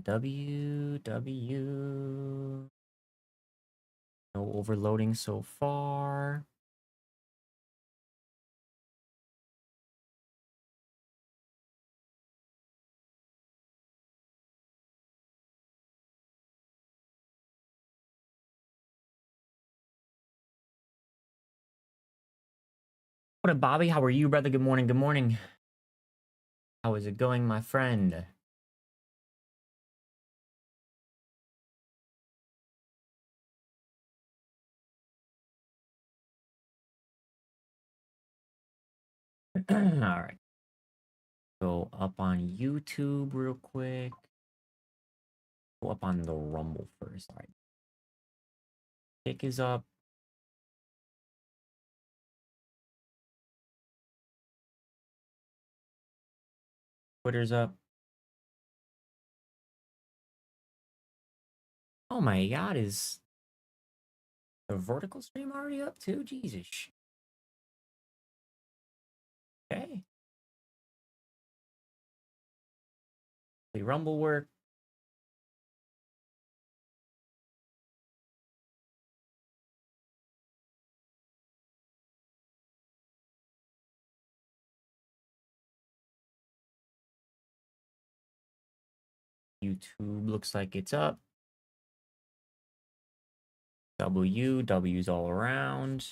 W. No overloading so far. What up, Bobby? How are you, brother? Good morning. Good morning. How is it going, my friend? All right. Go up on YouTube real quick. Go up on the Rumble first. All right. Kick is up. Twitter's up. Oh my god, is the vertical stream already up too? Jesus. Okay. The Rumble work. YouTube looks like it's up. W's all around.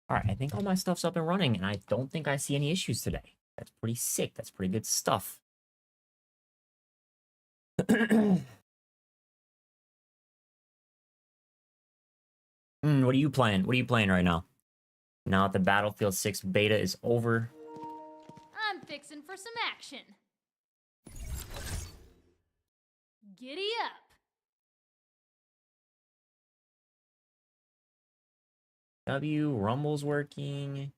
All right, I think all my stuff's up and running, and I don't think I see any issues today. That's pretty sick. That's pretty good stuff. What are you playing? What are you playing right now? Now that the Battlefield 6 beta is over. I'm fixing for some action. Giddy up. Rumble's working.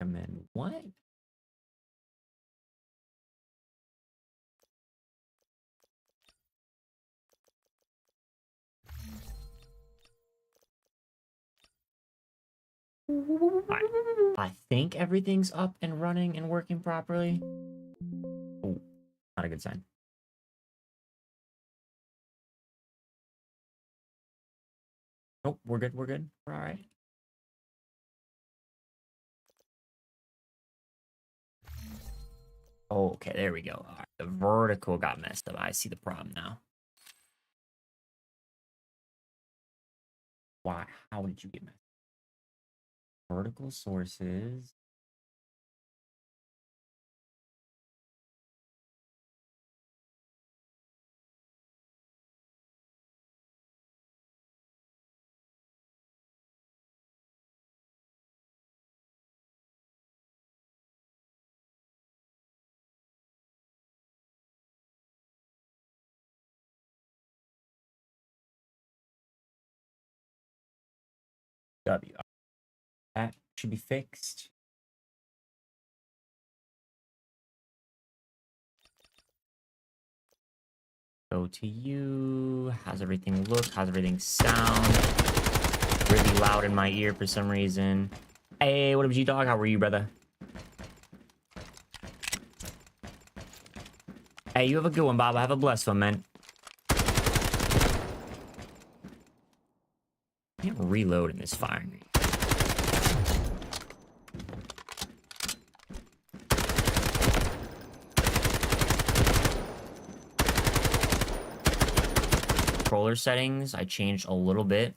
Command what? I think everything's up and running and working properly. Oh, not a good sign. Nope, we're good. We're good. We're all right. Oh, okay, there we go. All right, the vertical got messed up. I see the problem now. Why? How did you get messed up? Vertical sources. W. That should be fixed. Go to you. How's everything look? How's everything sound? Really loud in my ear for some reason. Hey, what up, G-Dog? How are you, brother? Hey, you have a good one, Bob. Have a blessed one, man. I can't reload in this firing range. Controller settings, I changed a little bit.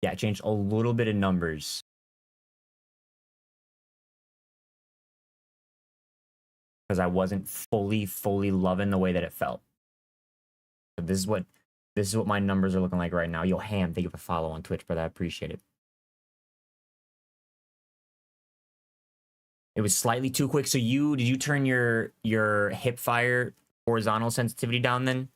Yeah, I changed a little bit of numbers. Because I wasn't fully loving the way that it felt. So this is what This is what my numbers are looking like right now. Yo, Ham, thank you for follow on Twitch, brother. I appreciate it. It was slightly too quick. So did you turn your hip fire horizontal sensitivity down then?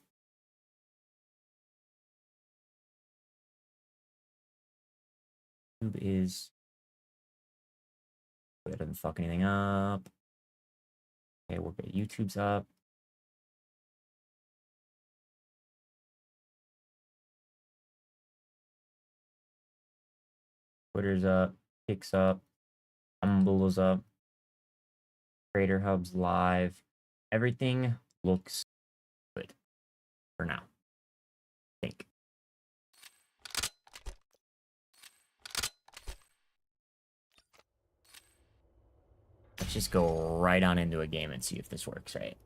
YouTube is... It doesn't fuck anything up. Okay, we're good. YouTube's up. Twitter's up. Kick's up. Humble's up. Creator Hub's live. Everything looks good for now. I think. Let's just go right on into a game and see if this works, right?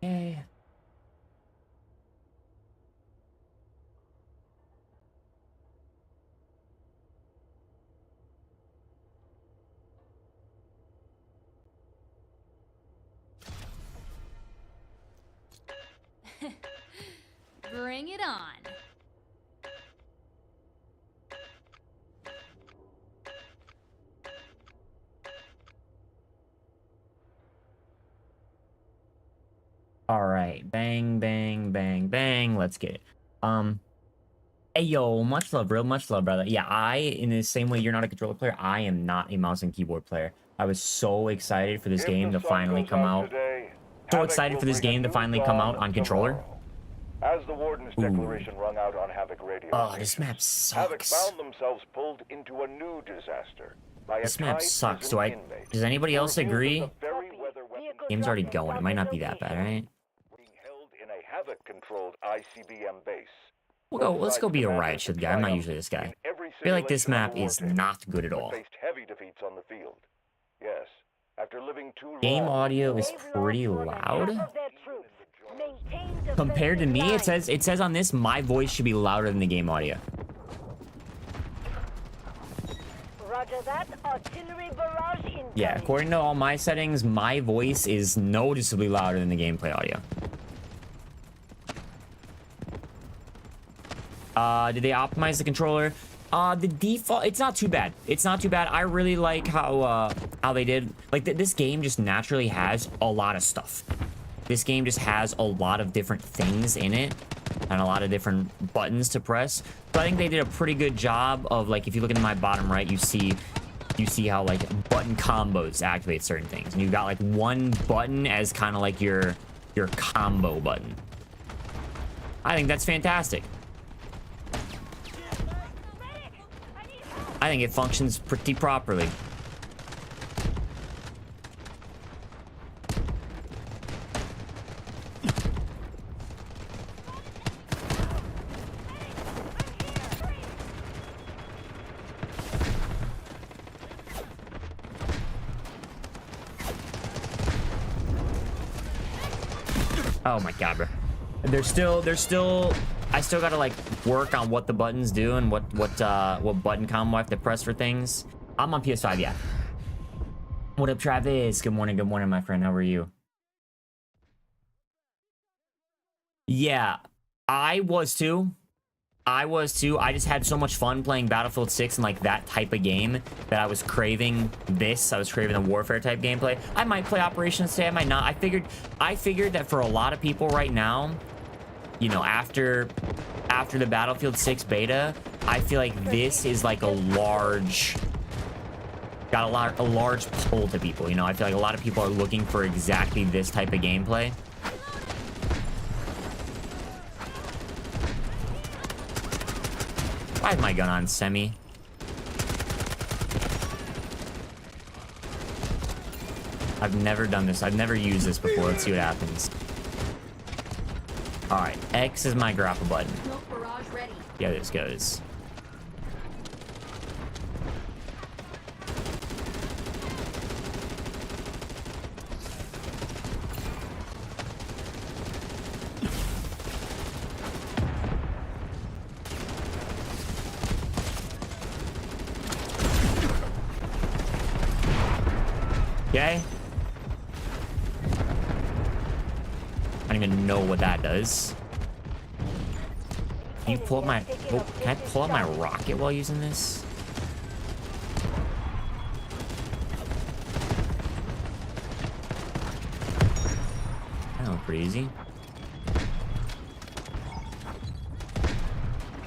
Okay. Bring it on. All right, bang, bang, bang, bang. Let's get it. Hey yo, much love, bro. Much love, brother. Yeah, in the same way you're not a controller player, I am not a mouse and keyboard player. I was so excited for this game to finally come out. So excited for this game to finally come out on controller. As the Warden's declaration rung out on Havoc radio. Oh, this map sucks. Havoc found themselves pulled into a new disaster. This map sucks. Does anybody else agree? Game's already going. It might not be that bad, right? Being held in a Havoc-controlled ICBM base. Let's go be a riot shield guy. I'm not usually this guy. I feel like this map is not good at all. Faced heavy defeats on the field. Yes. After living too long, game audio is pretty loud. Compared to me, it says on this my voice should be louder than the game audio. Roger that. Artillery barrage incoming. Yeah, according to all my settings, my voice is noticeably louder than the gameplay audio. Did they optimize the controller? The default, it's not too bad. It's not too bad. I really like how they did. Like, this game just naturally has a lot of stuff. This game just has a lot of different things in it and a lot of different buttons to press. So I think they did a pretty good job of, like, if you look into my bottom right, you see how, like, button combos activate certain things. And you've got, like, one button as kind of like your combo button. I think that's fantastic. I think it functions pretty properly. Oh my god, bro. I still gotta, like, work on what the buttons do and what button combo I have to press for things. I'm on PS5, yeah. What up, Travis? Good morning, my friend. How are you? Yeah, I was too. I just had so much fun playing Battlefield 6 and, like, that type of game that I was craving this. I was craving the warfare type gameplay. I might play Operations today, I might not. I figured that for a lot of people right now, you know, after the Battlefield 6 beta, I feel like this is like a large pull to people, you know. I feel like a lot of people are looking for exactly this type of gameplay. Why is my gun on semi? I've never done this. I've never used this before. Let's see what happens. All right, X is my grapple button. Smoke barrage ready. Yeah, this goes. Okay. I don't even know what that does. Can you pull up my... Oh, can I pull up my rocket while using this? That looked pretty easy.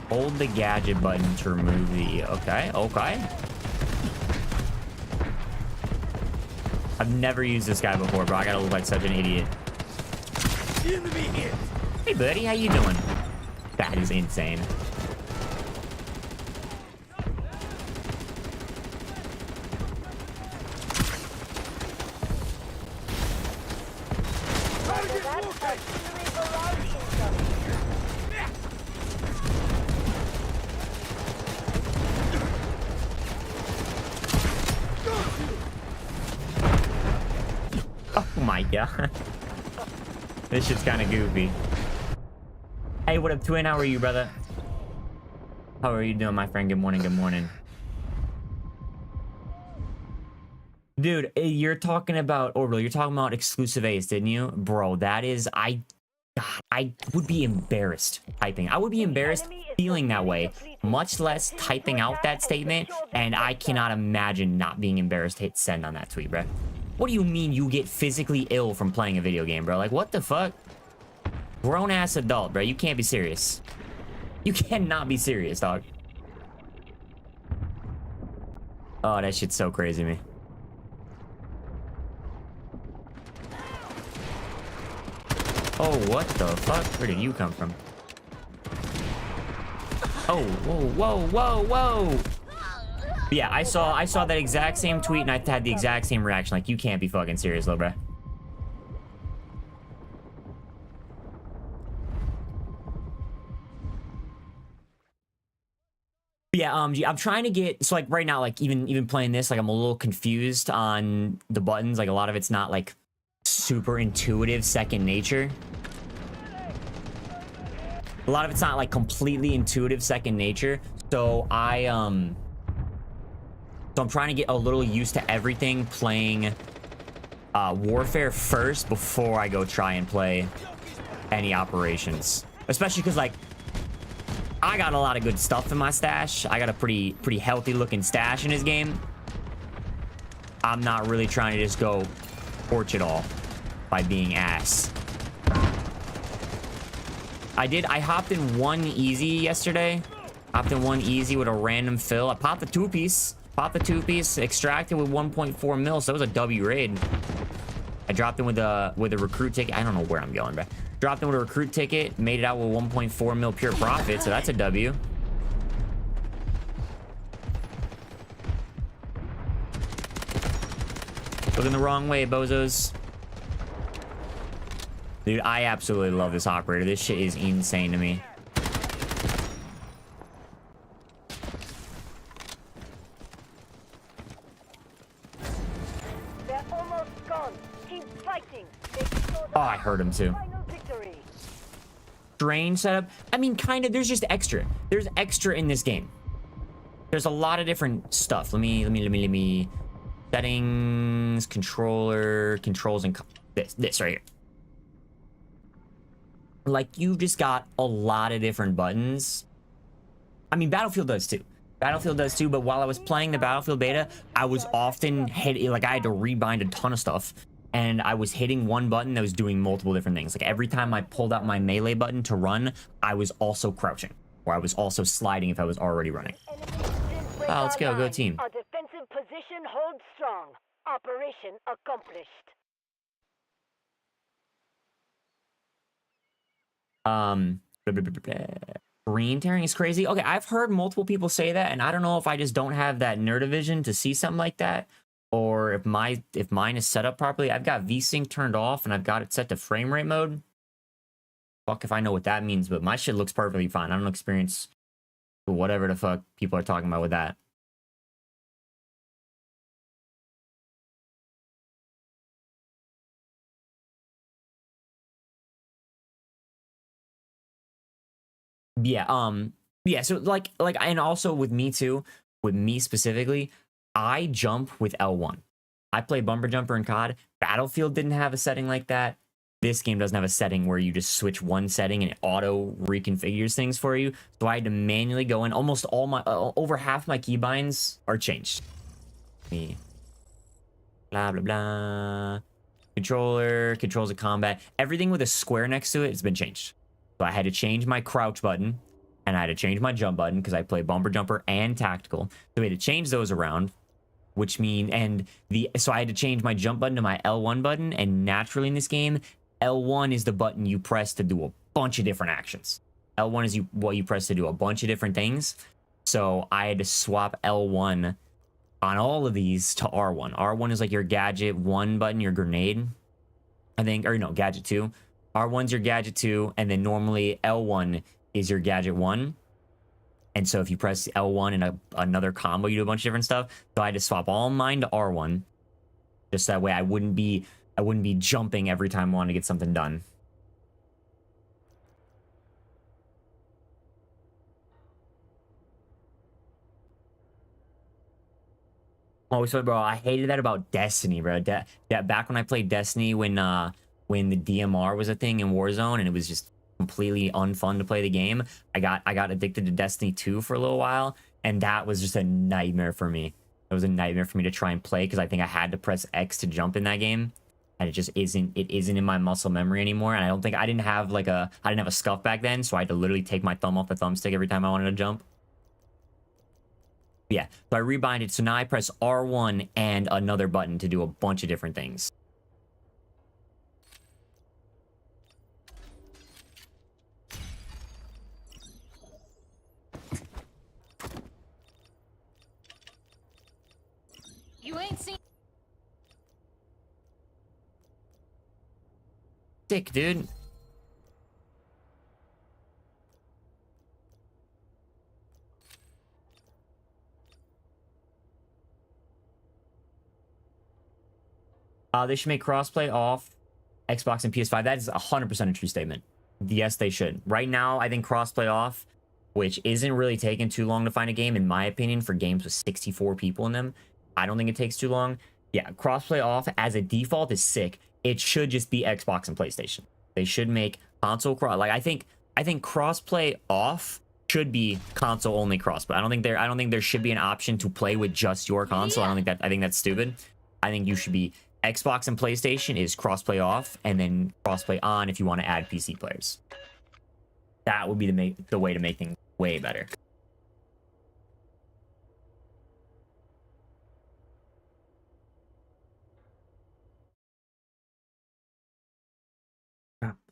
Hold the gadget button to remove the... Okay, okay. I've never used this guy before, bro. I gotta look like such an idiot. Hey, buddy, how you doing? That is insane. Oh my god. This shit's kind of goofy. Hey, what up, Twin? How are you, brother? How are you doing, my friend? Good morning, good morning. Dude, you're talking about Orbital. You're talking about exclusive Ace, didn't you? Bro, that is... God, I would be embarrassed typing. I would be embarrassed feeling that way, much less typing out that statement, and I cannot imagine not being embarrassed to hit send on that tweet, bro. What do you mean you get physically ill from playing a video game, bro? Like, what the fuck? Grown-ass adult, bro. You can't be serious. You cannot be serious, dog. Oh, that shit's so crazy to me. Oh, what the fuck? Where did you come from? Oh, whoa, whoa, whoa, whoa! Yeah, I saw that exact same tweet and I had the exact same reaction. Like, you can't be fucking serious, little bruh. Yeah, I'm trying to get, so like right now, like even playing this, like I'm a little confused on the buttons. Like a lot of it's not like super intuitive second nature. A lot of it's not like completely intuitive second nature. So I'm trying to get a little used to everything, playing Warfare first before I go try and play any operations. Especially because like I got a lot of good stuff in my stash. I got a pretty healthy looking stash in this game. I'm not really trying to just go torch it all by being ass. I hopped in one easy yesterday. Hopped in one easy with a random fill. I popped the two-piece. Extracted with 1.4 mil, so it was a W raid. I dropped in with a recruit ticket. I don't know where I'm going, but dropped in with a recruit ticket, made it out with 1.4 mil pure profit, so that's a W. Looking the wrong way, bozos. Dude, I absolutely love this operator. This shit is insane to me. They're almost gone. Keep fighting. Oh, I heard him too. Strange setup. I mean, kind of. There's just extra. There's extra in this game. There's a lot of different stuff. Let me. Settings, controller, controls, and this right here. Like, you've just got a lot of different buttons. I mean, Battlefield does too. But while I was playing the Battlefield beta, I was often hitting, like, I had to rebind a ton of stuff. And I was hitting one button that was doing multiple different things. Like, every time I pulled out my melee button to run, I was also crouching. Or I was also sliding if I was already running. Oh, let's go team. Our defensive position holds strong. Operation accomplished. Screen tearing is crazy. Okay, I've heard multiple people say that, and I don't know if I just don't have that nerdivision to see something like that, or if mine is set up properly. I've got VSync turned off and I've got it set to frame rate mode. Fuck if I know what that means, but my shit looks perfectly fine. I don't experience whatever the fuck people are talking about with that. Yeah, so like and also with me too, with me specifically, I jump with L1. I play bumper jumper in COD. Battlefield didn't have a setting like that. This game doesn't have a setting where you just switch one setting and it auto reconfigures things for you. So I had to manually go in. Almost all my over half my keybinds are changed. Me. Blah blah blah. Controller, controls of combat, everything with a square next to it has been changed. So I had to change my crouch button and I had to change my jump button because I play bumper jumper and tactical. So we had to change those around, which mean so I had to change my jump button to my L1 button, and naturally in this game, L1 is the button you press to do a bunch of different actions. L1 is what you press to do a bunch of different things. So I had to swap L1 on all of these to R1. R1 is like your gadget 1 button, your grenade, I think, or no, gadget 2. R1's your gadget 2, and then normally L1 is your gadget 1. And so if you press L1 in another combo, you do a bunch of different stuff. So I had to swap all mine to R1, just that way I wouldn't be jumping every time I wanted to get something done. Oh, so bro, I hated that about Destiny, bro. Back when I played Destiny, when the DMR was a thing in Warzone, and it was just completely unfun to play the game. I got addicted to Destiny 2 for a little while, and that was just a nightmare for me. It was a nightmare for me to try and play because I think I had to press X to jump in that game, and it just isn't in my muscle memory anymore. And I didn't have a scuff back then, so I had to literally take my thumb off the thumbstick every time I wanted to jump. Yeah, so I rebinded, so now I press R1 and another button to do a bunch of different things. You ain't seen. Sick, dude. They should make crossplay off Xbox and PS5. That is 100% a true statement. Yes, they should. Right now, I think crossplay off, which isn't really taking too long to find a game, in my opinion, for games with 64 people in them. I don't think it takes too long. Yeah, crossplay off as a default is sick. It should just be Xbox and PlayStation. They should make console cross. Like I think crossplay off should be console only crossplay. I don't think there should be an option to play with just your console. Yeah. I think that's stupid. I think you should be Xbox and PlayStation is crossplay off, and then crossplay on if you want to add PC players. That would be the way to make things way better.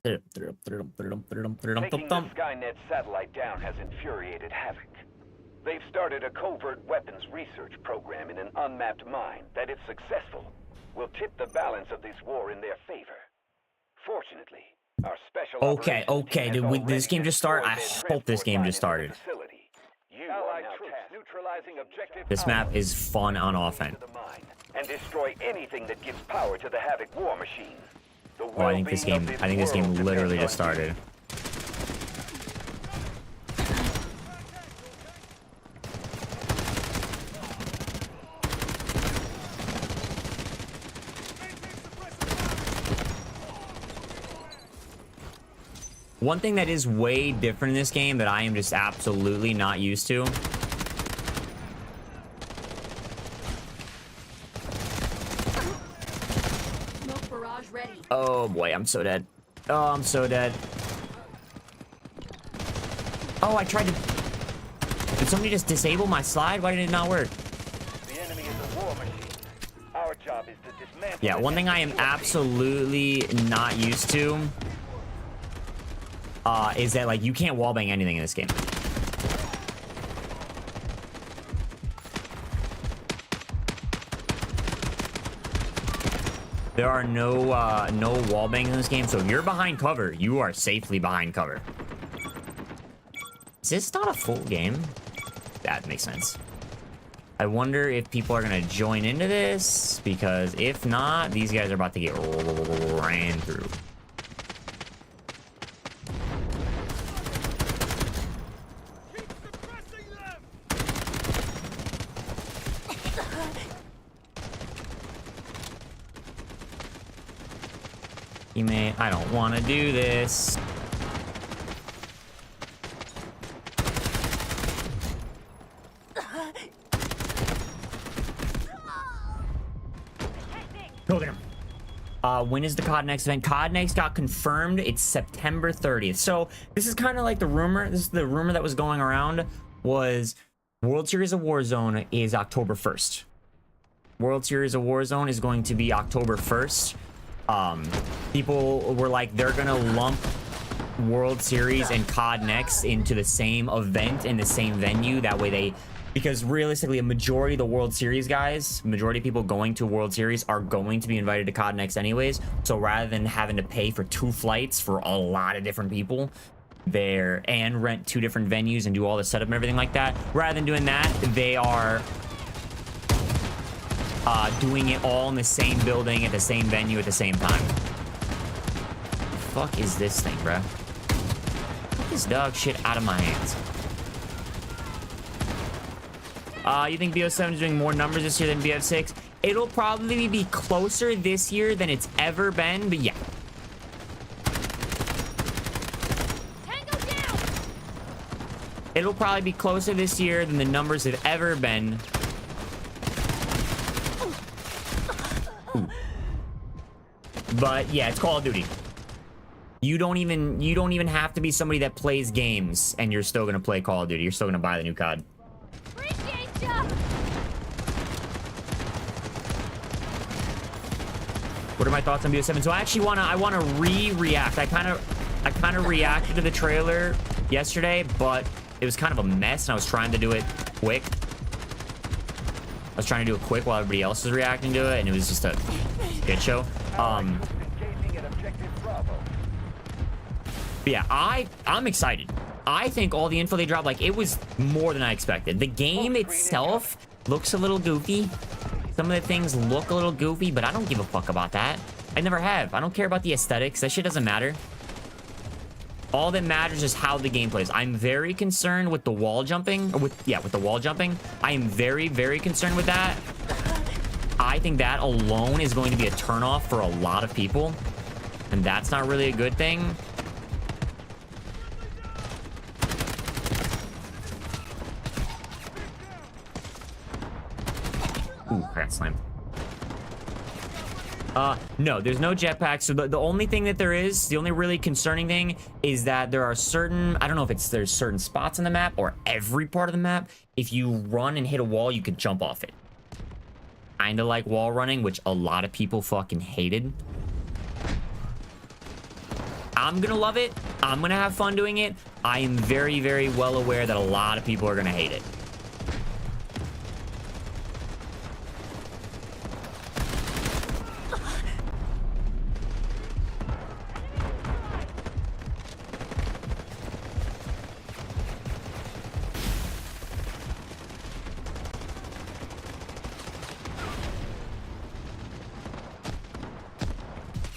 Taking the Skynet satellite down has infuriated Havoc. They've started a covert weapons research program in an unmapped mine that, if successful, will tip the balance of this war in their favor. Fortunately, our special Okay, did this game just start? I hope this game just started. This map is fun on offense. And destroy anything that gives power to the Havoc war machine. Oh, I think this game literally just started. One thing that is way different in this game that I am just absolutely not used to. Smoke barrage ready. Oh boy, I'm so dead. Oh, I'm so dead. Oh, I tried to... Did somebody just disable my slide? Why did it not work? The enemy is a war machine. Our job is to dismantle. Yeah, one thing I am absolutely not used to is that, like, you can't wallbang anything in this game. There are no wall bangs in this game, so if you're behind cover, you are safely behind cover. Is this not a full game? That makes sense. I wonder if people are gonna join into this, because if not, these guys are about to get ran through. Teammate, I don't want to do this. Look at him. When is the CoD Next event? CoD Next got confirmed. It's September 30th. So this is kind of like the rumor. This is the rumor that was going around, was World Series of Warzone is October 1st. World Series of Warzone is going to be October 1st. People were like, they're gonna lump World Series and CoD Next into the same event in the same venue. That way they, because realistically, a majority of the World Series guys, majority of people going to World Series are going to be invited to CoD Next anyways. So rather than having to pay for 2 flights for a lot of different people there and rent 2 different venues and do all the setup and everything like that, rather than doing that, they are doing it all in the same building at the same venue at the same time. The fuck is this thing, bruh? Get this dog shit out of my hands. You think BF7 is doing more numbers this year than BF6? It'll probably be closer this year than it's ever been, but yeah. Tango down. It'll probably be closer this year than the numbers have ever been. But yeah, it's Call of Duty. You don't even have to be somebody that plays games and you're still gonna play Call of Duty. You're still gonna buy the new COD. Appreciate ya. What are my thoughts on BF7? So I wanna react. I kind of reacted to the trailer yesterday, but it was kind of a mess and I was trying to do it quick. I was trying to do it quick while everybody else was reacting to it, and it was just a shit show. But yeah, I'm excited. I think all the info they dropped, like, it was more than I expected. The game itself looks a little goofy. Some of the things look a little goofy, but I don't give a fuck about that. I never have. I don't care about the aesthetics. That shit doesn't matter. All that matters is how the game plays. I'm very concerned with the wall jumping. Or with the wall jumping. I am very, very concerned with that. I think that alone is going to be a turnoff for a lot of people. And that's not really a good thing. Ooh, I got slammed. No, there's no jetpacks. So the only thing that there is, the only really concerning thing is that there are certain, I don't know if there's certain spots on the map or every part of the map. If you run and hit a wall, you could jump off it. Kinda like wall running, which a lot of people fucking hated. I'm gonna love it. I'm gonna have fun doing it. I am very, very well aware that a lot of people are gonna hate it.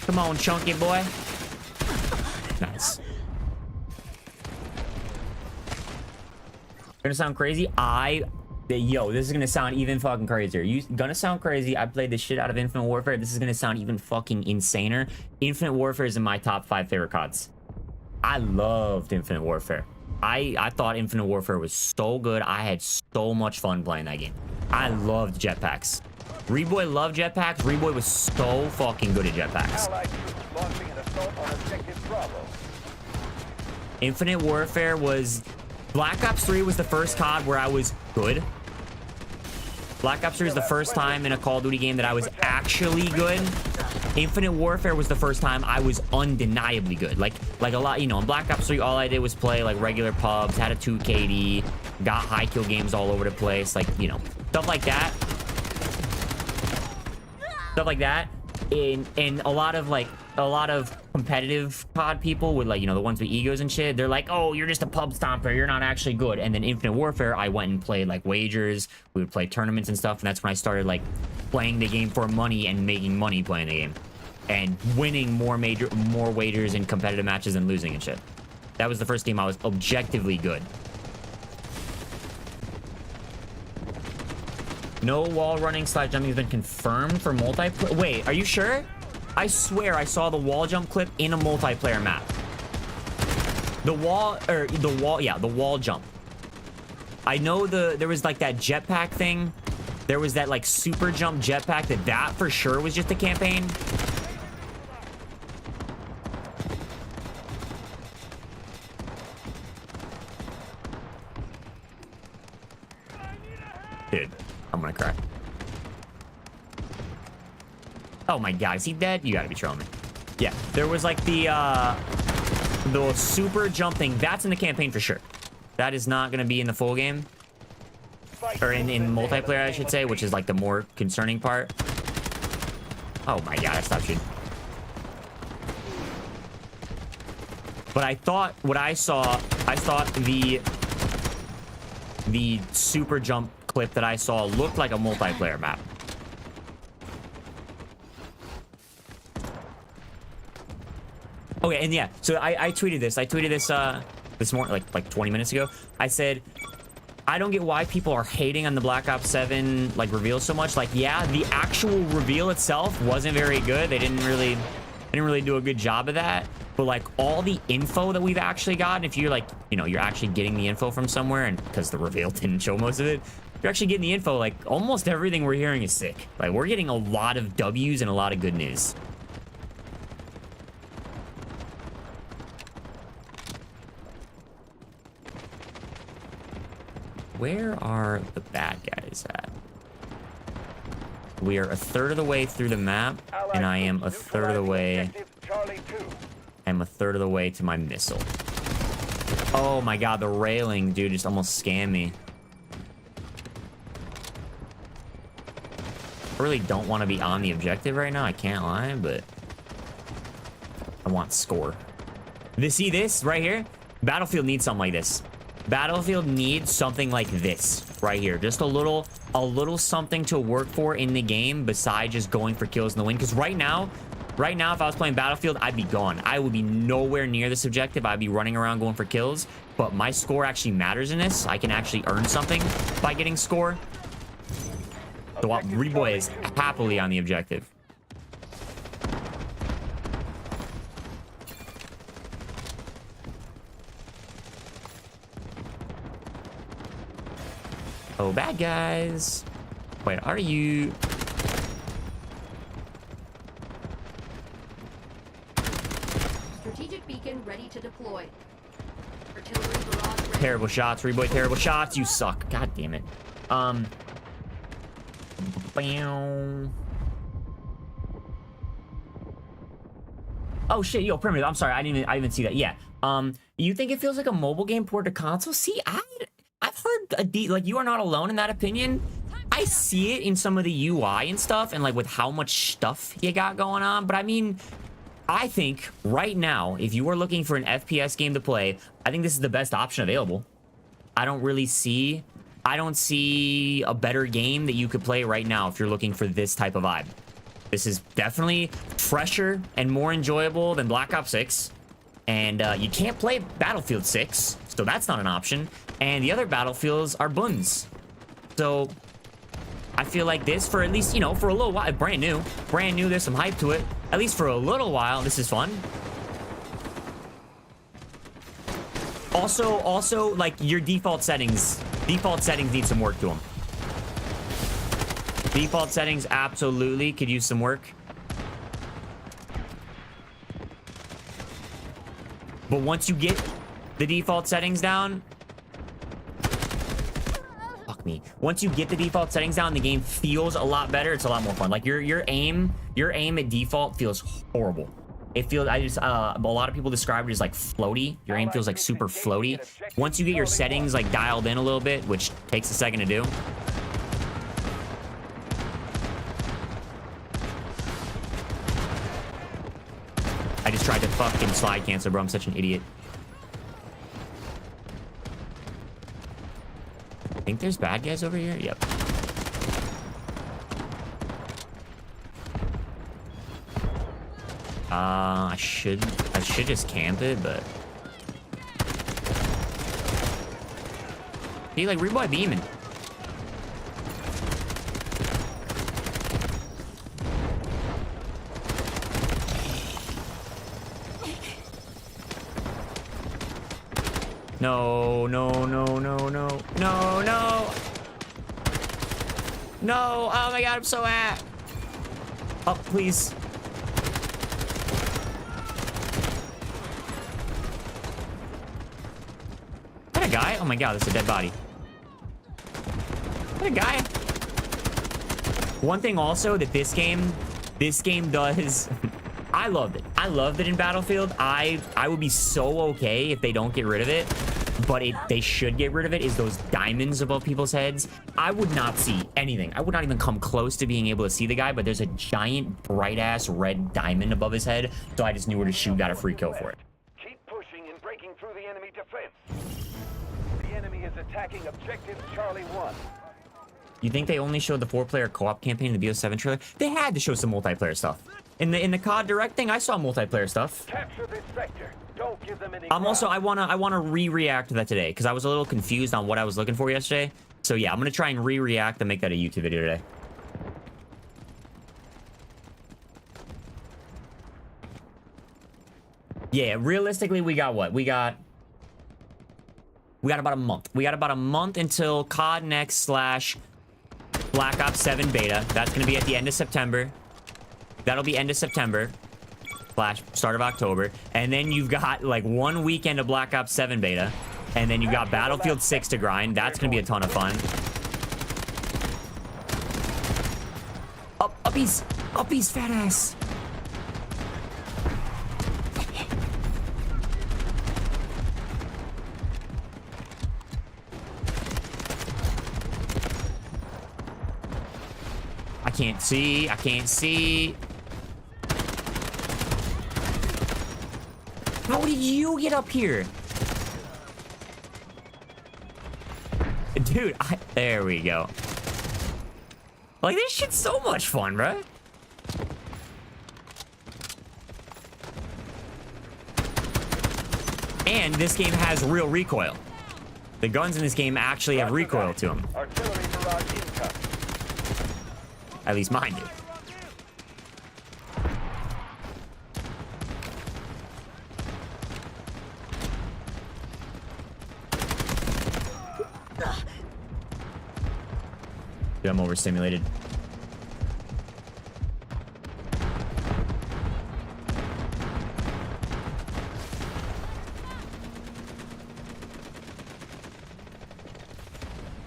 Come on, chunky boy. Nice. Gonna sound crazy? Yo, this is gonna sound even fucking crazier. Gonna sound crazy. I played the shit out of Infinite Warfare. This is gonna sound even fucking insaner. Infinite Warfare is in my top 5 favorite CODs. I loved Infinite Warfare. I thought Infinite Warfare was so good. I had so much fun playing that game. I loved jetpacks. Reidboyy loved jetpacks. Reidboyy was so fucking good at jetpacks. Infinite Warfare was... Black Ops 3 was the first COD where I was good. Black Ops 3 was the first time in a Call of Duty game that I was actually good. Infinite Warfare was the first time I was undeniably good. Like a lot, you know, in Black Ops 3, all I did was play like regular pubs, had a 2 KD, got high kill games all over the place, like, you know, stuff like that. Stuff like that. and a lot of competitive COD people with, like, you know, the ones with egos and shit, they're like, oh, you're just a pub stomper, you're not actually good. And then Infinite Warfare, I went and played like wagers, we would play tournaments and stuff, and that's when I started like playing the game for money and making money playing the game and winning more wagers in competitive matches than losing and shit. That was the first game I was objectively good. No wall running / jumping has been confirmed for multiplayer. Wait, are you sure? I swear I saw the wall jump clip in a multiplayer map. The wall jump. I know there was like that jetpack thing. There was that like super jump jetpack that for sure was just a campaign. Dude, I'm gonna cry. Oh my god, is he dead? You gotta be trolling me. Yeah, there was like the super jump thing. That's in the campaign for sure. That is not gonna be in the full game. Or in multiplayer, I should say, which is like the more concerning part. Oh my god, I stopped shooting. But I thought the super jump clip that I saw looked like a multiplayer map. Okay, and yeah, so I tweeted this. I tweeted this this morning, like 20 minutes ago. I said, I don't get why people are hating on the Black Ops 7 like reveal so much. Like, yeah, the actual reveal itself wasn't very good. They didn't really do a good job of that. But like all the info that we've actually gotten, if you're like, you know, you're actually getting the info from somewhere, and because the reveal didn't show most of it, you're actually getting the info. Like almost everything we're hearing is sick. Like we're getting a lot of W's and a lot of good news. Where are the bad guys at? We are a third of the way through the map, and I am a third of the way. I'm a third of the way to my missile. Oh my god, the railing, dude, just almost scammed me. I really don't want to be on the objective right now, I can't lie, but I want score. See this right here? Battlefield needs something like this. Battlefield needs something like this right here. Just a little something to work for in the game besides just going for kills in the win. Because right now, if I was playing Battlefield, I'd be gone. I would be nowhere near this objective. I'd be running around going for kills. But my score actually matters in this. I can actually earn something by getting score. So Reidboyy is happily on the objective. Oh, bad guys. Wait, are you... Strategic beacon ready to deploy. Artillery barrage ready. Terrible shots, Reidboyy, terrible shots. You suck. God damn it. Bam. Oh shit, yo, Primitive. I'm sorry, I didn't even see that. Yeah. You think it feels like a mobile game port to console? See, I've heard like you are not alone in that opinion. I see it in some of the UI and stuff, and like with how much stuff you got going on. But I mean, I think right now, if you are looking for an FPS game to play, I think this is the best option available. I don't see a better game that you could play right now if you're looking for this type of vibe. This is definitely fresher and more enjoyable than Black Ops 6. And you can't play Battlefield 6, so that's not an option. And the other Battlefields are buns. So I feel like this, for at least, you know, for a little while, brand new, there's some hype to it. At least for a little while, this is fun. Also, like, your default settings need some work to them. Default settings absolutely could use some work. But once you get the default settings down... Fuck me. Once you get the default settings down, the game feels a lot better. It's a lot more fun. Like, your aim at default feels horrible. It feels... a lot of people describe it as, like, floaty. Your aim feels, like, super floaty. Once you get your settings, like, dialed in a little bit, which takes a second to do... just tried to fucking slide cancel, bro. I'm such an idiot. I think there's bad guys over here. Yep. I should just camp it, but he like Reidboyy beaming. No, no, no, no, no, no, no. No, oh my god, I'm so at. Oh, please. Is that a guy? Oh my god, that's a dead body. Is that a guy? One thing also that this game does, I loved it. I loved it in Battlefield. I would be so okay if they don't get rid of it. But they should get rid of it, is those diamonds above people's heads. I would not see anything. I would not even come close to being able to see the guy, but there's a giant, bright-ass red diamond above his head, so I just knew where to shoot, got a free kill for it. Keep pushing and breaking through the enemy defense. The enemy is attacking objective Charlie 1. You think they only showed the 4-player co-op campaign in the BF7 trailer? They had to show some multiplayer stuff. In the CoD Direct thing, I saw multiplayer stuff. Capture this sector. Don't give them any Also, I wanna re-react to that today because I was a little confused on what I was looking for yesterday. So yeah, I'm gonna try and re-react and make that a YouTube video today. Yeah, realistically, we got what? We got about a month. We got about a month until CoD Next / Black Ops 7 beta. That's gonna be at the end of September. That'll be end of September / start of October. And then you've got like 1 weekend of Black Ops 7 beta. And then you've got Battlefield 6 to grind. That's gonna be a ton of fun. Uppies, fat ass. I can't see. How did you get up here? Dude, there we go. Like, this shit's so much fun, bro. And this game has real recoil. The guns in this game actually have recoil to them. Artillery barrage incoming. At least mine do. Dude, I'm overstimulated.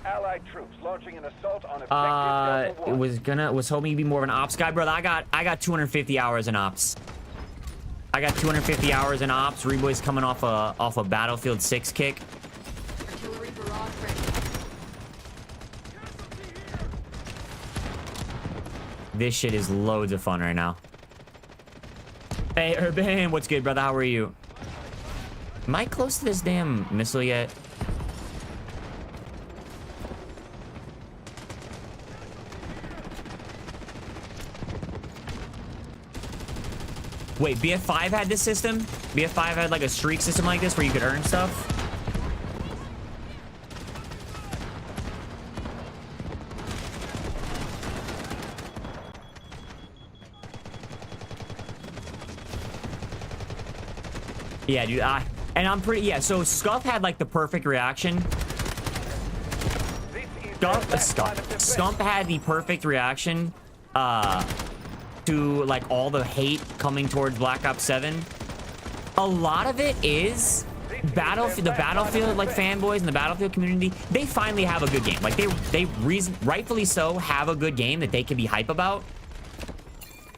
Allied troops launching an assault on objective Delta 1. Was hoping you'd be more of an ops guy, brother. I got 250 hours in ops. I got 250 hours in ops. Reidboyy's coming off a Battlefield 6 kick. Artillery barrage ready. This shit is loads of fun right now. Hey, Urban, what's good, brother? How are you? Am I close to this damn missile yet? Wait, BF5 had this system? BF5 had like a streak system like this where you could earn stuff? Yeah, dude, and I'm pretty, yeah, so Scuff had like the perfect reaction. Scump had the perfect reaction to like all the hate coming towards Black Ops 7. A lot of it is the Battlefield like fanboys and the Battlefield community, they finally have a good game. Like they rightfully so have a good game that they can be hype about.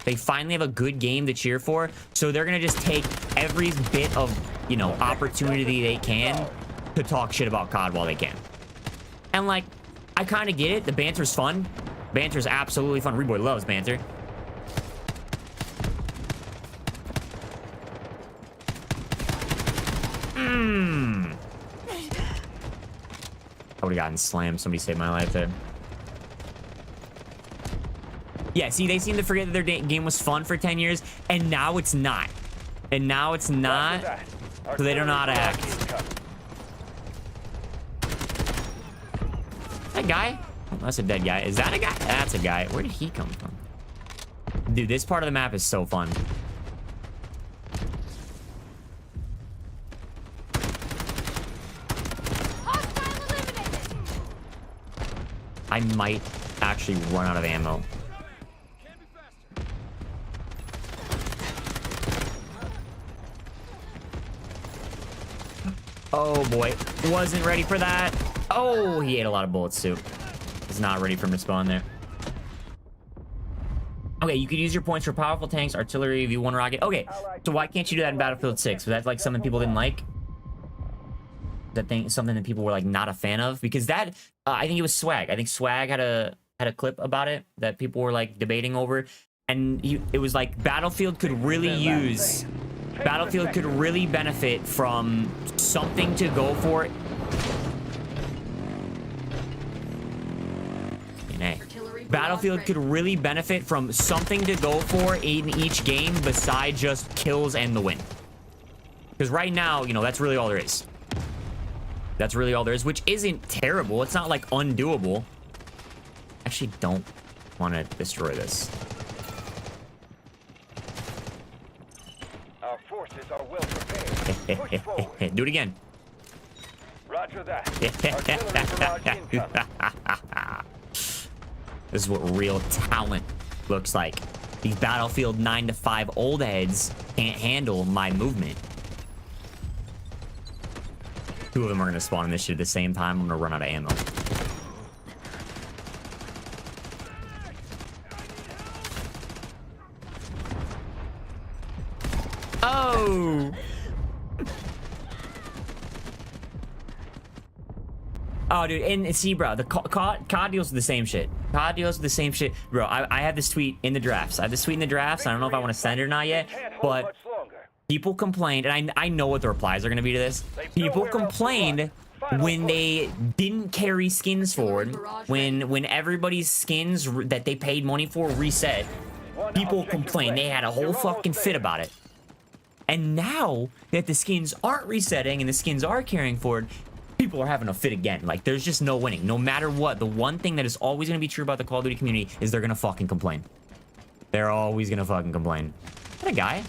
They finally have a good game to cheer for, so they're gonna just take every bit of, you know, opportunity they can to talk shit about COD while they can. And like, I kind of get it. The banter's fun. Banter's absolutely fun. Reidboyy loves banter. gotten slammed. Somebody saved my life there. Yeah, see, they seem to forget that their game was fun for 10 years, and now it's not. And now it's not, so they don't know how to act. That guy? Oh, that's a dead guy. Is that a guy? That's a guy. Where did he come from? Dude, this part of the map is so fun. I might actually run out of ammo. Oh boy, wasn't ready for that. Oh, he ate a lot of bullets too. He's not ready for him to spawn there. Okay, you could use your points for powerful tanks, artillery, V1 rocket. Okay, so why can't you do that in Battlefield 6? Was that like something people didn't like? That thing, something that people were like not a fan of? Because that, I think it was Swag. I think Swag had a clip about it that people were like debating over, and it was like Battlefield could really benefit from something to go for. Battlefield could really benefit from something to go for in each game besides just kills and the win. Because right now, you know, that's really all there is. That's really all there is, which isn't terrible. It's not like undoable. Actually, don't want to destroy this. Our forces are well prepared. Push forward. Do it again. Roger that. Artillery barrage incoming. This is what real talent looks like. These Battlefield 9 to 5 old heads can't handle my movement. Two of them are going to spawn in this shit at the same time. I'm going to run out of ammo. Oh! Oh, dude, and see, bro, the COD deals with the same shit. COD deals with the same shit. Bro, I have this tweet in the drafts. I have this tweet in the drafts. I don't know if I want to send it or not yet, but people complained, and I know what the replies are going to be to this. People complained when they didn't carry skins forward, when everybody's skins that they paid money for reset. People complained. They had a whole fucking fit about it. And now that the skins aren't resetting and the skins are carrying forward, people are having a fit again. Like, there's just no winning. No matter what, the one thing that is always going to be true about the Call of Duty community is they're going to fucking complain. They're always going to fucking complain. Is that a guy?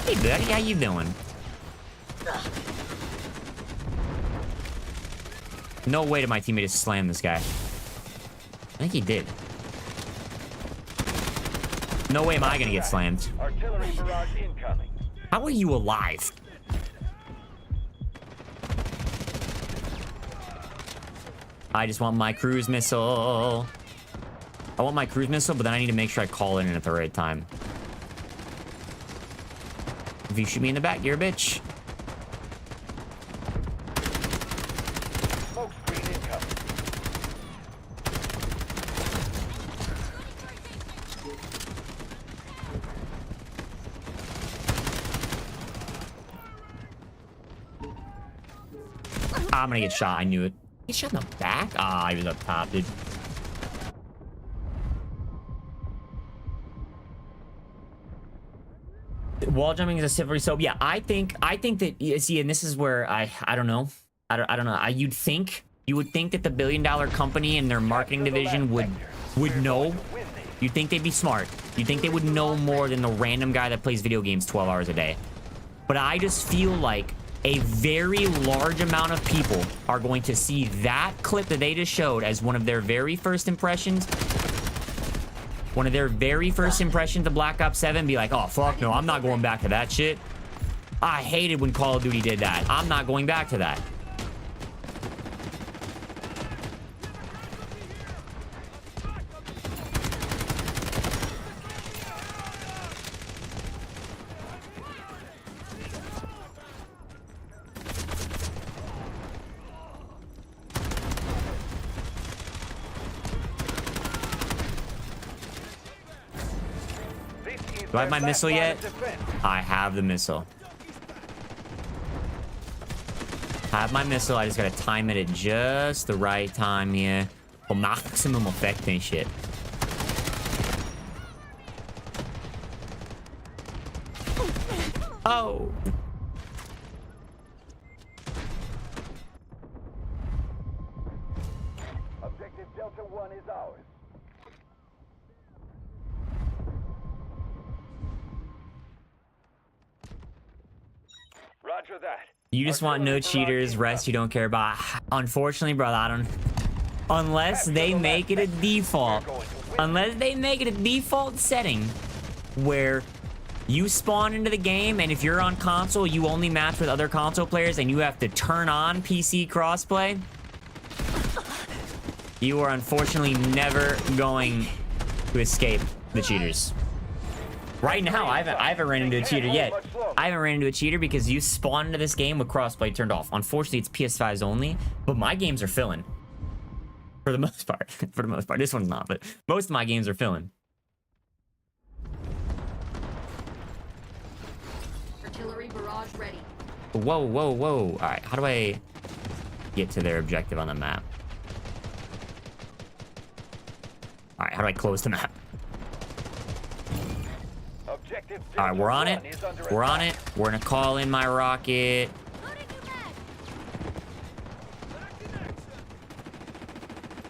Hey, buddy, how you doing? No way did my teammate just slam this guy. I think he did. No way am I going to get slammed. Artillery barrage incoming. How are you alive? I just want my cruise missile. I want my cruise missile, but then I need to make sure I call it in at the right time. If you shoot me in the back, you're a bitch. Smoke screen incoming. I'm gonna get shot. I knew it. He shot in the back? Ah, he was up top, dude. Wall jumping is a silvery soap. Yeah, I think that, see, and this is where I don't know. I don't know. You would think that the billion-dollar company and their marketing division would know. You'd think they'd be smart. You'd think they would know more than the random guy that plays video games 12 hours a day. But I just feel like a very large amount of people are going to see that clip that they just showed as one of their very first impressions. One of their very first impressions of Black Ops 7, be like, oh, fuck no, I'm not going back to that shit. I hated when Call of Duty did that. I'm not going back to that. Do I have my missile yet? I have the missile. Have my missile. I just gotta time it at just the right time here. For maximum effect and shit. Oh. Objective Delta 1 is ours. Roger that. You just want no cheaters, rest you don't care about. Unfortunately, brother, I don't... Unless they make it a default. Unless they make it a default setting where you spawn into the game and if you're on console, you only match with other console players and you have to turn on PC crossplay. You are unfortunately never going to escape the cheaters. Right now, I haven't ran into a cheater yet. I haven't ran into a cheater because you spawn into this game with crossplay turned off. Unfortunately, it's PS5s only, but my games are filling. For the most part. For the most part. This one's not, but most of my games are filling. Artillery barrage ready. Whoa, whoa, whoa. All right, how do I get to their objective on the map? All right, how do I close the map? All right, we're on it. We're on it. We're gonna call in my rocket.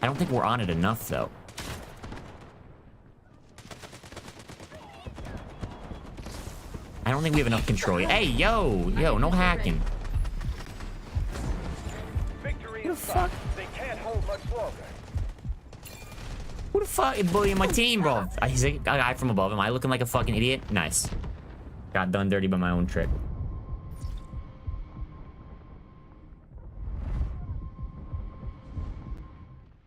I don't think we're on it enough, though. I don't think we have enough control. Hey, yo, no hacking. Victory is fuck? They can't hold much longer. Who the fuck is bullying my team, bro? He's a guy from above. Am I looking like a fucking idiot? Nice. Got done dirty by my own trick.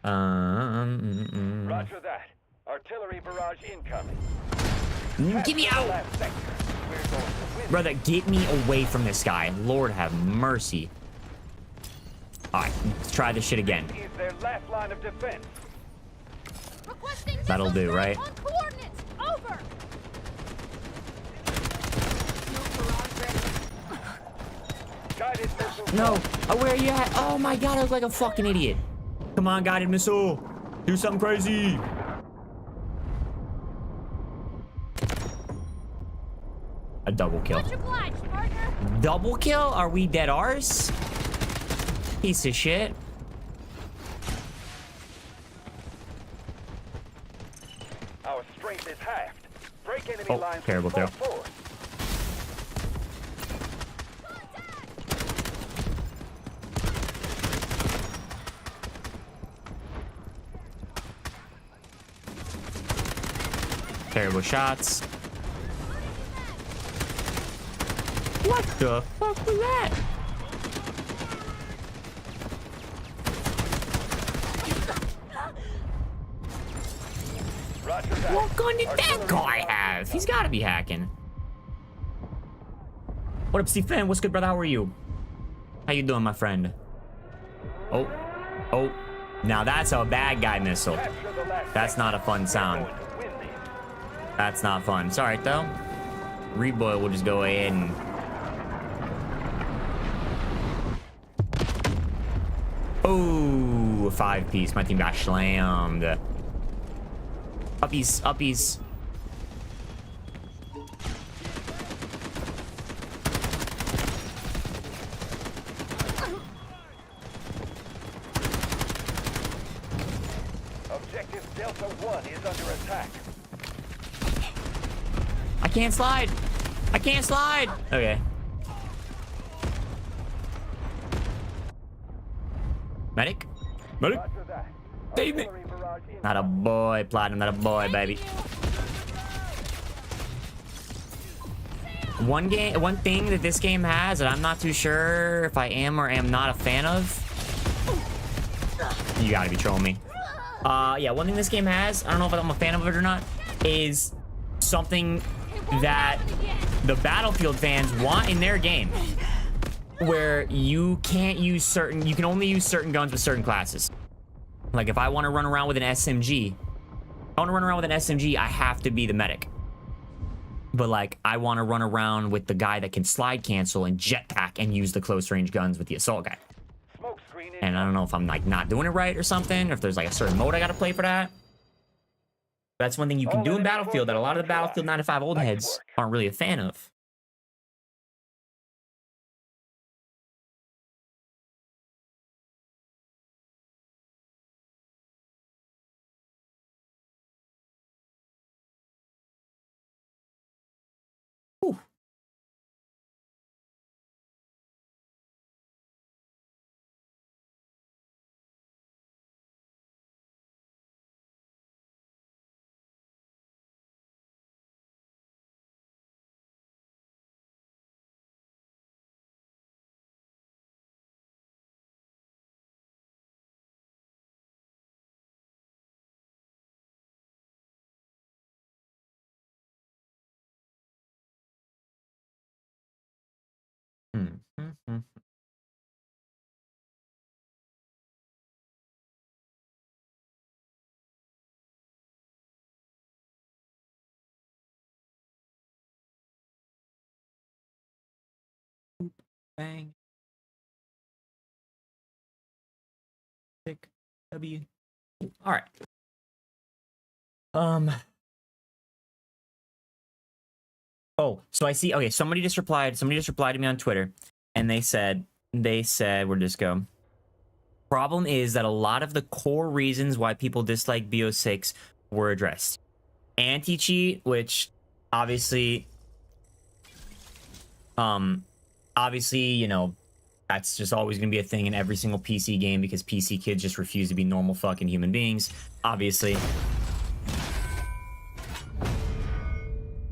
Roger that. Artillery barrage incoming. Get me out! Brother, get me away from this guy. Lord have mercy. Alright, let's try this shit again. Is their last line of defense. That'll do, right? Over. Guided missile. No. Oh, where are you at? Oh my god, I look like a fucking idiot. Come on, guided missile. Do something crazy. A double kill. Double kill? Are we dead arse? Piece of shit. Our strength is halved. Break enemy lines. Terrible throw. Terrible shots. What the fuck was that? Roger that. What gun did that guy have? He's gotta be hacking. What up, Steve Fan? What's good, brother? How are you? How you doing, my friend? Oh. Oh. Now that's a bad guy missile. That's not a fun sound. That's not fun. It's alright, though. Reidboyy will just go ahead and... Oh, a 5-piece. My team got slammed. Uppies, uppies. Objective Delta 1 is under attack. I can't slide. I can't slide. Okay. Medic? Medic? Roger that. Save me. Artillery barrage incoming. Not a boy, Platinum. Not a boy, baby. One thing that this game has that I'm not too sure if I am or am not a fan of. You gotta be trolling me. Yeah, one thing this game has, I don't know if I'm a fan of it or not, is something that the Battlefield fans want in their game, where you can't use certain, you can only use certain guns with certain classes. Like if I want to run around with an SMG, I have to be the medic. But like, I want to run around with the guy that can slide cancel and jetpack and use the close range guns with the assault guy. Smoke screen And I don't know if I'm like not doing it right or something, or if there's like a certain mode I got to play for that. That's one thing you can do in Battlefield that a lot of the Battlefield 95 old heads aren't really a fan of. Whew. Bang. Pick W. All right. Oh, so I see. Okay, somebody just replied to me on Twitter, and they said, where'd this go? Problem is that a lot of the core reasons why people dislike BO6 were addressed. Anti-cheat, which obviously, you know, that's just always going to be a thing in every single PC game because PC kids just refuse to be normal fucking human beings, obviously.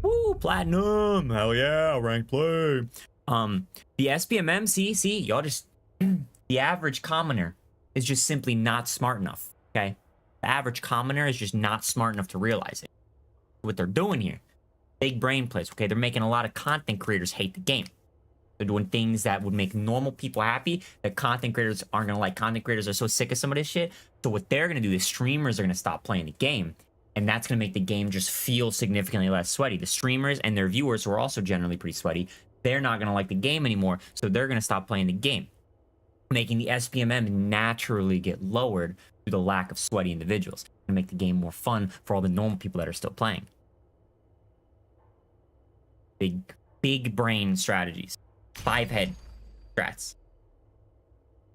Woo, platinum, hell yeah, ranked play. The SPMM, see, y'all just, the average commoner is just simply not smart enough, okay? The average commoner is just not smart enough to realize it. What they're doing here, big brain plays, okay? They're making a lot of content creators hate the game. They're doing things that would make normal people happy that content creators aren't gonna like. Content creators are so sick of some of this shit. So what they're gonna do is streamers are gonna stop playing the game. And that's gonna make the game just feel significantly less sweaty. The streamers and their viewers, who are also generally pretty sweaty, they're not gonna like the game anymore. So they're gonna stop playing the game, making the SPMM naturally get lowered through the lack of sweaty individuals and make the game more fun for all the normal people that are still playing. Big brain strategies. 5-head strats.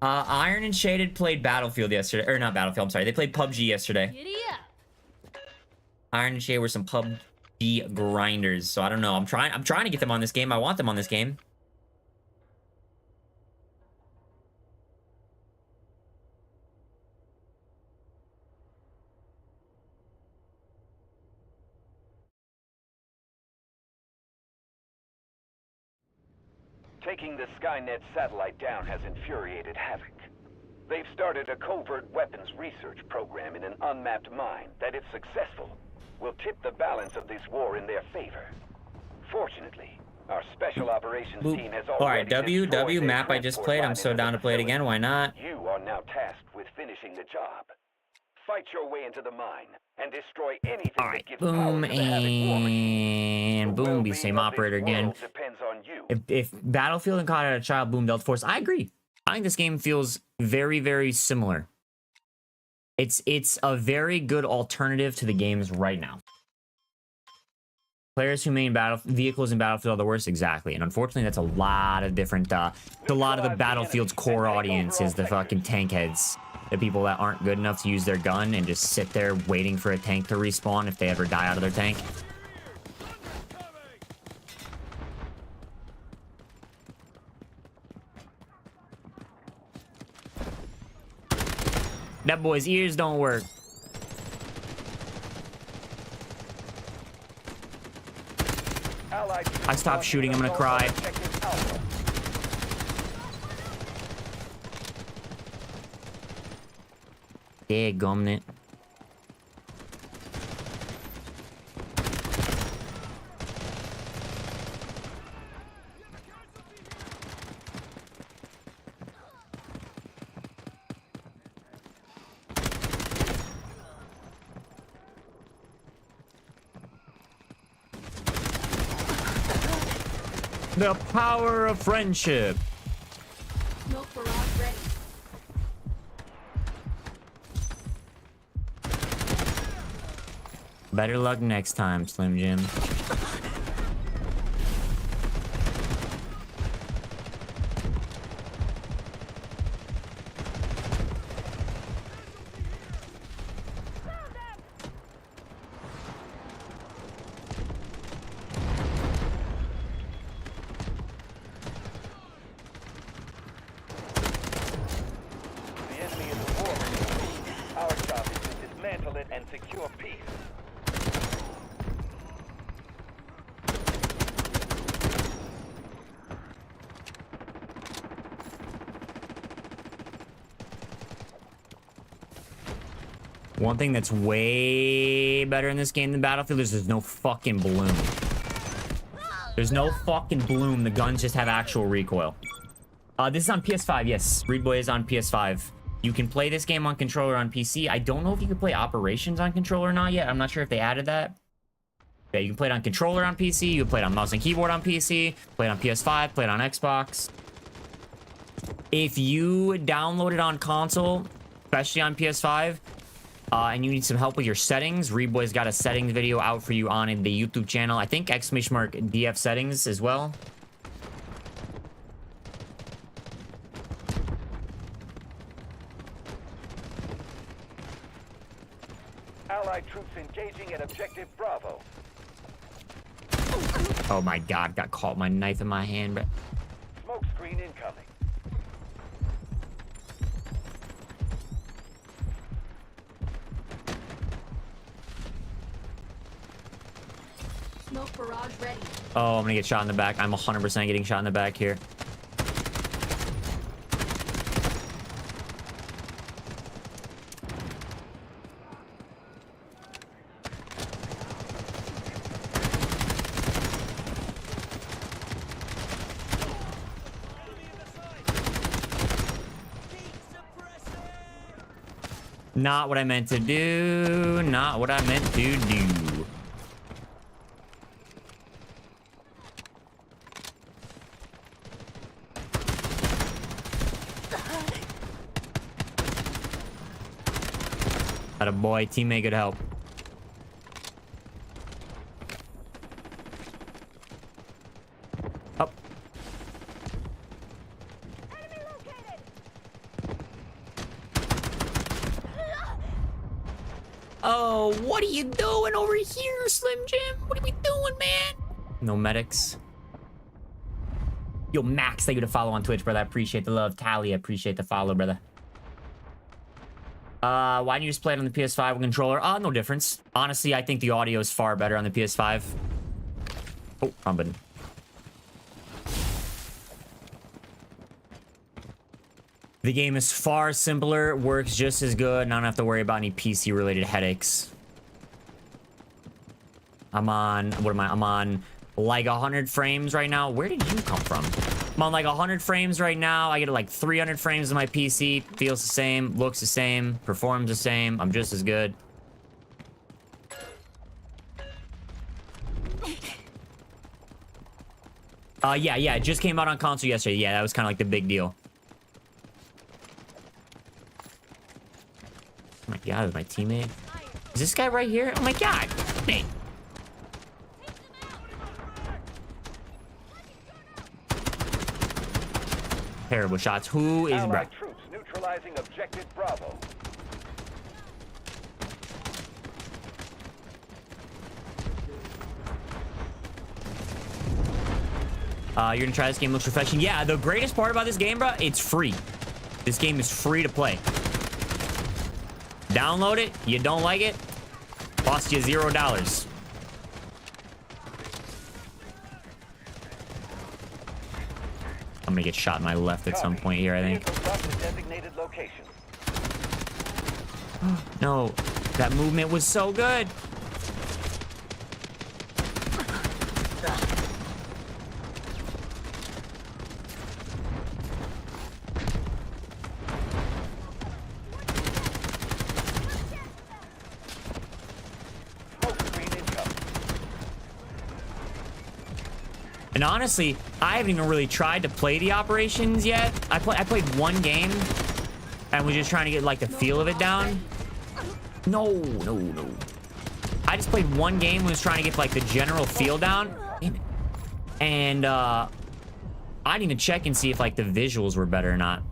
Iron and Shaded played Battlefield yesterday. Or not Battlefield, I'm sorry. They played PUBG yesterday. Giddy up. Iron and Shaded were some PUBG grinders. So I don't know. I'm trying to get them on this game. I want them on this game. Taking the Skynet satellite down has infuriated Havoc. They've started a covert weapons research program in an unmapped mine that, if successful, will tip the balance of this war in their favor. Fortunately, our special operations team has already... Alright, W map I just played. I'm so down to play it again. Why not? You are now tasked with finishing the job. Fight your way into the mine and destroy anything that gives boom, power to the Havoc war machine. and boom, be same operator again. Depends on you. If Battlefield and CoD had a child, boom, Delta Force, I agree. I think this game feels very, very similar. It's a very good alternative to the games right now. Players who main vehicles in Battlefield are the worst, exactly. And unfortunately, that's a lot of different, a lot of the Battlefield's core audience is the fucking tank heads. The people that aren't good enough to use their gun and just sit there waiting for a tank to respawn if they ever die out of their tank. That boy's ears don't work. I stopped shooting, I'm gonna cry. Daggum it. The power of friendship. Smoke barrage ready. Better luck next time, Slim Jim. The enemy is a war machine. Our job is to dismantle it and secure peace. One thing that's way better in this game than Battlefield is there's no fucking bloom. There's no fucking bloom. The guns just have actual recoil. This is on PS5, yes. Reidboyy is on PS5. You can play this game on controller on PC. I don't know if you can play Operations on controller or not yet. I'm not sure if they added that. Yeah, you can play it on controller on PC. You can play it on mouse and keyboard on PC. Play it on PS5. Play it on Xbox. If you download it on console, especially on PS5, and you need some help with your settings, Reidboyy's got a settings video out for you on the YouTube channel. I think !DF settings as well. Allied troops engaging at objective Bravo. Oh my god, got caught with my knife in my hand, but Smoke screen incoming. Smoke barrage ready. oh, I'm gonna get shot in the back. I'm 100% getting shot in the back here. Not what I meant to do. Not what I meant to do. Atta boy, teammate, good help. Up. Oh, what are you doing over here, Slim Jim? What are we doing, man? No medics. Yo, Max, thank you to follow on Twitch, brother. I appreciate the love. Tally, I appreciate the follow, brother. Why don't you just play it on the PS5 with controller? No difference. Honestly, I think the audio is far better on the PS5. Oh, wrong button. The game is far simpler, works just as good, and I don't have to worry about any PC-related headaches. I'm on, what am I? I'm on like 100 frames right now. Where did you come from? I'm on like 100 frames right now. I get like 300 frames on my PC. Feels the same, looks the same, performs the same. I'm just as good. Yeah, it just came out on console yesterday. Yeah, that was kind of like the big deal. Oh my god, my teammate. Is this guy right here? Oh my god. Hey. Terrible shots. Who is Allied troops neutralizing objective Bravo. You're gonna try this game, looks refreshing. Yeah, the greatest part about this game, bro, it's free. This game is free to play. Download it. You don't like it? Cost you $0. I'm gonna get shot in my left at some point here, I think. Designated location. No, that movement was so good. And honestly, I haven't even really tried to play the operations yet. I played one game and was just trying to get like the feel of it down. No. I just played one game and was trying to get like the general feel down. Damn it. And I didn't even check and see if like the visuals were better or not.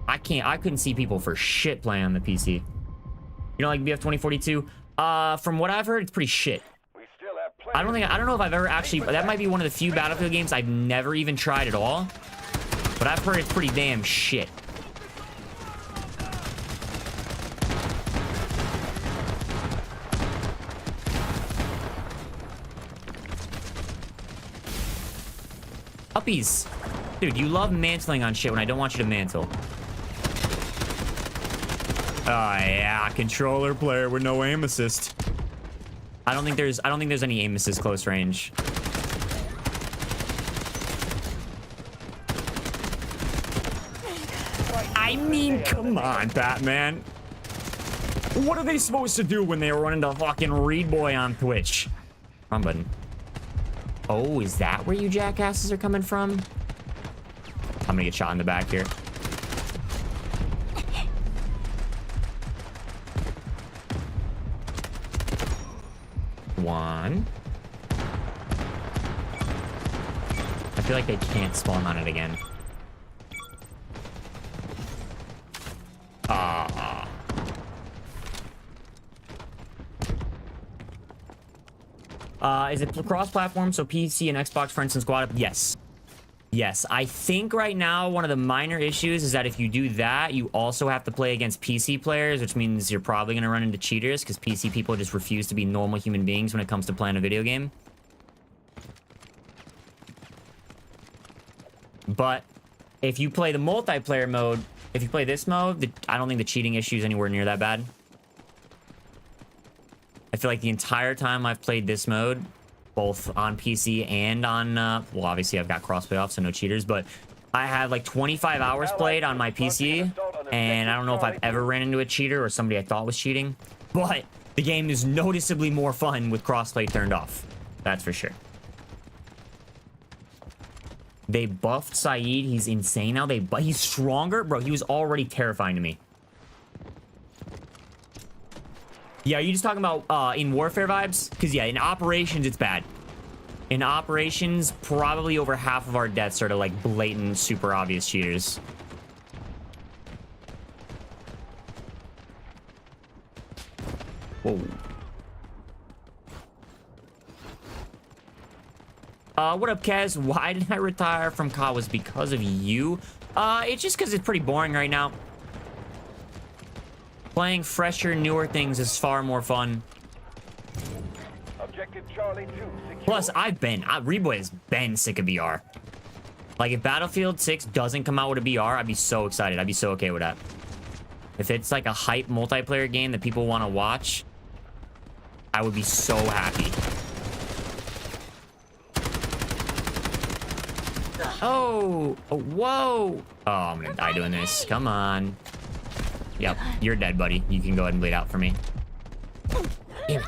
I couldn't see people for shit playing on the PC. You know, like BF 2042. From what I've heard, it's pretty shit. I don't know if I've ever actually, that might be one of the few Battlefield games I've never even tried at all. But I've heard it's pretty damn shit. Uppies. Dude, you love mantling on shit when I don't want you to mantle. Oh yeah, controller player with no aim assist. I don't think there's any aim assist close range. I mean, come on, Batman. What are they supposed to do when they run into fucking Reidboyy on Twitch? Wrong button. Oh, is that where you jackasses are coming from? I'm gonna get shot in the back here. One. I feel like they can't spawn on it again. Is it cross-platform, so PC and Xbox, for instance, squad up? Yes. Yes, I think right now one of the minor issues is that if you do that, you also have to play against PC players, which means you're probably going to run into cheaters because PC people just refuse to be normal human beings when it comes to playing a video game. But if you play the multiplayer mode, if you play this mode, I don't think the cheating issue is anywhere near that bad. I feel like the entire time I've played this mode, both on PC and on, well, obviously I've got crossplay off, so no cheaters, but I have like 25 hours played on my PC, and I don't know if I've ever ran into a cheater or somebody I thought was cheating, but the game is noticeably more fun with crossplay turned off. That's for sure. They buffed Saeed. He's insane now. He's stronger? Bro, he was already terrifying to me. Yeah, are you just talking about in Warfare vibes? Because, yeah, in Operations, it's bad. In Operations, probably over half of our deaths are to, like, blatant, super obvious cheaters. Whoa. What up, Kaz? Why did I retire from CoD? Was because of you? It's just because it's pretty boring right now. Playing fresher, newer things is far more fun. Objective Charlie 2 secure. Plus, Reidboyy has been sick of BR. Like, if Battlefield 6 doesn't come out with a BR, I'd be so excited. I'd be so okay with that. If it's like a hype multiplayer game that people want to watch, I would be so happy. Oh, whoa. Oh, I'm gonna die doing this. Come on. Yep, you're dead, buddy. You can go ahead and bleed out for me. Damn it.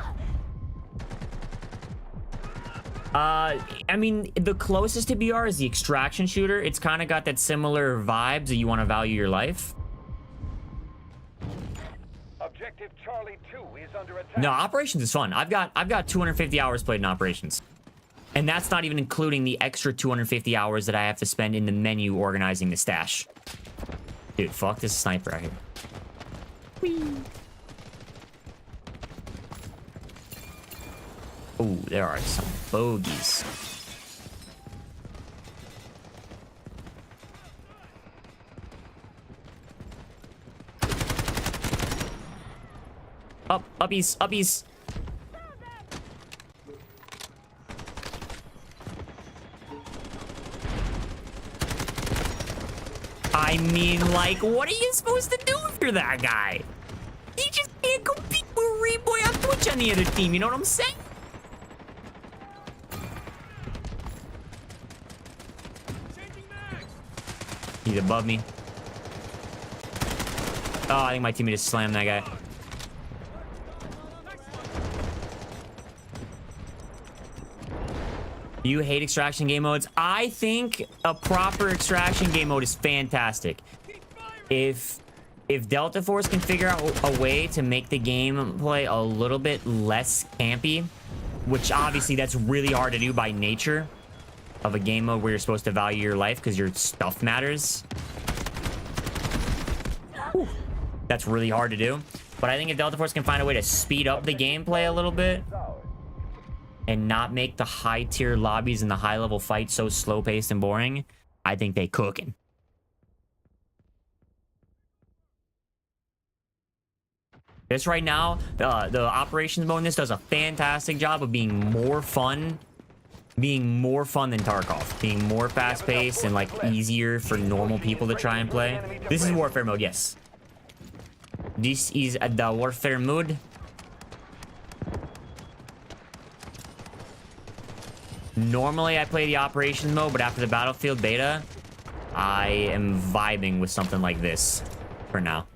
I mean, the closest to BR is the extraction shooter. It's kind of got that similar vibes that you want to value your life. Objective Charlie 2 is under attack. No, Operations is fun. I've got 250 hours played in Operations. And that's not even including the extra 250 hours that I have to spend in the menu organizing the stash. Dude, fuck this sniper out here. Whee. Oh, there are some bogeys. Uppies. I mean, like, what are you supposed to do if you're that guy? You just can't compete with Reidboyy on Twitch on the other team, you know what I'm saying? He's above me. Oh, I think my teammate just slammed that guy. You hate extraction game modes? I think a proper extraction game mode is fantastic. If Delta Force can figure out a way to make the gameplay a little bit less campy, which obviously that's really hard to do by nature of a game mode where you're supposed to value your life because your stuff matters. Whew. That's really hard to do. But I think if Delta Force can find a way to speed up the gameplay a little bit and not make the high tier lobbies and the high level fights so slow paced and boring, I think they cooking. This right now, the operations mode in this does a fantastic job of being more fun than Tarkov, being more fast paced and like easier for normal people to try and play. This is warfare mode, yes. This is the warfare mode. Normally I play the operations mode, but after the battlefield beta, I am vibing with something like this for now.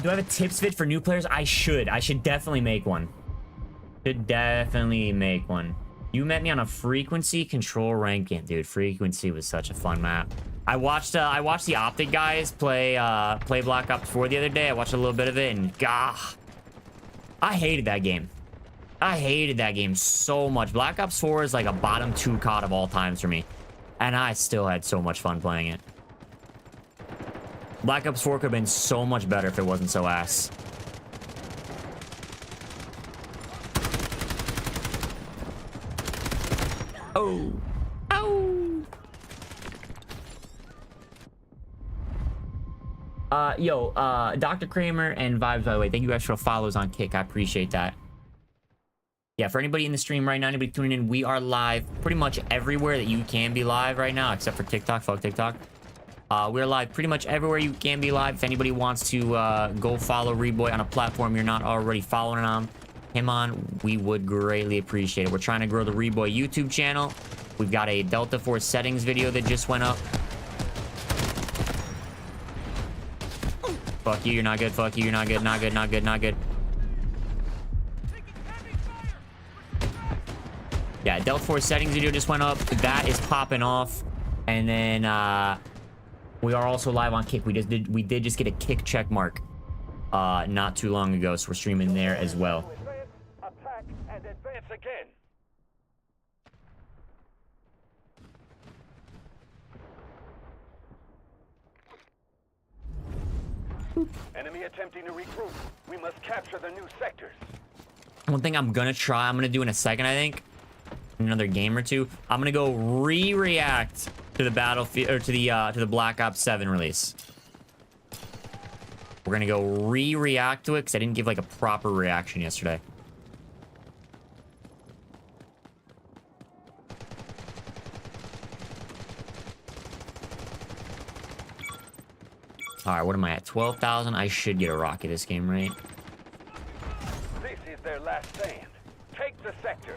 Do I have a tips vid for new players? I should definitely make one. You met me on a frequency control rank game, dude. Frequency was such a fun map. I watched the Optic guys play Black Ops 4 the other day. I watched a little bit of it, and I hated that game. I hated that game so much. Black Ops 4 is like a bottom 2 COD of all times for me, and I still had so much fun playing it. Black Ops 4 could have been so much better if it wasn't so ass. Oh. Oh. Dr. Kramer and Vibes, by the way, thank you guys for the follows on Kick. I appreciate that. Yeah, for anybody in the stream right now, anybody tuning in, we are live pretty much everywhere that you can be live right now, except for TikTok. Fuck TikTok. We're live pretty much everywhere you can be live. If anybody wants to go follow Reidboyy on a platform you're not already following him on, we would greatly appreciate it. We're trying to grow the Reidboyy YouTube channel. We've got a Delta Force settings video that just went up. Fuck you, you're not good. Fuck you, you're not good. Not good, not good, not good. Yeah, Delta Force settings video just went up. That is popping off. And then we are also live on Kick. We did just get a Kick check mark not too long ago, so we're streaming there as well. Attack and advance again. Enemy attempting to regroup. We must capture the new sectors. One thing I'm gonna do in a second, I think, in another game or two, I'm gonna go react to the Battlefield, or to the Black Ops 7 release. We're gonna go react to it because I didn't give like a proper reaction yesterday. All right, what am I at? 12,000. I should get a rocket this game, right? This is their last stand. Take the sector.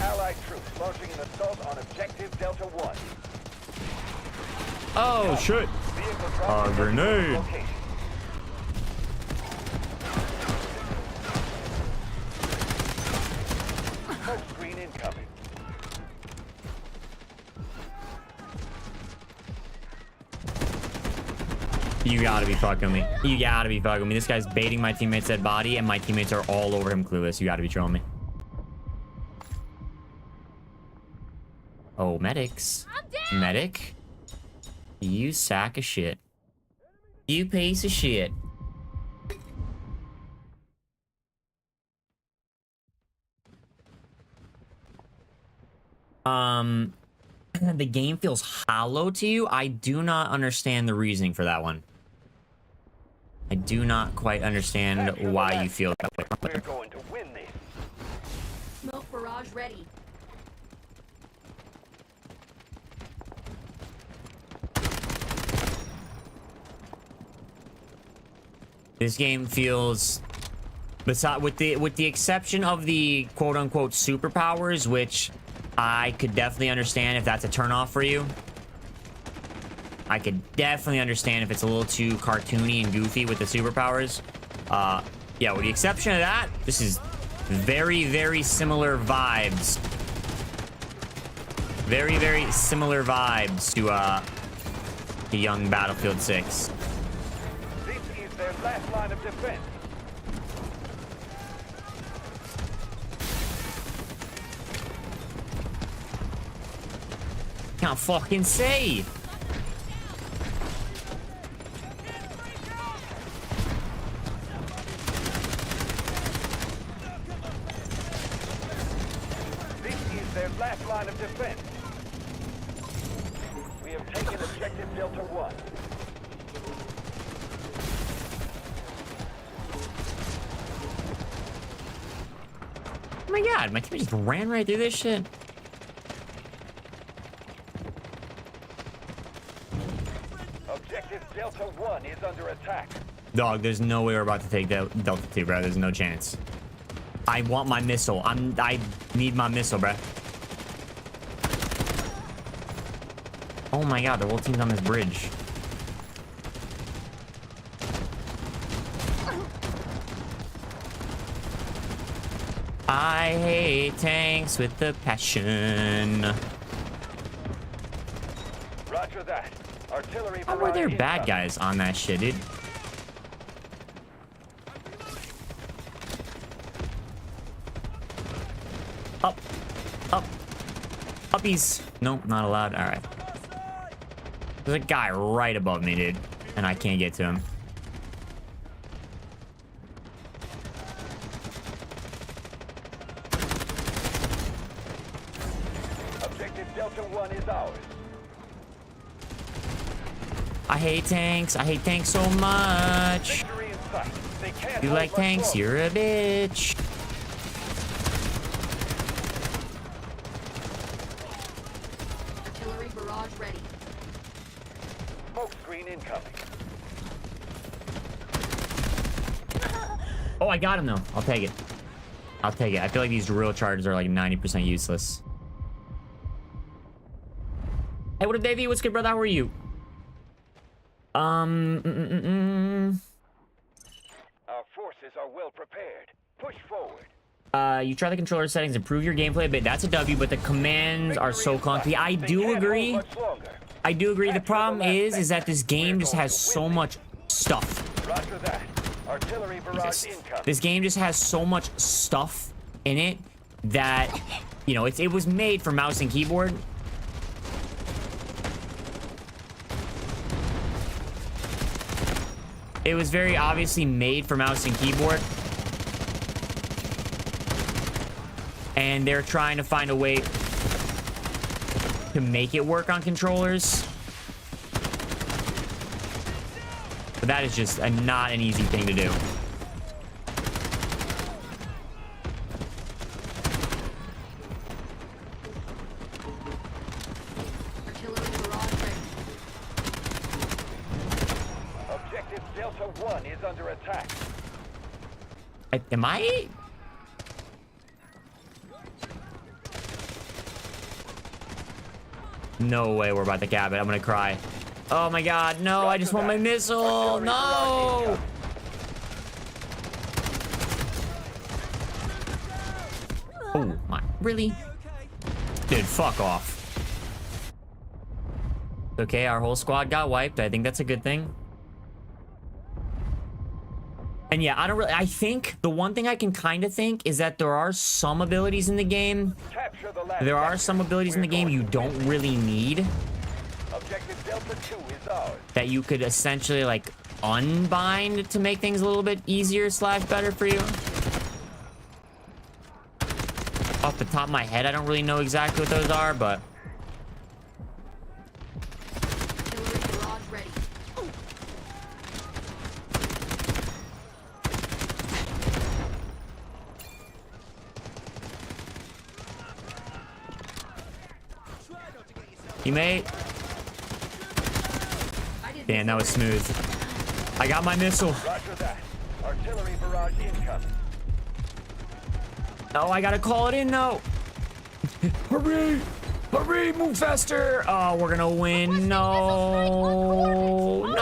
Allied troops launching an assault on objective Delta 1. Oh, shit. A grenade. Smoke screen incoming. You gotta be fucking me. You gotta be fucking me. This guy's baiting my teammates at body, and my teammates are all over him clueless. You gotta be trolling me. Oh, medics. Medic? You sack of shit. You piece of shit. The game feels hollow to you? I do not understand the reasoning for that one. I do not quite understand why you feel that way. We're going to win this. Smoke barrage ready. This game feels, with the exception of the quote unquote superpowers, which I could definitely understand if that's a turnoff for you. I could definitely understand if it's a little too cartoony and goofy with the superpowers. Yeah, with the exception of that, this is very, very similar vibes. Very, very similar vibes to the young Battlefield 6. This is their last line of defense. Can't fucking say. This is their last line of defense. We have taken objective Delta 1. Oh my god, my team just ran right through this shit. Objective Delta 1 is under attack. Dog, there's no way we're about to take Delta 2, bro. There's no chance. I want my missile. I need my missile, bro. Oh my god, the whole team's on this bridge. I hate tanks with the passion. Roger that. Artillery. How were there barrage bad incoming. guys on that shit, dude? Up. Up. Uppies. Nope, not allowed. All right. There's a guy right above me, dude. And I can't get to him. Objective Delta 1 is ours. I hate tanks. I hate tanks so much. Victory in sight. They can't You hold like much tanks? longer. You're a bitch. Artillery barrage ready. Smoke screen incoming. Oh, I got him though. I'll take it. I'll take it. I feel like these drill charges are like 90% useless. Hey, what up, Davey? What's good, brother? How are you? Our forces are well prepared. Push forward. You try the controller settings, improve your gameplay a bit. That's a W, but the commands are so clunky. I do agree. I do agree. The problem is that this game just has so much stuff. Roger that. Artillery barrage incoming. This game just has so much stuff in it that, you know, it was made for mouse and keyboard. It was very obviously made for mouse and keyboard. And they're trying to find a way to make it work on controllers. But that is just not an easy thing to do. Artillery barrage ready. Objective Delta 1 is under attack. Am I? No way we're about to cap it. I'm gonna cry. Oh my god, no, I just want my missile. No! Oh my, really? Dude, fuck off. Okay, our whole squad got wiped. I think that's a good thing. And yeah, I think the one thing I can kind of think is that there are some abilities in the game. Capture the last There are sector. some abilities in the We're game going you to don't win. really need, Objective Delta 2 is ours. that you could essentially like unbind to make things a little bit easier / better for you. Off the top of my head, I don't really know exactly what those are, but Artillery barrage ready. Teammate. I did Damn, that was smooth. I got my missile. Roger that. Artillery barrage incoming. Oh, I gotta call it in now. Hurry! Hurry! Move faster! Oh, we're gonna win. No! No!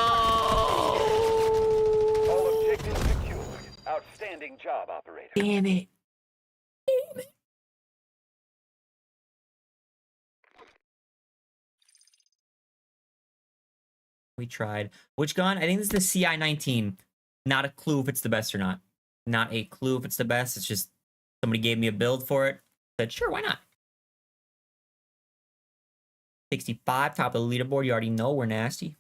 All objectives secured. Outstanding job, operator. Damn it. Damn it. We tried. Which gun? I think this is the CI-19. Not a clue if it's the best or not. Not a clue if it's the best. It's just somebody gave me a build for it. Said, sure, why not? 65, top of the leaderboard. You already know we're nasty.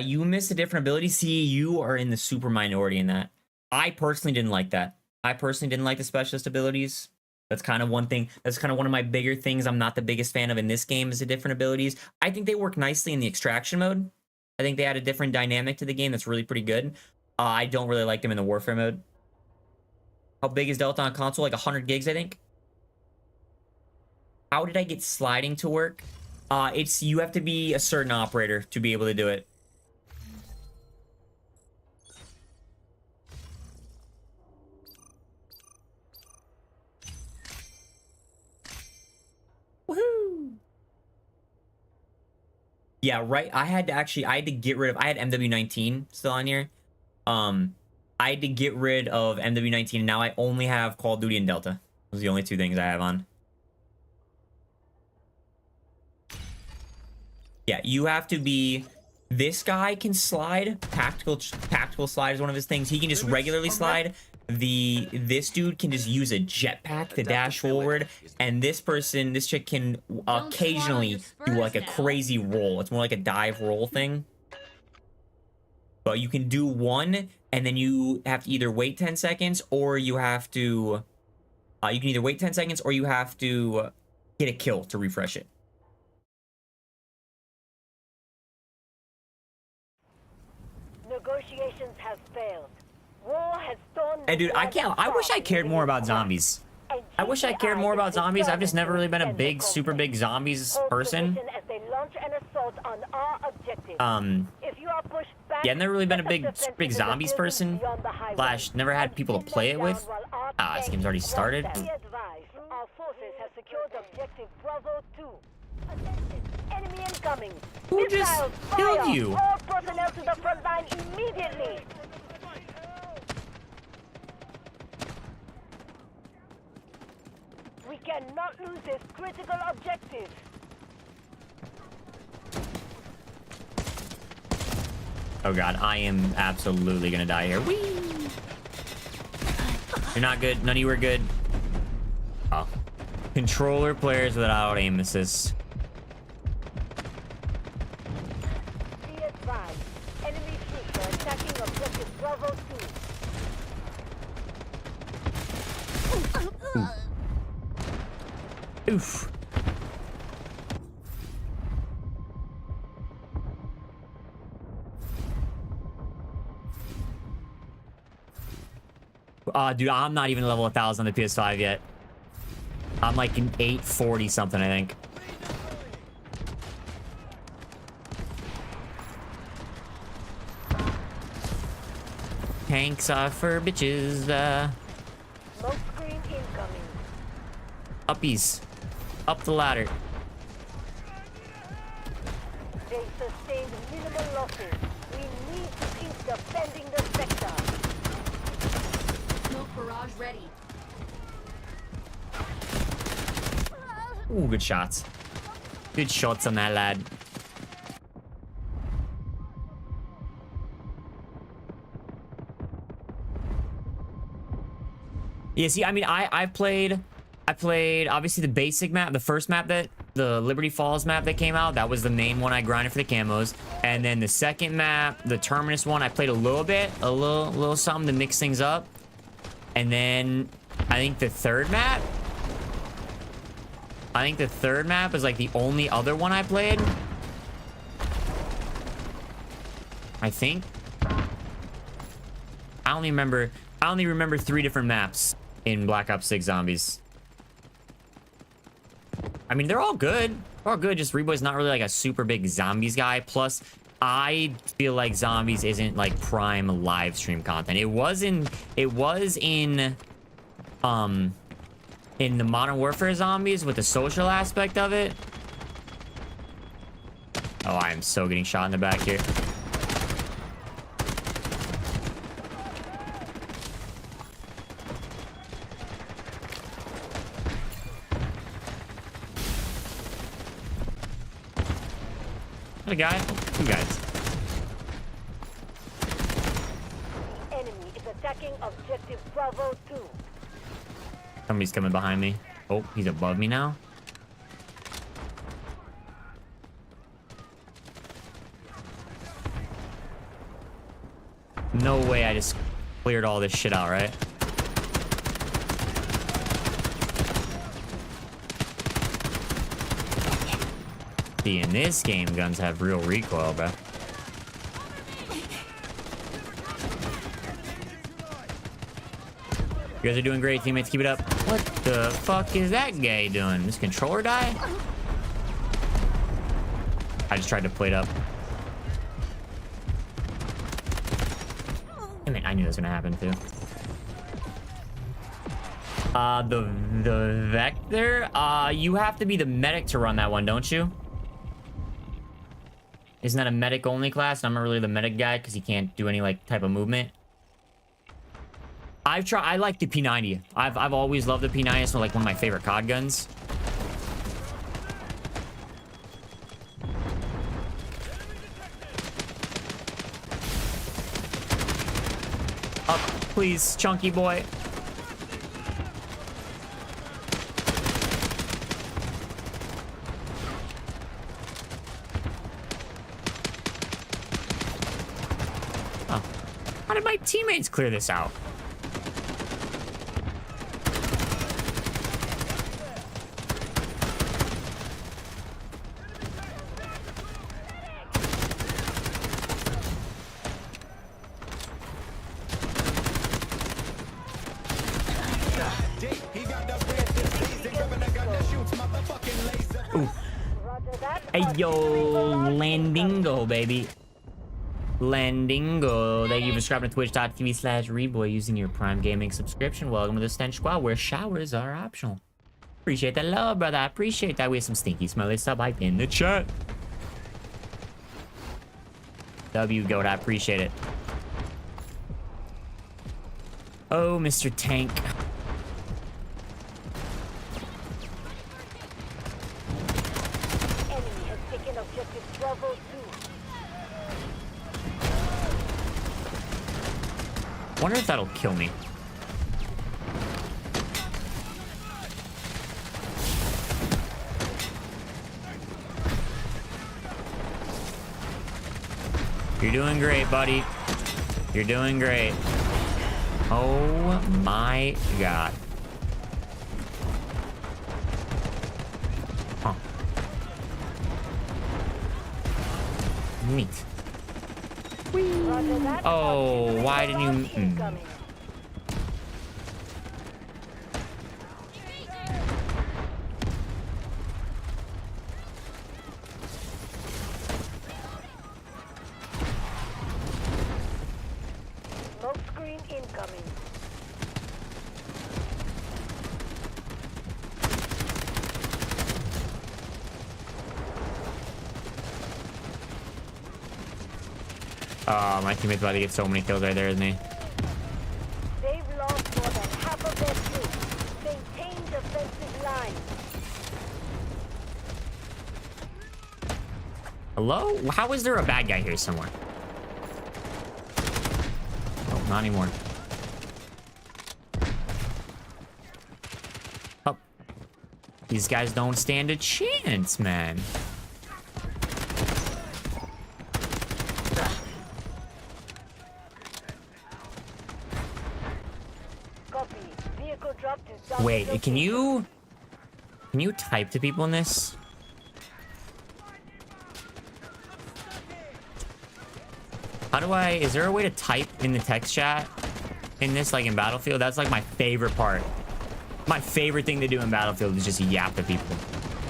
You missed a different ability. See, you are in the super minority in that. I personally didn't like that. I personally didn't like the specialist abilities. That's kind of one thing. That's kind of one of my bigger things I'm not the biggest fan of in this game is the different abilities. I think they work nicely in the extraction mode. I think they add a different dynamic to the game that's really pretty good. I don't really like them in the warfare mode. How big is Delta on console? Like 100 gigs, I think. How did I get sliding to work? You have to be a certain operator to be able to do it. Woohoo! Yeah, right. I had to get rid of, I had MW19 still on here. I had to get rid of MW19 and now I only have Call of Duty and Delta. Those are the only two things I have on. Yeah, you have to be, this guy can slide. Tactical slide is one of his things. He can just regularly slide. This dude can just use a jetpack to dash forward, and this chick can occasionally do like a crazy roll. It's more like a dive roll thing. But you can do one, and then you have to either wait 10 seconds, or you have to you can either wait 10 seconds or you have to get a kill to refresh it. Negotiations have failed. War has torn. And dude, I wish I cared more about zombies. I wish I cared more about zombies. I've just never really been a big, super big zombies person. Yeah, I've never really been a big zombies person. Slash, never had people to play it with. Ah, this game's already started. Our forces have secured objective Bravo 2. Attention, enemy incoming. Who just Missiles, killed fire. you? All personnel to the front line immediately. We cannot lose this critical objective. Oh god, I am absolutely gonna die here. Whee! You're not good. None of you are good. Oh. Controller players without aim assist. Be advised, enemy troops are attacking objective Bravo 2. Oof. Dude, I'm not even level 1000 on the PS5 yet. I'm like an 840 something, I think. Tanks are for bitches. Smoke screen incoming. Uppies. Up the ladder. They sustained minimal losses. We need to keep defending the sector. Smoke barrage ready. Ooh, good shots. Good shots on that lad. Yeah, see, I mean, I played obviously the basic map, the first map, that the Liberty Falls map that came out. That was the main one I grinded for the camos. And then the second map, the Terminus one, I played a little bit, a little something to mix things up. And then I think the third map is like the only other one I played. I think. I only remember 3 different maps in Black Ops 6 Zombies. I mean, they're all good. They're all good. Just Reidboyy's not really like a super big zombies guy. Plus, I feel like zombies isn't like prime live stream content. It was in the Modern Warfare zombies with the social aspect of it. Oh, I am so getting shot in the back here. A guy? 2 guys. The enemy is attacking objective Bravo 2. Somebody's coming behind me. Oh, he's above me now. No way I just cleared all this shit out, right? See, in this game, guns have real recoil, bro. You guys are doing great, teammates. Keep it up. What the fuck is that guy doing? This controller die? I just tried to plate up. Damn it, I knew this was gonna happen too. The Vector? You have to be the medic to run that one, don't you? Isn't that a medic only class? I'm not really the medic guy because he can't do any like type of movement. I like the P90. I've always loved the P90. It's like one of my favorite COD guns. Up, please, chunky boy. Oh. How did my teammates clear this out? Hey, yo, Landingo, baby. Landingo. Thank you for subscribing to twitch.tv/Reidboyy using your Prime Gaming subscription. Welcome to the Stench Squad, where showers are optional. Appreciate that love, brother. I appreciate that. We have some stinky, smelly sub hype in the chat. W, goat. I appreciate it. Oh, Mr. Tank. Wonder if that'll kill me. You're doing great, buddy. You're doing great. Oh my god. Huh. Neat. Oh, why didn't you... Smoke screen incoming. Oh, my teammate's about to get so many kills right there, isn't he? They've lost more than half of their troops. Maintain defensive line. Hello? How is there a bad guy here somewhere? Oh, not anymore. Oh. These guys don't stand a chance, man. Wait, can you type to people in this? How do I, is there a way to type in the text chat? in this, like in Battlefield. That's like my favorite part. My favorite thing to do in Battlefield is just yap to people.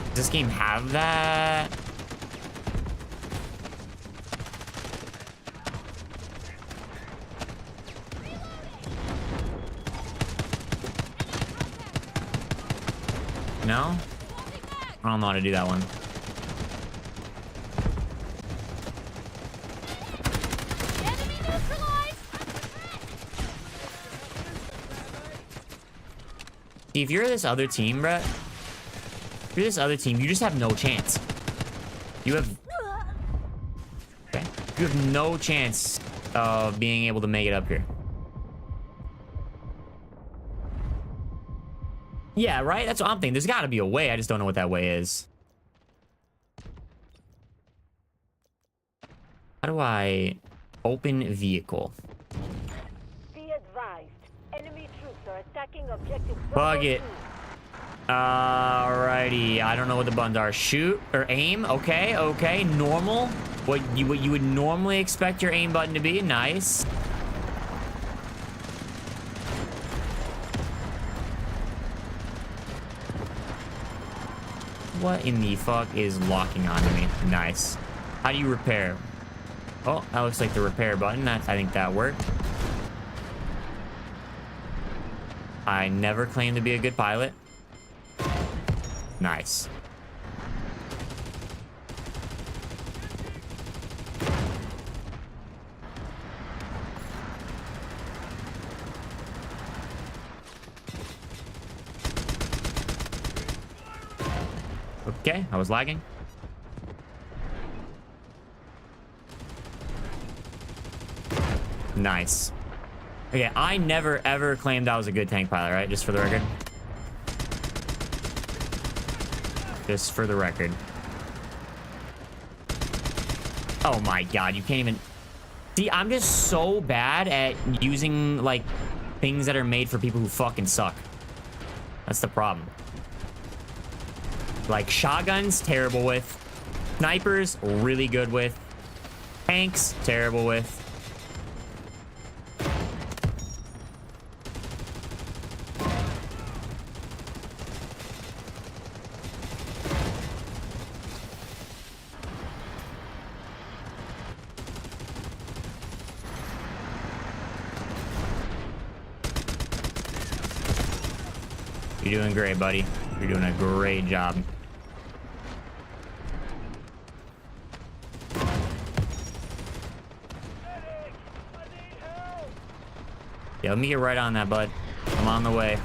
Does this game have that? No? I don't know how to do that one. See, if you're this other team, Brett, if you're this other team, you just have no chance. You have... Okay. You have no chance of being able to make it up here. Yeah, right? That's what I'm thinking. There's got to be a way. I just don't know what that way is. How do I open vehicle? Be advised. Enemy troops are attacking objective Bug it. 2. Alrighty. I don't know what the buttons are. Shoot or aim. Okay, okay. Normal. What you would normally expect your aim button to be. Nice. What in the fuck is locking onto me? Nice. How do you repair? Oh, that looks like the repair button. I think that worked. I never claimed to be a good pilot. Nice. Okay, I was lagging. Nice. Okay, I never ever claimed I was a good tank pilot, right? Just for the record. Just for the record. Oh my god, you can't even... See, I'm just so bad at using, like, things that are made for people who fucking suck. That's the problem. Like, shotguns, terrible with. Snipers, really good with. Tanks, terrible with. You're doing great, buddy. You're doing a great job. Yeah, let me get right on that, bud. I'm on the way.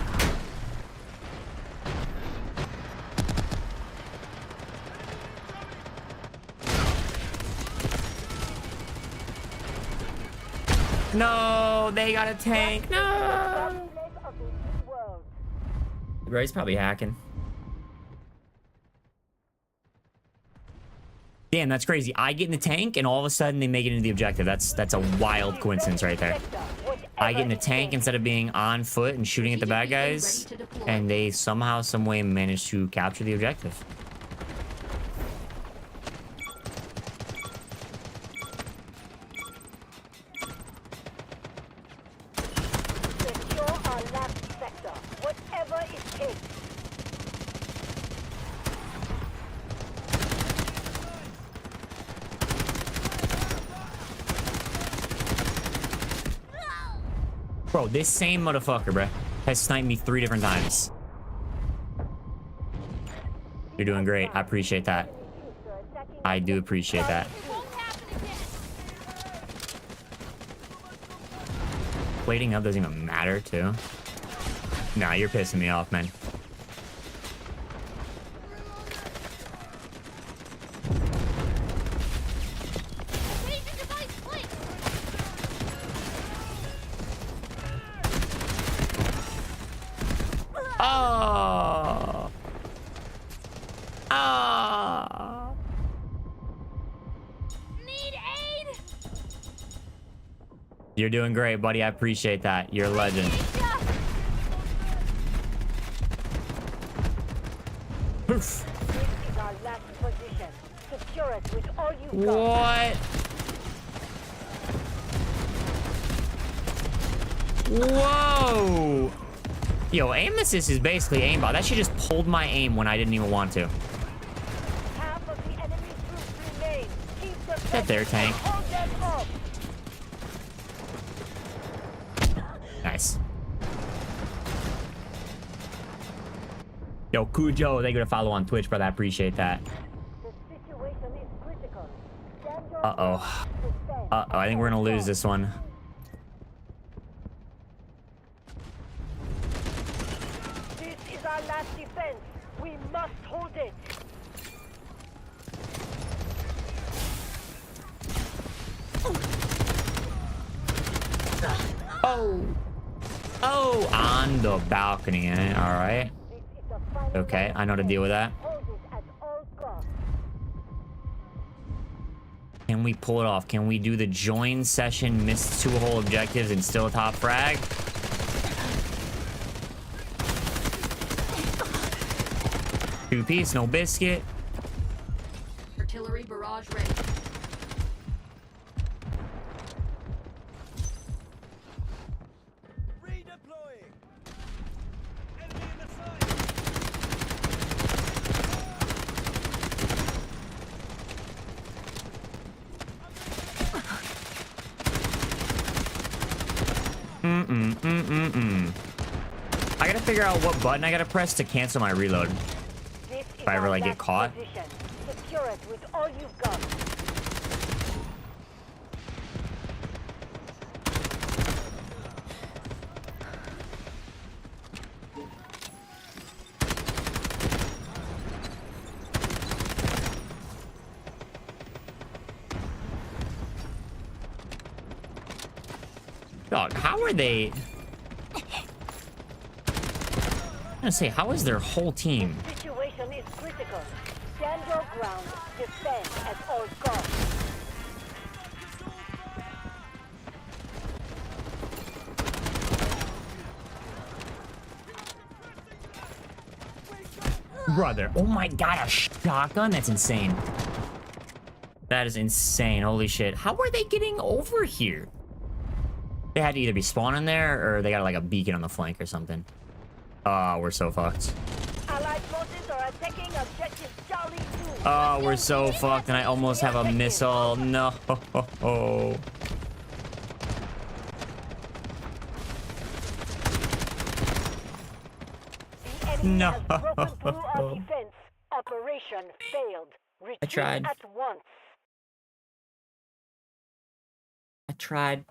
No, they got a tank. No. Bro, he's probably hacking. Damn, that's crazy. I get in the tank and all of a sudden they make it into the objective. That's a wild coincidence right there. I get in the tank instead of being on foot and shooting at the bad guys, and they somehow, some way manage to capture the objective. Secure our last sector, whatever it takes. Bro, this same motherfucker, bruh, has sniped me 3 different times. You're doing great. I appreciate that. I do appreciate that. Plating up doesn't even matter, too. Nah, you're pissing me off, man. Oh. Oh. Need aid. You're doing great, buddy. I appreciate that. You're a legend. Oof. This is our last position. Secure it with all you got. What? Whoa! Yo, aim assist is basically aimbot. That shit just pulled my aim when I didn't even want to. Half of the enemy troops remain. Keep the Get there, tank. hold them up. Nice. Yo, Cujo, thank you for the follow on Twitch, brother. I appreciate that. The situation is critical. Stand your Uh-oh. ground. Defend Uh-oh, I think we're gonna lose this one. This is our last defense. We must hold it. Oh! Oh! On the balcony, eh? Alright. This is the final Okay, I know how to deal with that. Hold it at all costs. Can we pull it off? Can we do the join session, miss 2 whole objectives, and still top frag? Two-piece, no biscuit. Artillery barrage ready. Redeploying. Enemy in the sight. I gotta figure out what button I gotta press to cancel my reload. This is If I ever, our like, get last caught. position. Secure it with all you've got. Dog, how are they? I'm gonna say, how is their whole team? Situation is critical. Stand your ground. Defend at all costs. Brother, oh my god, a shotgun? That's insane. That is insane, holy shit. How are they getting over here? They had to either be spawning there, or they got like a beacon on the flank or something. Oh, we're so fucked. Allied forces are attacking objective Charlie 2. Oh, we're so fucked, and I almost have a missile. No. The enemy No. has broken through our defense. Operation failed. Retreat tried. at once. I tried.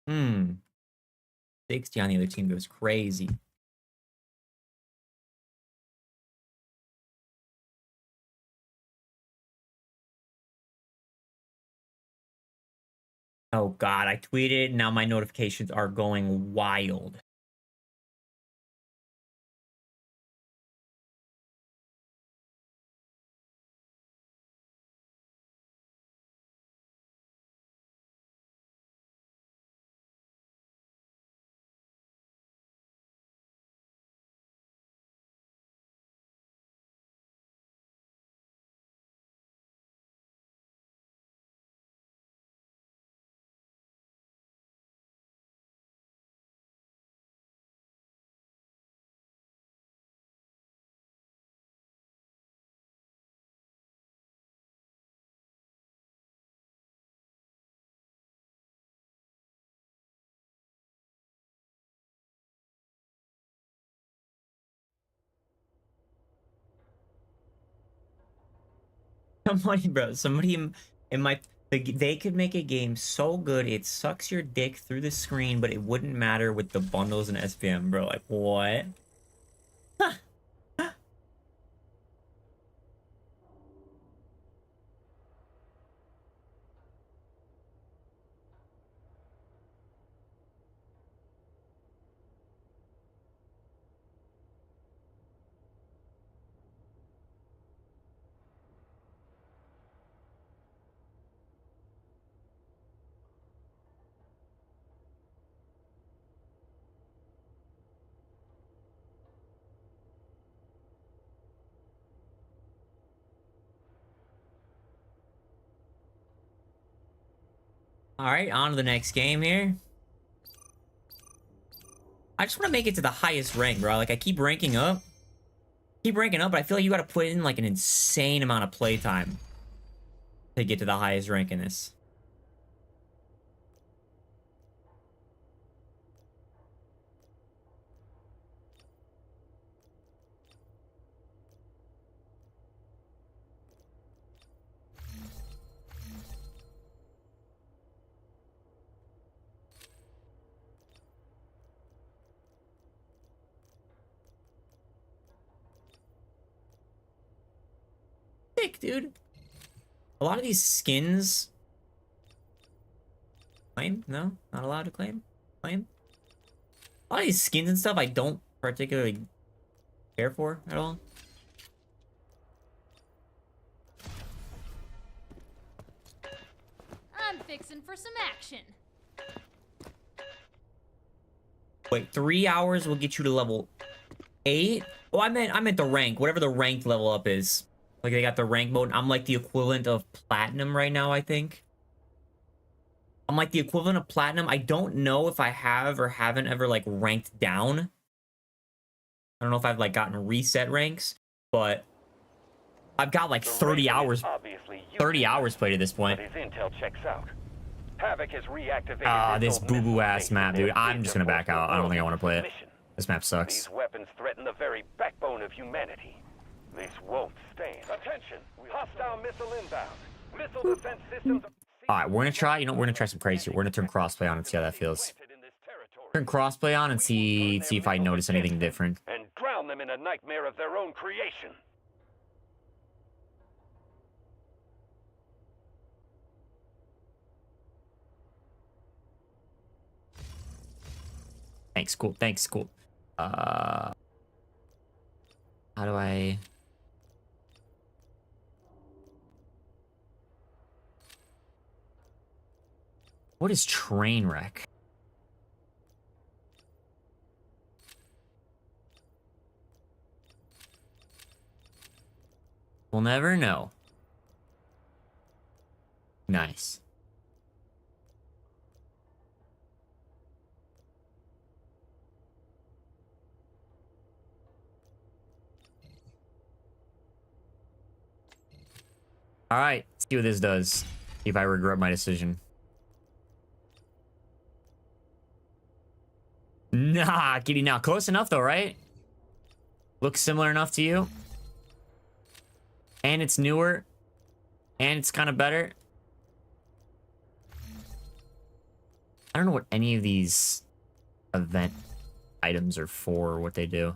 Hmm. 60 on the other team goes crazy. Oh god, I tweeted, now my notifications are going wild. Somebody, bro, somebody in my they could make a game so good it sucks your dick through the screen, but it wouldn't matter with the bundles and SPM, bro. Like what? All right, on to the next game here. I just want to make it to the highest rank, bro. Like, I keep ranking up. But I feel like you got to put in, like, an insane amount of playtime to get to the highest rank in this. Sick, dude. A lot of these skins... Claim? No? Not allowed to claim? Claim? A lot of these skins and stuff I don't particularly care for at all. I'm fixing for some action. Wait, 3 hours will get you to level 8? Oh, I meant the rank. Whatever the ranked level up is. Like, they got the rank mode. I'm like the equivalent of platinum right now, I think. I'm like the equivalent of platinum. I don't know if I have or haven't ever, like, ranked down. I don't know if I've, like, gotten reset ranks, but I've got, like, 30 hours. 30 hours played at this point. His intel checks out. Havoc has reactivated This boo-boo ass map, dude. I'm just gonna back out. I don't think I want to play it. This map sucks. These weapons threaten the very backbone of humanity. This won't stand. Attention! Hostile missile inbound. Missile defense systems. Alright, we're gonna try, we're gonna try some crazy. We're gonna turn crossplay on and see how that feels. Turn crossplay on and see if I notice anything different. And drown them in a nightmare of their own creation. Thanks, cool. Thanks, cool. How do I... What is train wreck? We'll never know. Nice. All right, let's see what this does. See if I regret my decision. Nah, Kitty, now close enough though, right? Looks similar enough to you. And it's newer. And it's kind of better. I don't know what any of these event items are for or what they do.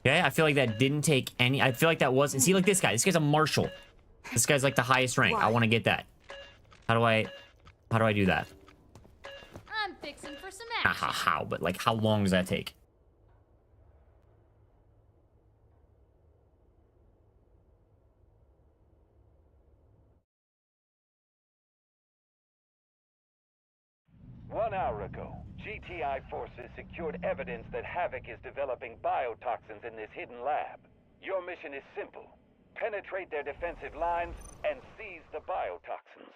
Okay, I feel like that didn't take any... I feel like that wasn't... See, like this guy. This guy's a marshal. This guy's like the highest rank. I want to get that. How do I do that? I'm fixing for some action. How? But like, how long does that take? One hour ago, GTI forces secured evidence that Havoc is developing biotoxins in this hidden lab. Your mission is simple. Penetrate their defensive lines and seize the biotoxins.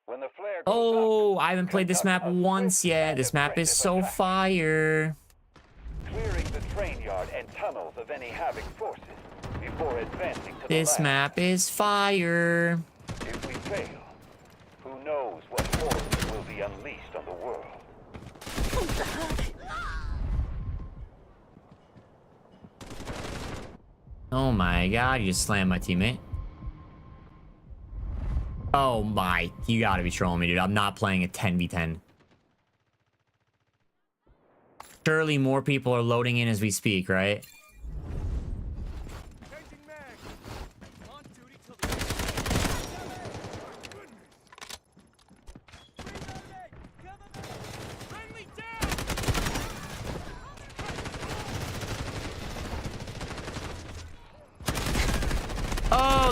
When the flare goes up, I haven't played this map once yet. This map is so fire. Clearing the train yard and tunnels of any Havoc forces before advancing to This the lab. map is fire. If we fail, who knows what horrors will be unleashed on the world. Oh my god, you just slammed my teammate. Oh my, you gotta be trolling me, dude. I'm not playing a 10v10. Surely more people are loading in as we speak, right?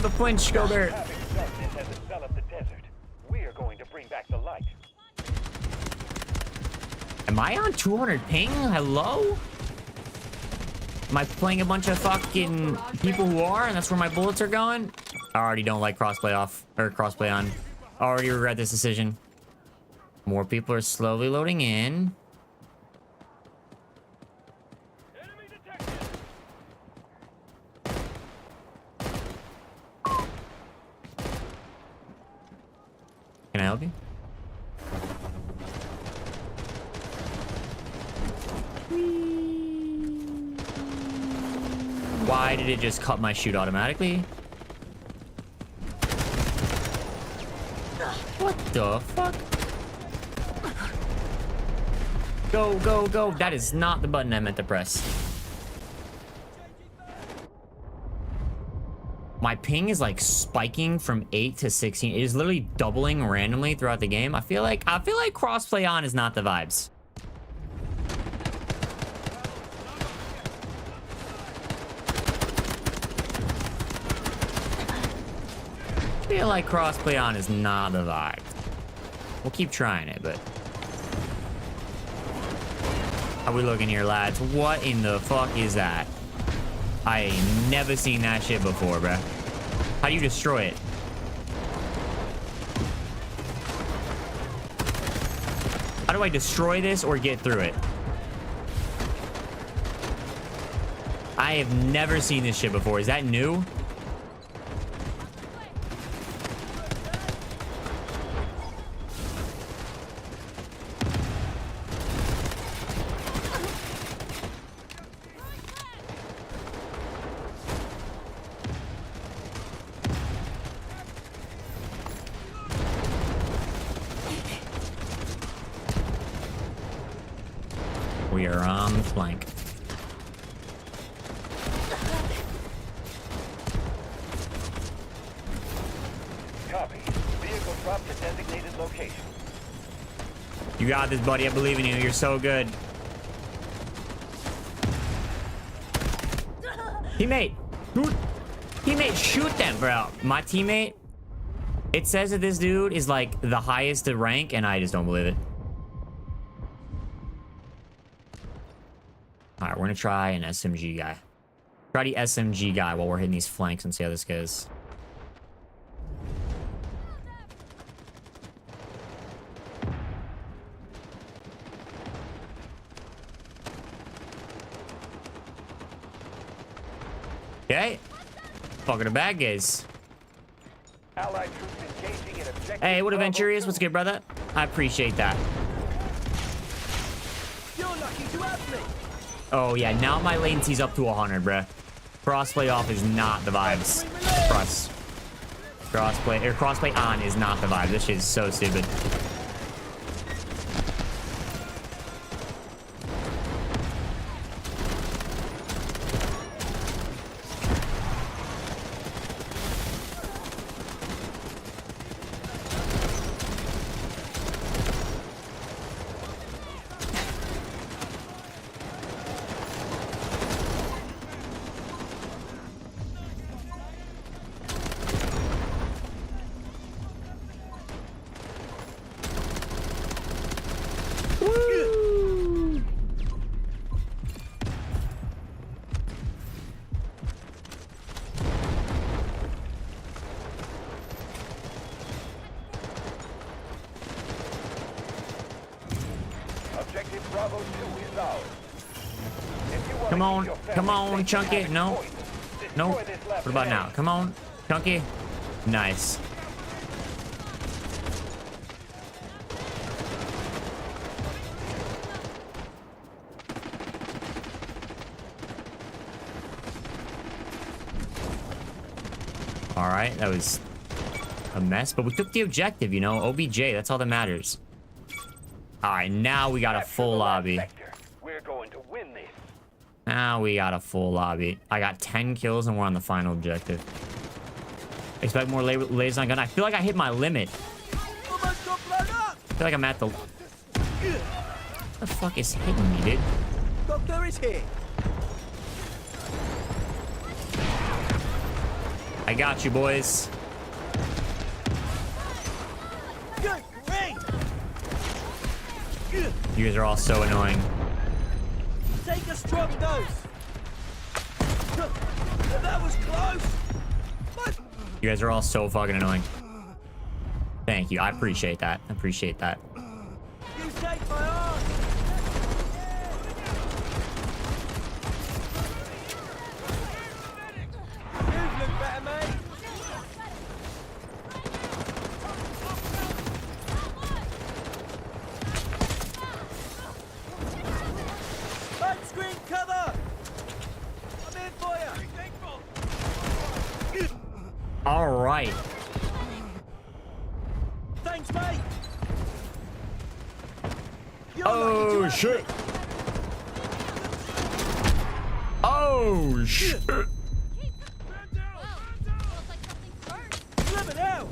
the flinch. Go there. Havoc substance has enveloped the desert. We are going to bring back the light. Am I on 200 ping? Hello? Am I playing a bunch of fucking people who are, and that's where my bullets are going? I already don't like crossplay off, or crossplay on. I already regret this decision. More people are slowly loading in. Can I help you? Why did it just cut my shoot automatically? What the fuck? Go, go, go. That is not the button I meant to press. My ping is like spiking from 8 to 16. It is literally doubling randomly throughout the game. I feel like crossplay on is not the vibes. I feel like crossplay on is not the vibe. We'll keep trying it, but how we looking here, lads? What in the fuck is that? I ain't never seen that shit before, bruh. How do you destroy it? How do I destroy this or get through it? I have never seen this shit before. Is that new? We are on the flank. Copy. Vehicle dropped to designated location. You got this, buddy. I believe in you. You're so good. Teammate. Teammate, shoot them, bro. My teammate. It says that this dude is like the highest to rank, and I just don't believe it. All right, we're gonna try an SMG guy. Try the SMG guy while we're hitting these flanks and see how this goes. Okay. Fucking the bad guys. Allied troops engaging in objective. Hey, what Aventurious? What's good, brother? I appreciate that. You're lucky to have me. Oh, yeah. Now my latency's up to 100, bruh. Crossplay off is not the vibes. Crossplay on is not the vibe. This shit is so stupid. Objective Bravo 2 is ours. Come on, Chunky. No. No. What about now? Come on, Chunky. Nice. All right, that was a mess, but we took the objective, you know, OBJ, that's all that matters. All right, now we got a full lobby. We're going to win this. Now we got a full lobby. I got 10 kills and we're on the final objective. Expect more lasers on gun. I feel like I hit my limit. I feel like I'm at the... What the fuck is hitting me, dude? Doctor is here. I I got you, boys. Good, great. You guys are all so annoying. Take a strong dose. That was close. But You guys are all so fucking annoying. Thank you. I appreciate that. I appreciate that. you saved my arm. You look better, mate. Light screen cover. I'm in for you. All right. Thanks, mate. You're Oh, lucky to have shit. me. Oh, shit. Flippin' out.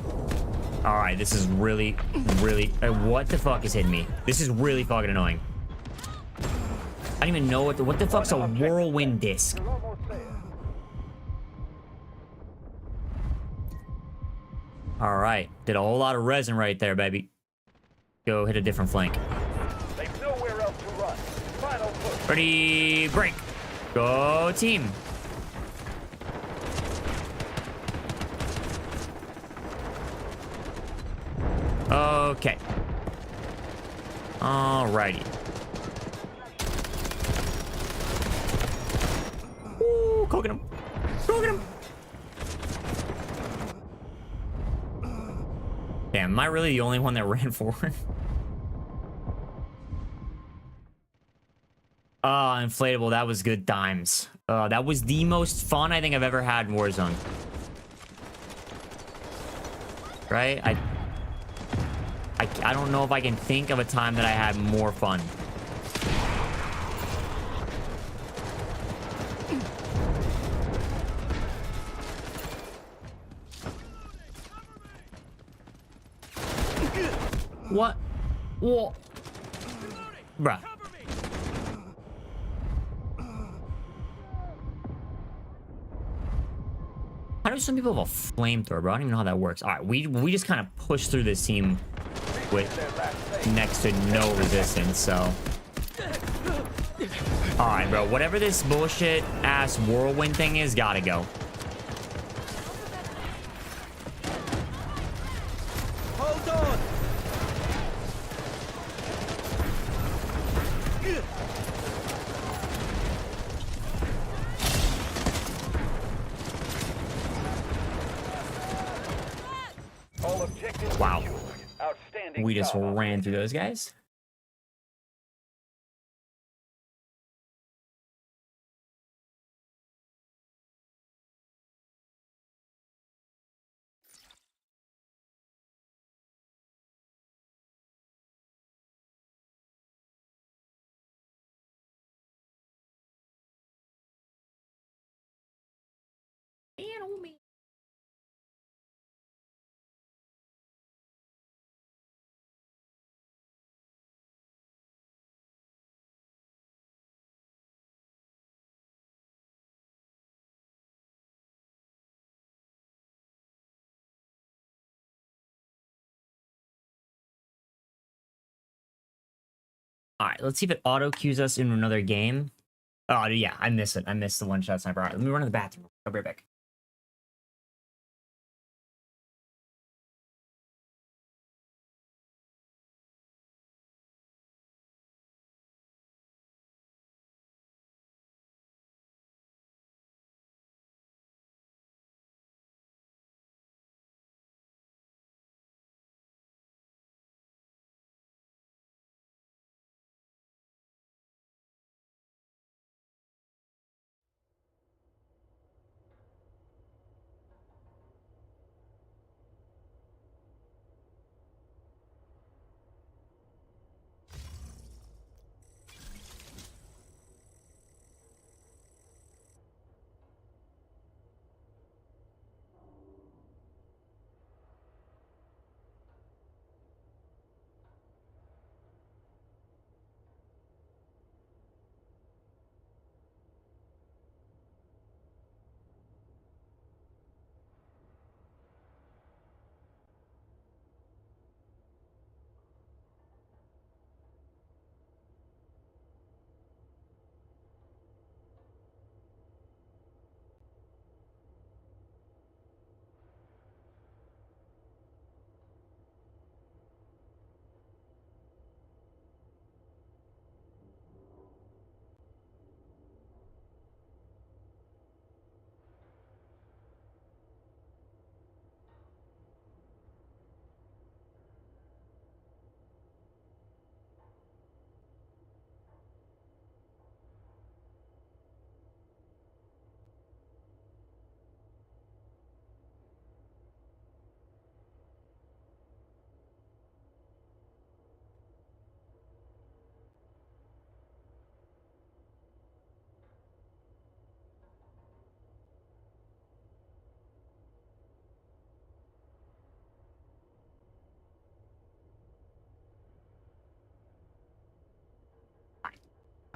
All right. This is really, really... what the fuck is hitting me? This is really fucking annoying. I don't even know what the fuck's a whirlwind disc? All right. Did a whole lot of resin right there, baby. Go hit a different flank. They've nowhere else to run. Final push. Ready, break. Go team. Okay. Alrighty. Ooh, cooking him. Cooking him. Damn, am I really the only one that ran forward? Inflatable, that was good times. That was the most fun I think I've ever had in Warzone. Right? I don't know if I can think of a time that I had more fun. What? What? Bruh. How do some people have a flamethrower, bro? I don't even know how that works. All right, we just kind of push through this team with next to no resistance, so. All right, bro. Whatever this bullshit ass whirlwind thing is, gotta go. Hold on. All objectives Wow. secured. Outstanding We just job. ran through those guys. All right, let's see if it auto queues us into another game. Oh, yeah, I miss it. I missed the one-shot sniper. All right, let me run to the bathroom. I'll be right back.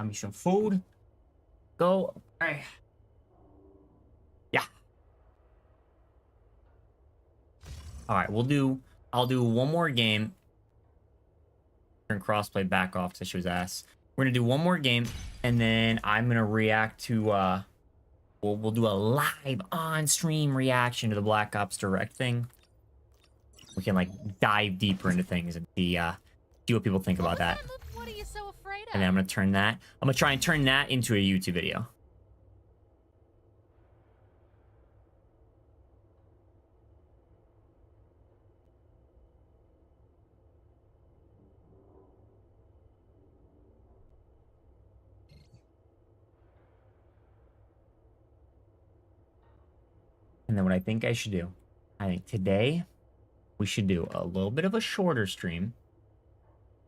Find me some food. Go. All right. Yeah. All right, I'll do one more game. Turn crossplay back off because she was ass. We're gonna do one more game, and then I'm gonna react to we'll do a live on stream reaction to the Black Ops Direct thing. We can like dive deeper into things and see what people think about that. What are you so afraid of? And then I'm gonna try and turn that into a YouTube video. And then what I think I should do, I think today we should do a little bit of a shorter stream.